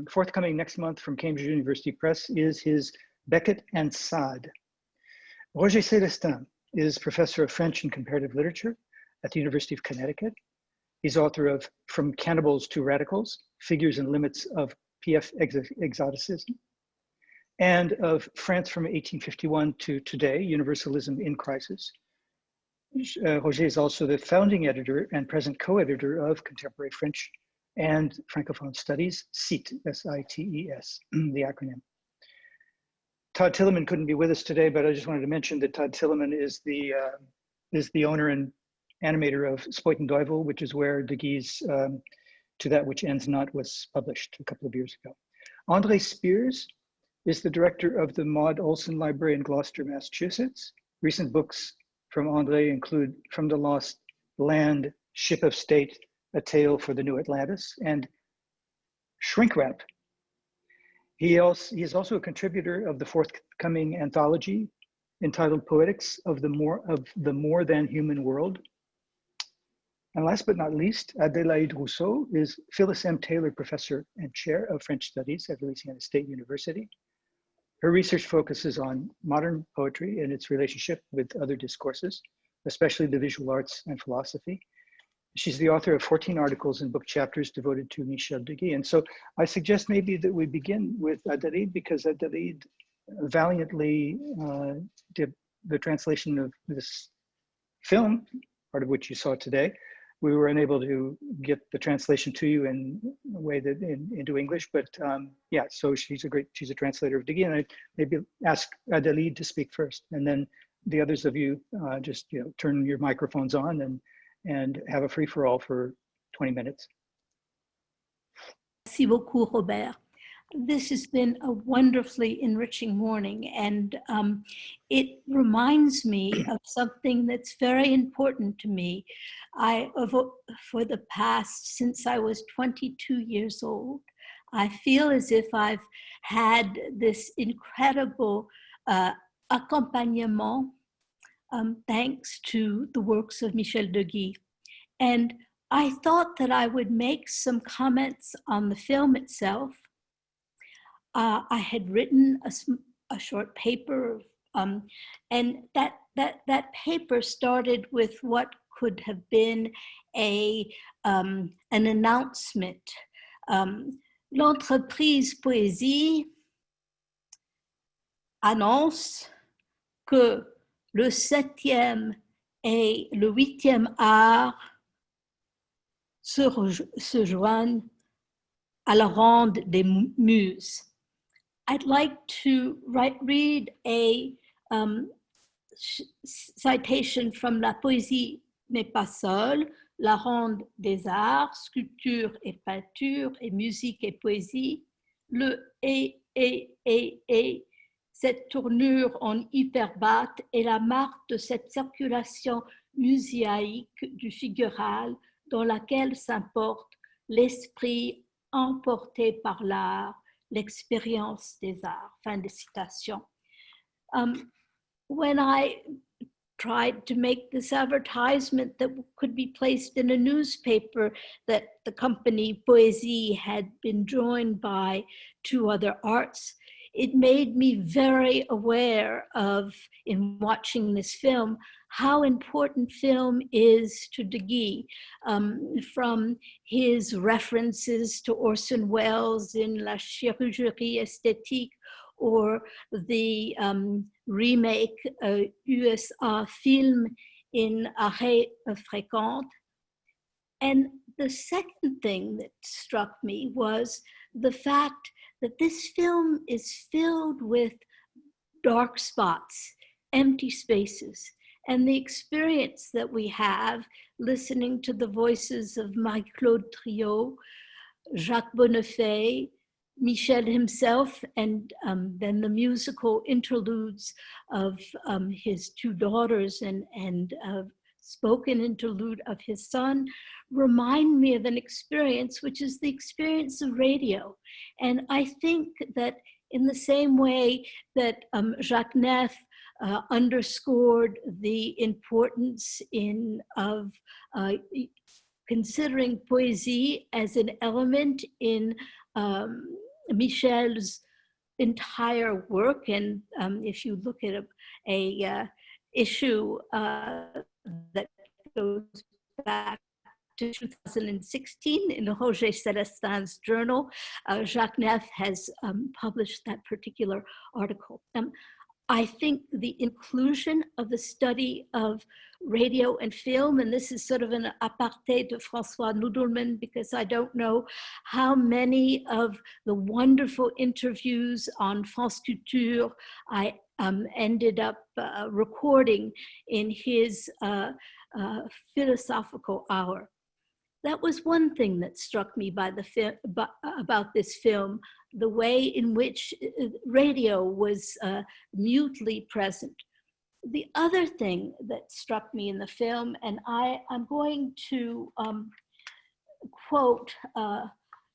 Forthcoming next month from Cambridge University Press is his Beckett and Sade. Roger Célestin is professor of French and comparative literature at the University of Connecticut. He's author of From Cannibals to Radicals, Figures and Limits of PF Exoticism, and of France from 1851 to Today, Universalism in Crisis. Roger is also the founding editor and present co-editor of Contemporary French and Francophone Studies, CITES, S-I-T-E-S, the acronym. Todd Tillerman couldn't be with us today, but I just wanted to mention that Todd Tillerman is the owner and animator of Spoit and Duivel, which is where Deguy's To That Which Ends Not was published a couple of years ago. André Spears is the director of the Maud Olson Library in Gloucester, Massachusetts. Recent books from André include From the Lost Land, Ship of State, A Tale for the New Atlantis, and Shrink Wrap. He is also a contributor of the forthcoming anthology entitled Poetics of the More Than Human World. And last but not least, Adelaide Russo is Phyllis M. Taylor Professor and Chair of French Studies at Louisiana State University. Her research focuses on modern poetry and its relationship with other discourses, especially the visual arts and philosophy. She's the author of 14 articles and book chapters devoted to Michel Deguy. And so I suggest maybe that we begin with Adelaide, because Adelaide valiantly did the translation of this film, part of which you saw today. We were unable to get the translation to you in a way that into English, but yeah, so she's a translator of Deguy, and I maybe ask Adelaide to speak first, and then the others of you just turn your microphones on and have a free-for-all for 20 minutes. Merci beaucoup, Robert. This has been a wonderfully enriching morning, and it reminds me of something that's very important to me. For the past, since I was 22 years old, I feel as if I've had this incredible accompagnement thanks to the works of Michel Deguy. And I thought that I would make some comments on the film itself. I had written a short paper, and that paper started with what could have been an announcement. L'entreprise Poésie annonce que le 7e et le 8e art se joignent à la ronde des muses. I'd like to read a citation from La Poésie n'est pas seule, la ronde des arts, sculpture et peinture, et musique et poésie. Le et, cette tournure en hyperbate est la marque de cette circulation muséaïque du figural dans laquelle s'importe l'esprit emporté par l'art, l'expérience des arts. Fin de citation. When I tried to make this advertisement that could be placed in a newspaper that the company Poésie had been joined by 2 other arts, it made me very aware of, in watching this film, how important film is to Deguy, from his references to Orson Welles in La Chirurgie Esthétique, or the remake USA film in Arrêt Fréquente. And the second thing that struck me was the fact that this film is filled with dark spots, empty spaces, and the experience that we have listening to the voices of Marie-Claude Treilhou, Jacques Bonnefay, Michel himself, and then the musical interludes of his 2 daughters and spoken interlude of his son, remind me of an experience which is the experience of radio. And I think that in the same way that Jacques Neff underscored the importance of considering poésie as an element in Michel's entire work, and if you look at a issue that goes back to 2016 in Roger Célestin's journal, Jacques Neff has published that particular article. I think the inclusion of the study of radio and film, and this is sort of an aparté to François Noudelmann, because I don't know how many of the wonderful interviews on France Culture I ended up recording in his philosophical hour. that was one thing that struck me about this film, the way in which radio was mutely present. The other thing that struck me in the film, and I'm going to quote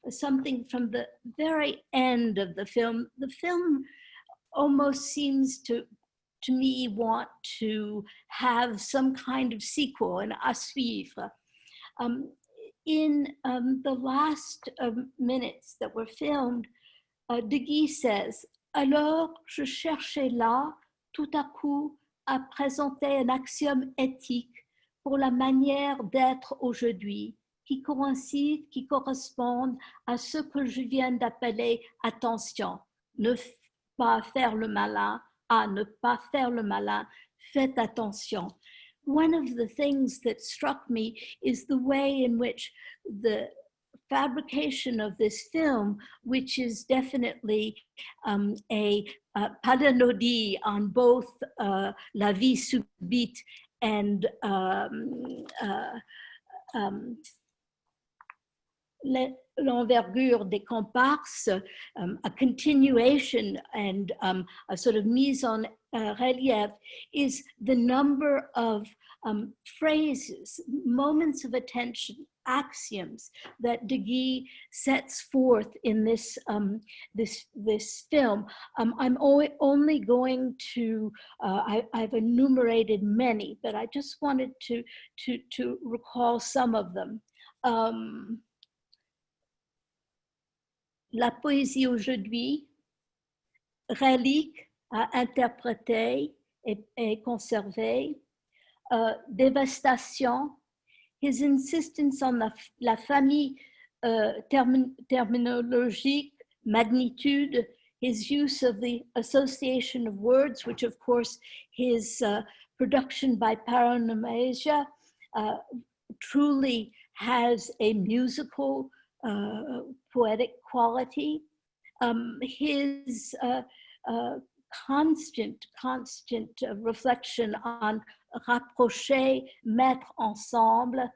something from the very end of the film. The film almost seems to me want to have some kind of sequel, an à suivre. In the last minutes that were filmed, Deguy says, alors je cherchais là, tout à coup, à présenter un axiome éthique pour la manière d'être aujourd'hui, qui coïncide, qui correspondent à ce que je viens d'appeler attention, ne pas faire le malin, ne pas faire le malin, faites attention. One of the things that struck me is the way in which the fabrication of this film, which is definitely a palinodie on both La Vie Subite and L'Envergure des Comparses, a continuation and a sort of mise en relief, is the number of phrases, moments of attention, axioms that Deguy sets forth in this this film. I'm only going to I've enumerated many, but I just wanted to recall some of them. La poésie aujourd'hui, relique à interpréter et conserver. Dévastation, his insistence on la famille terminologique, magnitude, his use of the association of words, which of course his production by Paranomasia truly has a musical, poetic quality. His constant reflection on rapprocher, mettre ensemble,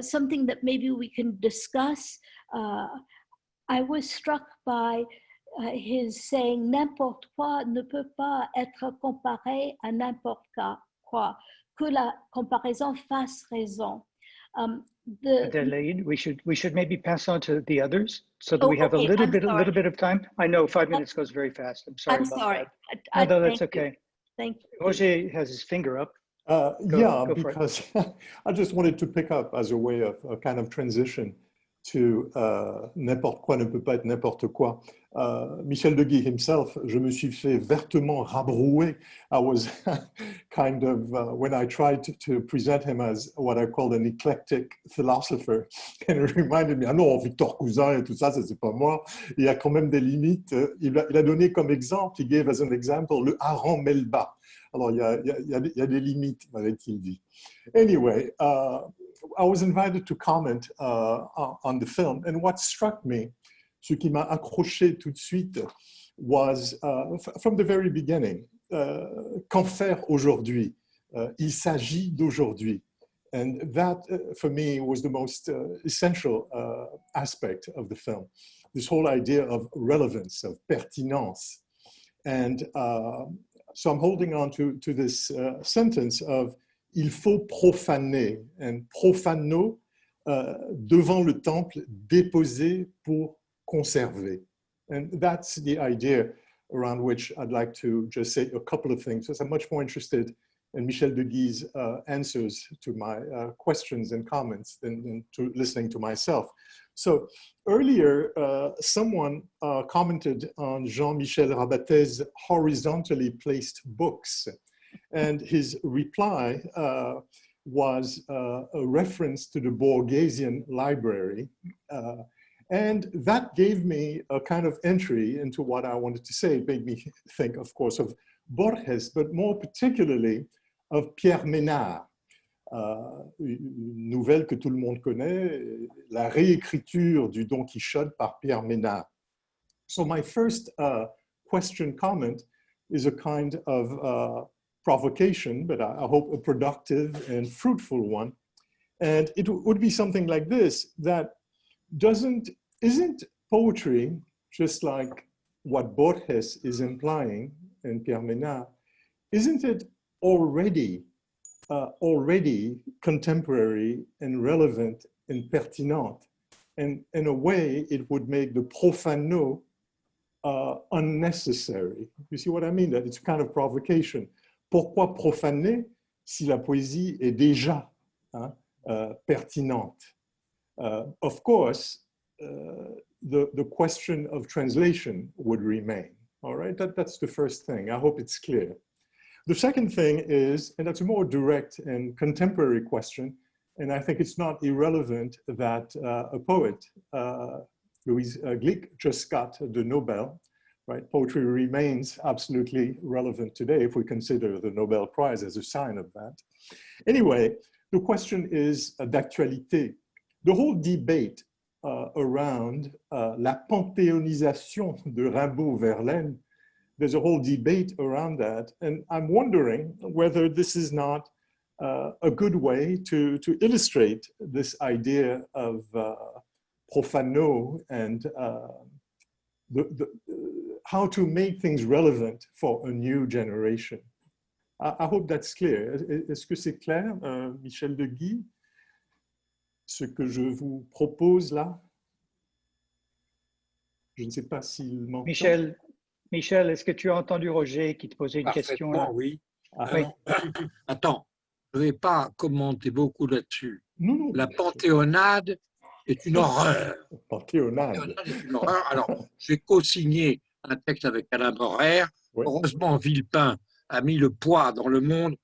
something that maybe we can discuss. I was struck by his saying n'importe quoi ne peut pas être comparé à n'importe quoi, que la comparaison fasse raison. Adelaide, we should maybe pass on to the others so that we have a little bit of time. I know 5 minutes goes very fast. I'm sorry about that. No, that's okay. Thank you. Roger has his finger up. Go because I just wanted to pick up as a way of a kind of transition to n'importe quoi ne peut pas être n'importe quoi. Michel Deguy himself, je me suis fait vertement rabrouer. I was kind of, when I tried to present him as what I called an eclectic philosopher, and it reminded me, ah non, Victor Cousin et tout ça, c'est pas moi. Il y a quand même des limites. Il a donné comme exemple, he gave as an example, le hareng Melba. Alors, il y a des limites, m'avait-il dit. Anyway, I was invited to comment on the film, and what struck me, ce qui m'a accroché tout de suite, was from the very beginning, qu'en faire aujourd'hui? Il s'agit d'aujourd'hui. And that, for me, was the most essential aspect of the film. This whole idea of relevance, of pertinence. And so I'm holding on to this sentence of il faut profaner, and profano, devant le temple, déposer pour conserver. And that's the idea around which I'd like to just say a couple of things, because I'm much more interested in Michel Deguy's answers to my questions and comments than to listening to myself. So earlier, someone commented on Jean-Michel Rabaté's horizontally placed books. And his reply was a reference to the Borgesian library. And that gave me a kind of entry into what I wanted to say. It made me think, of course, of Borges, but more particularly of Pierre Ménard. Une nouvelle que tout le monde connaît, la réécriture du Don Quichotte par Pierre Ménard. So my first question comment is a kind of provocation, but I hope a productive and fruitful one. And it would be something like this, that isn't poetry just like what Borges is implying in Pierre Menard, isn't it already contemporary and relevant and pertinent? And in a way, it would make the profano unnecessary. You see what I mean? That it's kind of provocation. Pourquoi profaner si la poésie est déjà pertinente? Of course, the question of translation would remain. All right, that's the first thing. I hope it's clear. The second thing is, and that's a more direct and contemporary question, and I think it's not irrelevant that a poet, Louise Gluck, just got the Nobel, right? Poetry remains absolutely relevant today if we consider the Nobel Prize as a sign of that. Anyway, the question is d'actualité. The whole debate around la panthéonisation de Rimbaud-Verlaine, there's a whole debate around that. And I'm wondering whether this is not a good way to illustrate this idea of profano and how to make things relevant for a new generation. I hope that's clear. Est-ce que c'est clair, Michel Deguy, ce que je vous propose là? Je ne sais pas s'il m'entend. Michel, est-ce que tu as entendu Roger qui te posait une question là? Oui. Oui. Attends, je ne vais pas commenter beaucoup là-dessus. Non. La panthéonade est une horreur. Panthéonade est une horreur. Alors, j'ai co-signé un texte avec Alain Borère. Oui. Heureusement, Villepin a mis le poids dans le monde.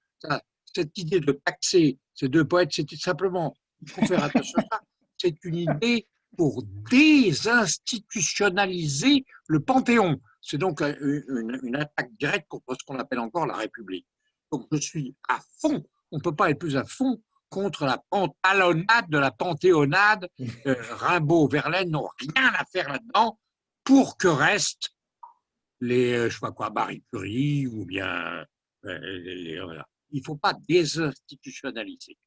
Cette idée de taxer ces deux poètes, c'était simplement, il faut faire attention à ça, c'est une idée pour désinstitutionnaliser le Panthéon. C'est donc une attaque directe contre ce qu'on appelle encore la République. Donc je suis à fond, on ne peut pas être plus à fond contre la pantalonnade de la panthéonade. Rimbaud, Verlaine n'ont rien à faire là-dedans pour que restent les, je ne sais pas quoi, Marie Curie ou bien... voilà. Il ne faut pas désinstitutionnaliser.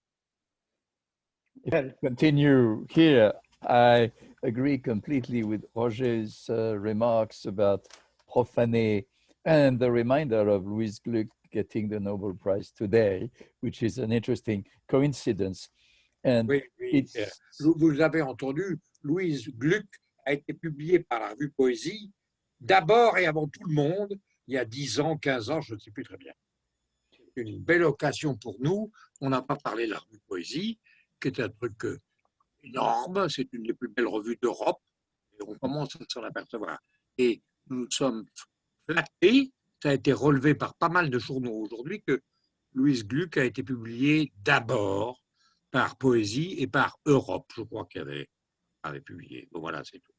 Continue here. I agree completely with Roger's remarks about profaner and the reminder of Louise Gluck getting the Nobel Prize today, which is an interesting coincidence. And oui, vous avez entendu, Louise Gluck a été publiée par la revue Poésie, d'abord et avant tout le monde, il y a 10 ans, 15 ans, je ne sais plus très bien. C'est une belle occasion pour nous. On n'a pas parlé de la revue Poésie, qui est un truc énorme, c'est une des plus belles revues d'Europe, et on commence à s'en apercevoir. Et nous sommes flattés, ça a été relevé par pas mal de journaux aujourd'hui, que Louise Gluck a été publiée d'abord par Poésie et par Europe, je crois qu'elle avait publié. Bon, voilà, c'est tout.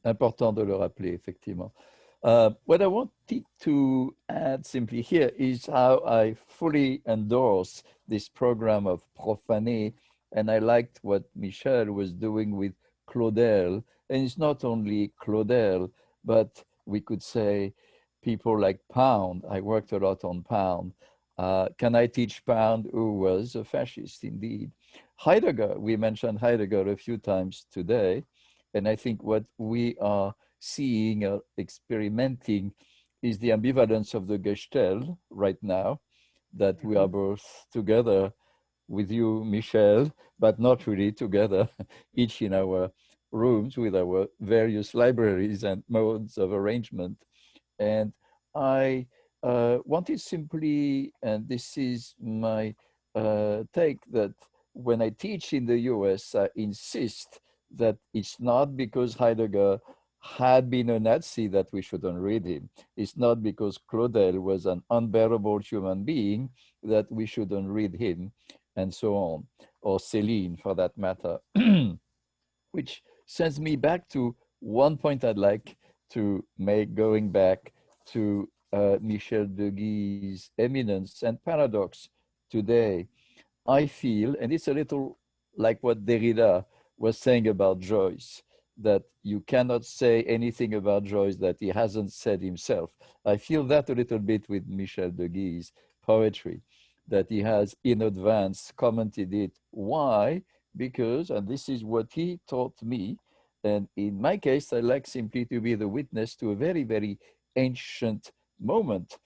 Important de le rappeler, effectivement. What I wanted to add simply here is how I fully endorse this program of profaner. And I liked what Michel was doing with Claudel. And it's not only Claudel, but we could say people like Pound. I worked a lot on Pound. Can I teach Pound, who was a fascist indeed? Heidegger, we mentioned Heidegger a few times today. And I think what we are seeing or experimenting is the ambivalence of the Gestalt right now, that we are both together with you, Michel, but not really together, each in our rooms with our various libraries and modes of arrangement. And I wanted simply, and this is my take, that when I teach in the US, I insist that it's not because Heidegger had been a Nazi that we shouldn't read him. It's not because Claudel was an unbearable human being that we shouldn't read him, and so on, or Céline for that matter. Which sends me back to one point I'd like to make, going back to Michel Deguy's eminence and paradox today. I feel, and it's a little like what Derrida was saying about Joyce, that you cannot say anything about Joyce that he hasn't said himself. I feel that a little bit with Michel Deguy's poetry, that he has in advance commented it. Why? Because, and this is what he taught me, and in my case, I like simply to be the witness to a very, very ancient moment,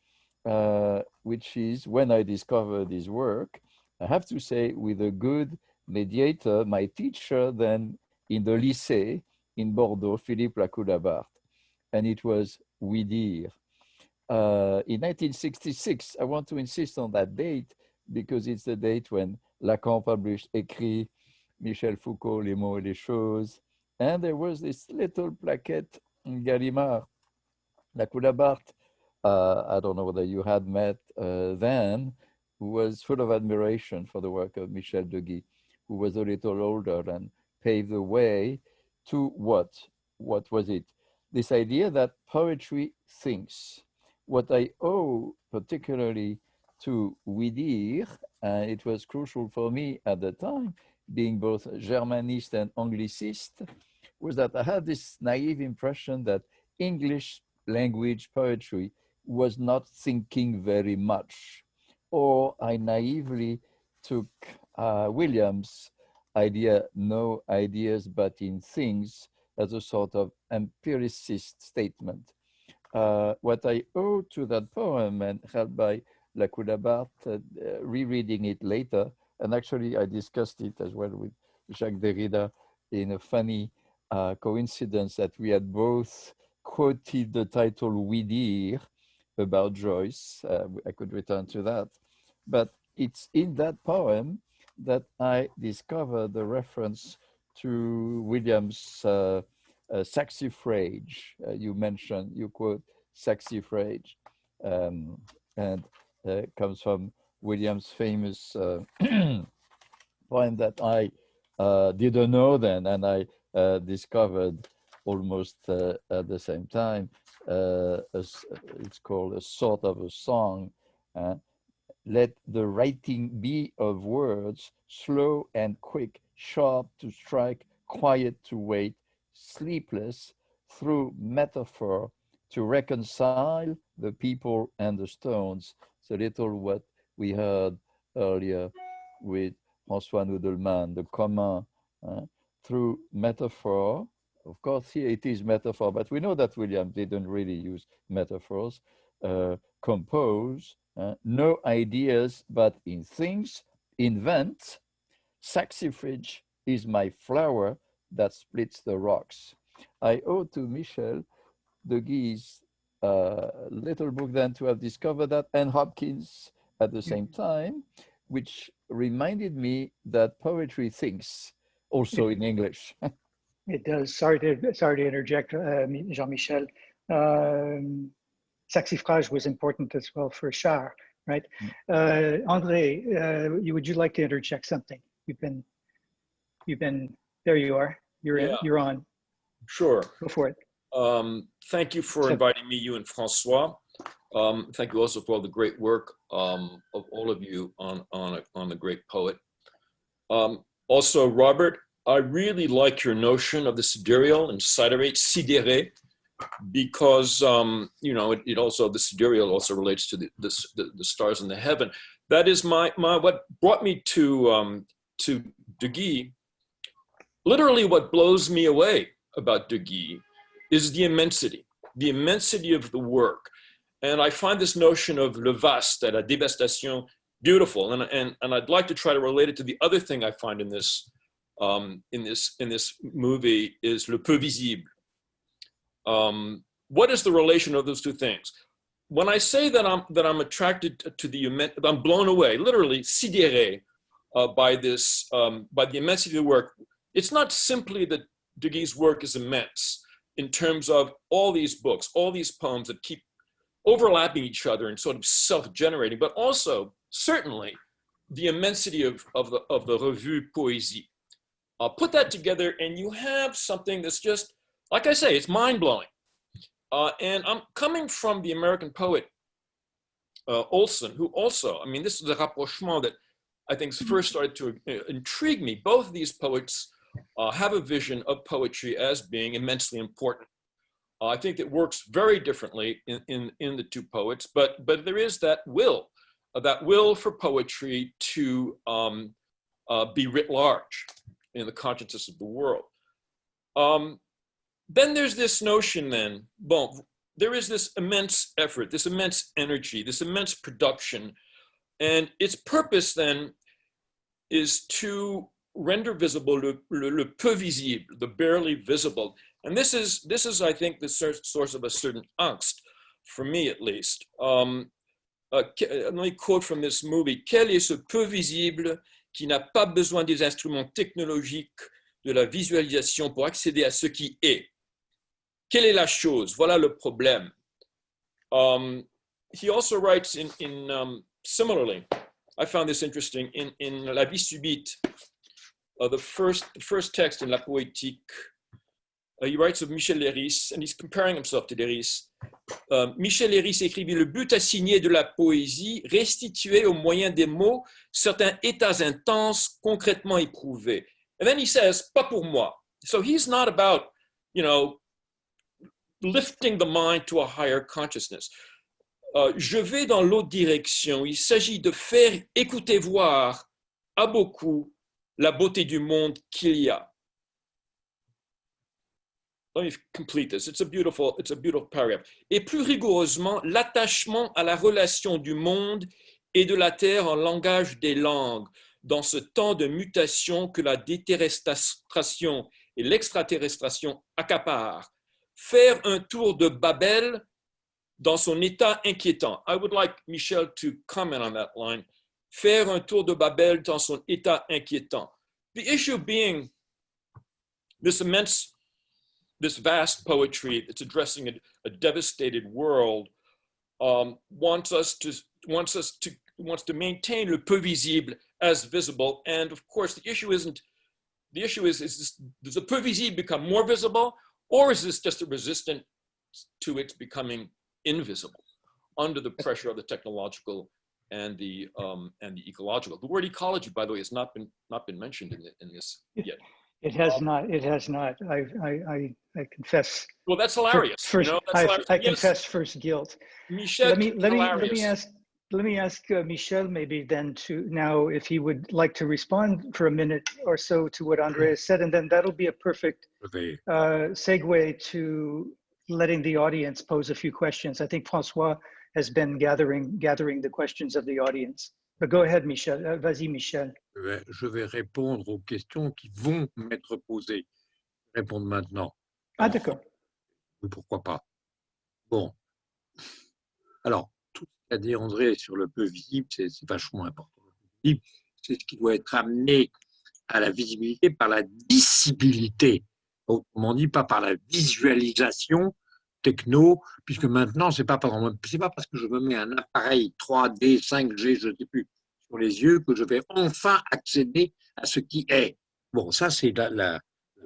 which is when I discovered his work, I have to say, with a good mediator, my teacher then in the lycée in Bordeaux, Philippe Lacoudabart, and it was ouï dire. In 1966, I want to insist on that date because it's the date when Lacan published Écrit, Michel Foucault, Les mots et les choses, and there was this little plaquette in Gallimard. Lacoudabart, I don't know whether you had met then, who was full of admiration for the work of Michel Deguy, who was a little older and paved the way to what? What was it? This idea that poetry thinks. What I owe particularly to ouï dire, and it was crucial for me at the time, being both Germanist and Anglicist, was that I had this naive impression that English language poetry was not thinking very much. Or I naively took Williams' idea, no ideas but in things, as a sort of empiricist statement. What I owe to that poem, and held by Lacoudabart, rereading it later, and actually I discussed it as well with Jacques Derrida in a funny coincidence that we had both quoted the title ouï dire about Joyce. I could return to that. But it's in that poem that I discovered the reference to Williams' saxifrage. You mentioned, you quote saxifrage, and comes from Williams' famous poem that I didn't know then, and I discovered almost at the same time. It's called a sort of a song. Let the writing be of words, slow and quick, sharp to strike, quiet to wait, sleepless, through metaphor to reconcile the people and the stones. It's a little what we heard earlier with François Noudelmann, the Comme, through metaphor. Of course, here it is metaphor, but we know that William didn't really use metaphors. Compose, no ideas, but in things, invent. Saxifrage is my flower that splits the rocks. I owe to Michel Deguy's little book then to have discovered that, and Hopkins at the same time, which reminded me that poetry thinks, also in English. It does. Sorry to interject, Jean-Michel. Saxifrage was important as well for Char, right? André, would you like to interject something? You've been. There you are. You're on. Sure. Go for it. Thank you for inviting me, you and François. Thank you also for all the great work of all of you on the great poet. Also, Robert, I really like your notion of the sidereal and siderate, sidéré, because you know it also, the sidereal also relates to the stars in the heaven. That is what brought me to Deguy. Literally, what blows me away about Deguy is the immensity of the work. And I find this notion of le vaste, la dévastation, beautiful. And I'd like to try to relate it to the other thing I find in this movie is le peu visible. What is the relation of those two things? When I say that I'm attracted to the immense, I'm blown away, literally sidéré by the immensity of the work. It's not simply that Deguy's work is immense in terms of all these books, all these poems that keep overlapping each other and sort of self-generating, but also certainly the immensity of the Revue Poésie. Put that together and you have something that's just, like I say, it's mind-blowing. And I'm coming from the American poet Elson, who also, I mean, this is a rapprochement that I think first started to intrigue me. Both of these poets have a vision of poetry as being immensely important. I think it works very differently in the two poets, but there is that will that will for poetry to be writ large in the consciousness of the world. Then there's this notion then, bon, there is this immense effort, this immense energy, this immense production, and its purpose then is to render visible le peu visible, the barely visible. And this is I think, the source of a certain angst, for me at least. Let me quote from this movie. Quel est ce peu visible qui n'a pas besoin des instruments technologiques de la visualisation pour accéder à ce qui est? Quelle est la chose? Voilà le problème. He also writes similarly, I found this interesting, in La vie subite, the first text in La poétique, he writes of Michel Leiris, and he's comparing himself to Leiris. Michel Leiris écrivit: le but assigné de la poésie, restituer au moyen des mots certains états intenses concrètement éprouvés. And then he says, pas pour moi. So he's not about, lifting the mind to a higher consciousness. Je vais dans l'autre direction. Il s'agit de faire écouter, voir à beaucoup la beauté du monde qu'il y a. Let me complete this. It's a beautiful paragraph. Et plus rigoureusement, l'attachement à la relation du monde et de la terre en langage des langues, dans ce temps de mutation que la déterrestration et l'extraterrestration accaparent. Faire un tour de Babel dans son état inquiétant. I would like Michel to comment on that line. Faire un tour de Babel dans son état inquiétant. The issue being this vast poetry that's addressing a devastated world wants to maintain le peu visible as visible. And of course, the issue is does the peu visible become more visible, or is this just a resistance to its becoming invisible under the pressure of the technological and the ecological? The word ecology, by the way, has not been mentioned in this yet. It has not. It has not. I confess. Well, that's hilarious. I confess first guilt. Michel, let me ask Michel maybe then to now if he would like to respond for a minute or so to what André said, and then that'll be a perfect segue to letting the audience pose a few questions. I think François has been gathering the questions of the audience. But go ahead, Michel. Vas-y, Michel. Je vais répondre aux questions qui vont m'être posées. Répondre maintenant. Ah, d'accord. Pourquoi pas. Bon. Alors, tout ce qu'a dit André sur le peu visible, c'est vachement important. C'est ce qui doit être amené à la visibilité par la dissibilité. Autrement dit, pas par la visualisation techno, puisque maintenant, c'est pas parce que je me mets un appareil 3D, 5G, je ne sais plus, sur les yeux que je vais enfin accéder à ce qui est. Bon, ça, c'est la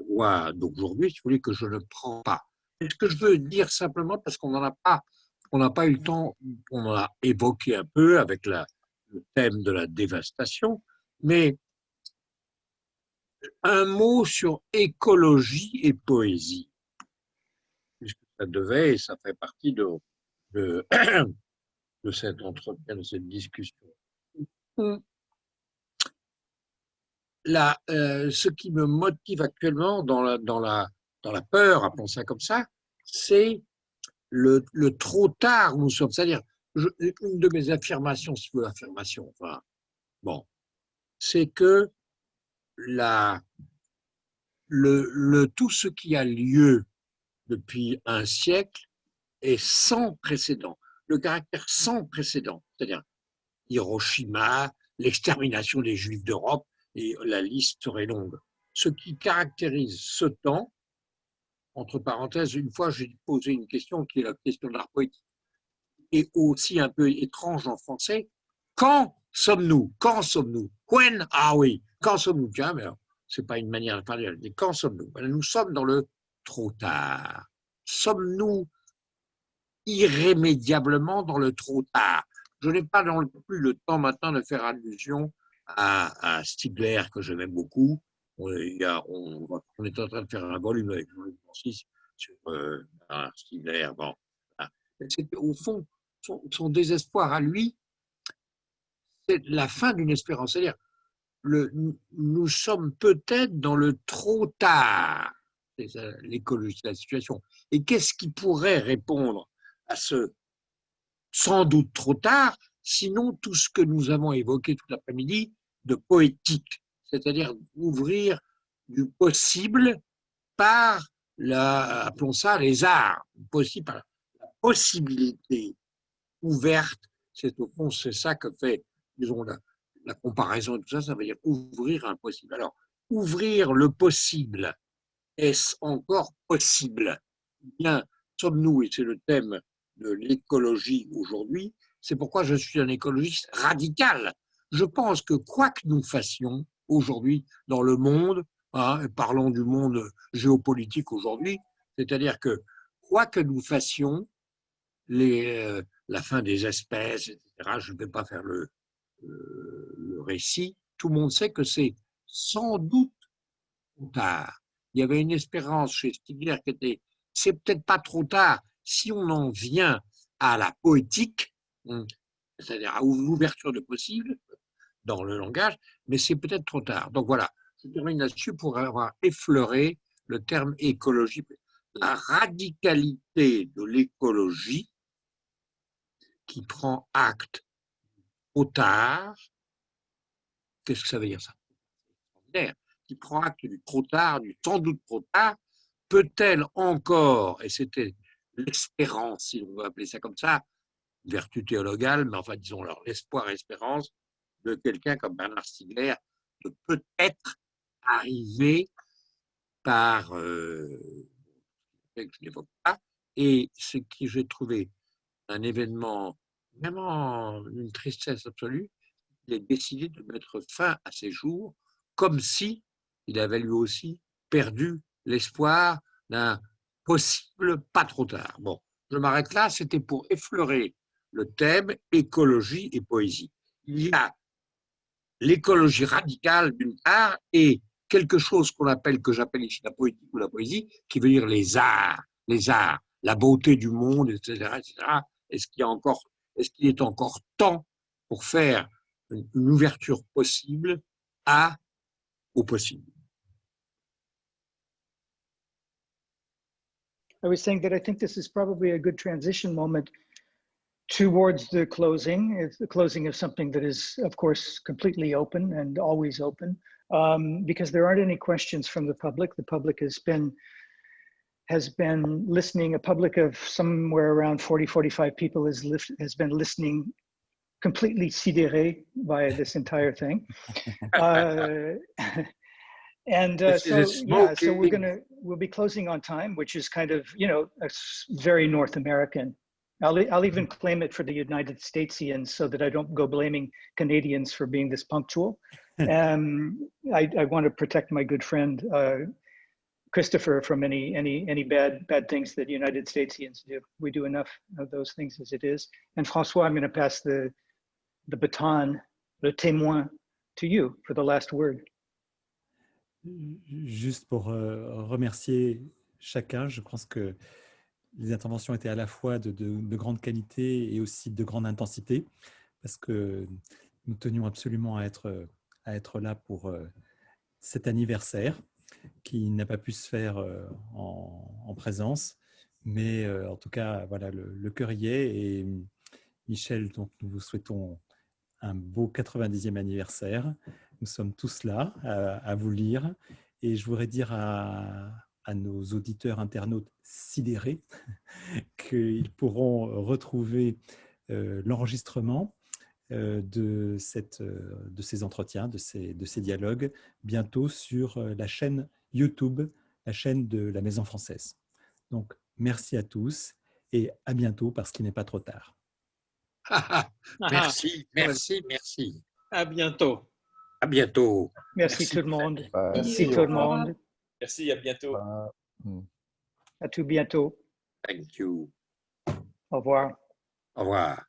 voie d'aujourd'hui, si vous voulez, que je ne prends pas. Et ce que je veux dire simplement, parce qu'on n'a pas eu le temps, on en a évoqué un peu avec le thème de la dévastation, mais un mot sur écologie et poésie, puisque ça devait, et ça fait partie de cet entretien, de cette discussion. Ce qui me motive actuellement dans la peur, appelons ça comme ça, c'est le trop tard où nous sommes. C'est-à-dire, une de mes affirmations, si vous voulez, enfin, bon, c'est que tout ce qui a lieu depuis un siècle est sans précédent. Le caractère sans précédent, c'est-à-dire Hiroshima, l'extermination des Juifs d'Europe, et la liste serait longue. Ce qui caractérise ce temps, entre parenthèses, une fois j'ai posé une question qui est la question de l'art poétique, et aussi un peu étrange en français. Quand sommes-nous? Quand sommes-nous? When are we? Quand sommes-nous? Tiens, mais c'est pas une manière de parler, mais quand sommes-nous? Nous sommes dans le trop tard. Sommes-nous irrémédiablement dans le trop tard? Je n'ai pas non plus le temps maintenant de faire allusion à Stigler, que j'aime beaucoup. On est en train de faire un volume avec Jean-Luc Francis sur Stigler. Bon. Au fond, son désespoir à lui, c'est la fin d'une espérance. C'est-à-dire, nous sommes peut-être dans le trop tard. C'est l'écologie, la situation. Et qu'est-ce qui pourrait répondre à ce sans doute trop tard, sinon tout ce que nous avons évoqué tout l'après-midi de poétique, c'est-à-dire ouvrir du possible par appelons ça les arts, possible par la possibilité ouverte. C'est au fond, c'est ça que fait, disons, la comparaison et tout ça, ça veut dire ouvrir un possible. Alors, ouvrir le possible, est-ce encore possible? Bien, sommes-nous, et c'est le thème de l'écologie aujourd'hui, c'est pourquoi je suis un écologiste radical. Je pense que quoi que nous fassions aujourd'hui dans le monde, hein, parlons du monde géopolitique aujourd'hui, c'est-à-dire que quoi que nous fassions, la fin des espèces, etc., je ne vais pas faire le récit, tout le monde sait que c'est sans doute trop tard. Il y avait une espérance chez Stigler qui était, c'est peut-être pas trop tard si on en vient à la poétique, c'est-à-dire à l'ouverture de possible dans le langage, mais c'est peut-être trop tard. Donc voilà, je termine là-dessus pour avoir effleuré le terme écologie. La radicalité de l'écologie qui prend acte trop tard, qu'est-ce que ça veut dire ça? Qui prend acte du trop tard, du sans doute trop tard, peut-elle encore, et c'était l'espérance, si on veut appeler ça comme ça, vertu théologale, mais enfin disons alors l'espoir et l'espérance de quelqu'un comme Bernard Stiegler, de peut-être arriver par, je n'évoque pas, et ce que j'ai trouvé un événement vraiment une tristesse absolue, il a décidé de mettre fin à ses jours, comme si il avait lui aussi perdu l'espoir d'un possible pas trop tard. Bon, je m'arrête là, c'était pour effleurer le thème écologie et poésie. Il y a l'écologie radicale d'une part et quelque chose que j'appelle ici la poétique ou la poésie, qui veut dire les arts, la beauté du monde, etc., etc. Est-ce qu'il est encore temps pour faire une ouverture possible au possible? I was saying that I think this is probably a good transition moment towards the closing. It's the closing of something that is, of course, completely open and always open, because there aren't any questions from the public. The public has been listening. A public of somewhere around 40, 45 people has been listening completely sidéré by this entire thing. So we'll be closing on time, which is kind of, very North American. I'll even claim it for the United Statesians so that I don't go blaming Canadians for being this punctual. I want to protect my good friend, Christopher, from any bad things that United Statesians do. We do enough of those things as it is. And François, I'm going to pass the baton, le témoin, to you for the last word. Juste pour remercier chacun, je pense que les interventions étaient à la fois de grande qualité et aussi de grande intensité, parce que nous tenions absolument à être là pour cet anniversaire qui n'a pas pu se faire en présence, mais en tout cas, voilà, le cœur y est. Et Michel, donc, nous vous souhaitons un beau 90e anniversaire. Nous sommes tous là à vous lire. Et je voudrais dire à nos auditeurs internautes sidérés qu'ils pourront retrouver l'enregistrement de ces entretiens, de ces dialogues, bientôt sur la chaîne YouTube, la chaîne de la Maison Française. Donc, merci à tous et à bientôt parce qu'il n'est pas trop tard. Merci. À bientôt. À bientôt. Merci tout le monde. Merci tout le monde. Merci, à bientôt. À tout bientôt. Thank you. Au revoir. Au revoir.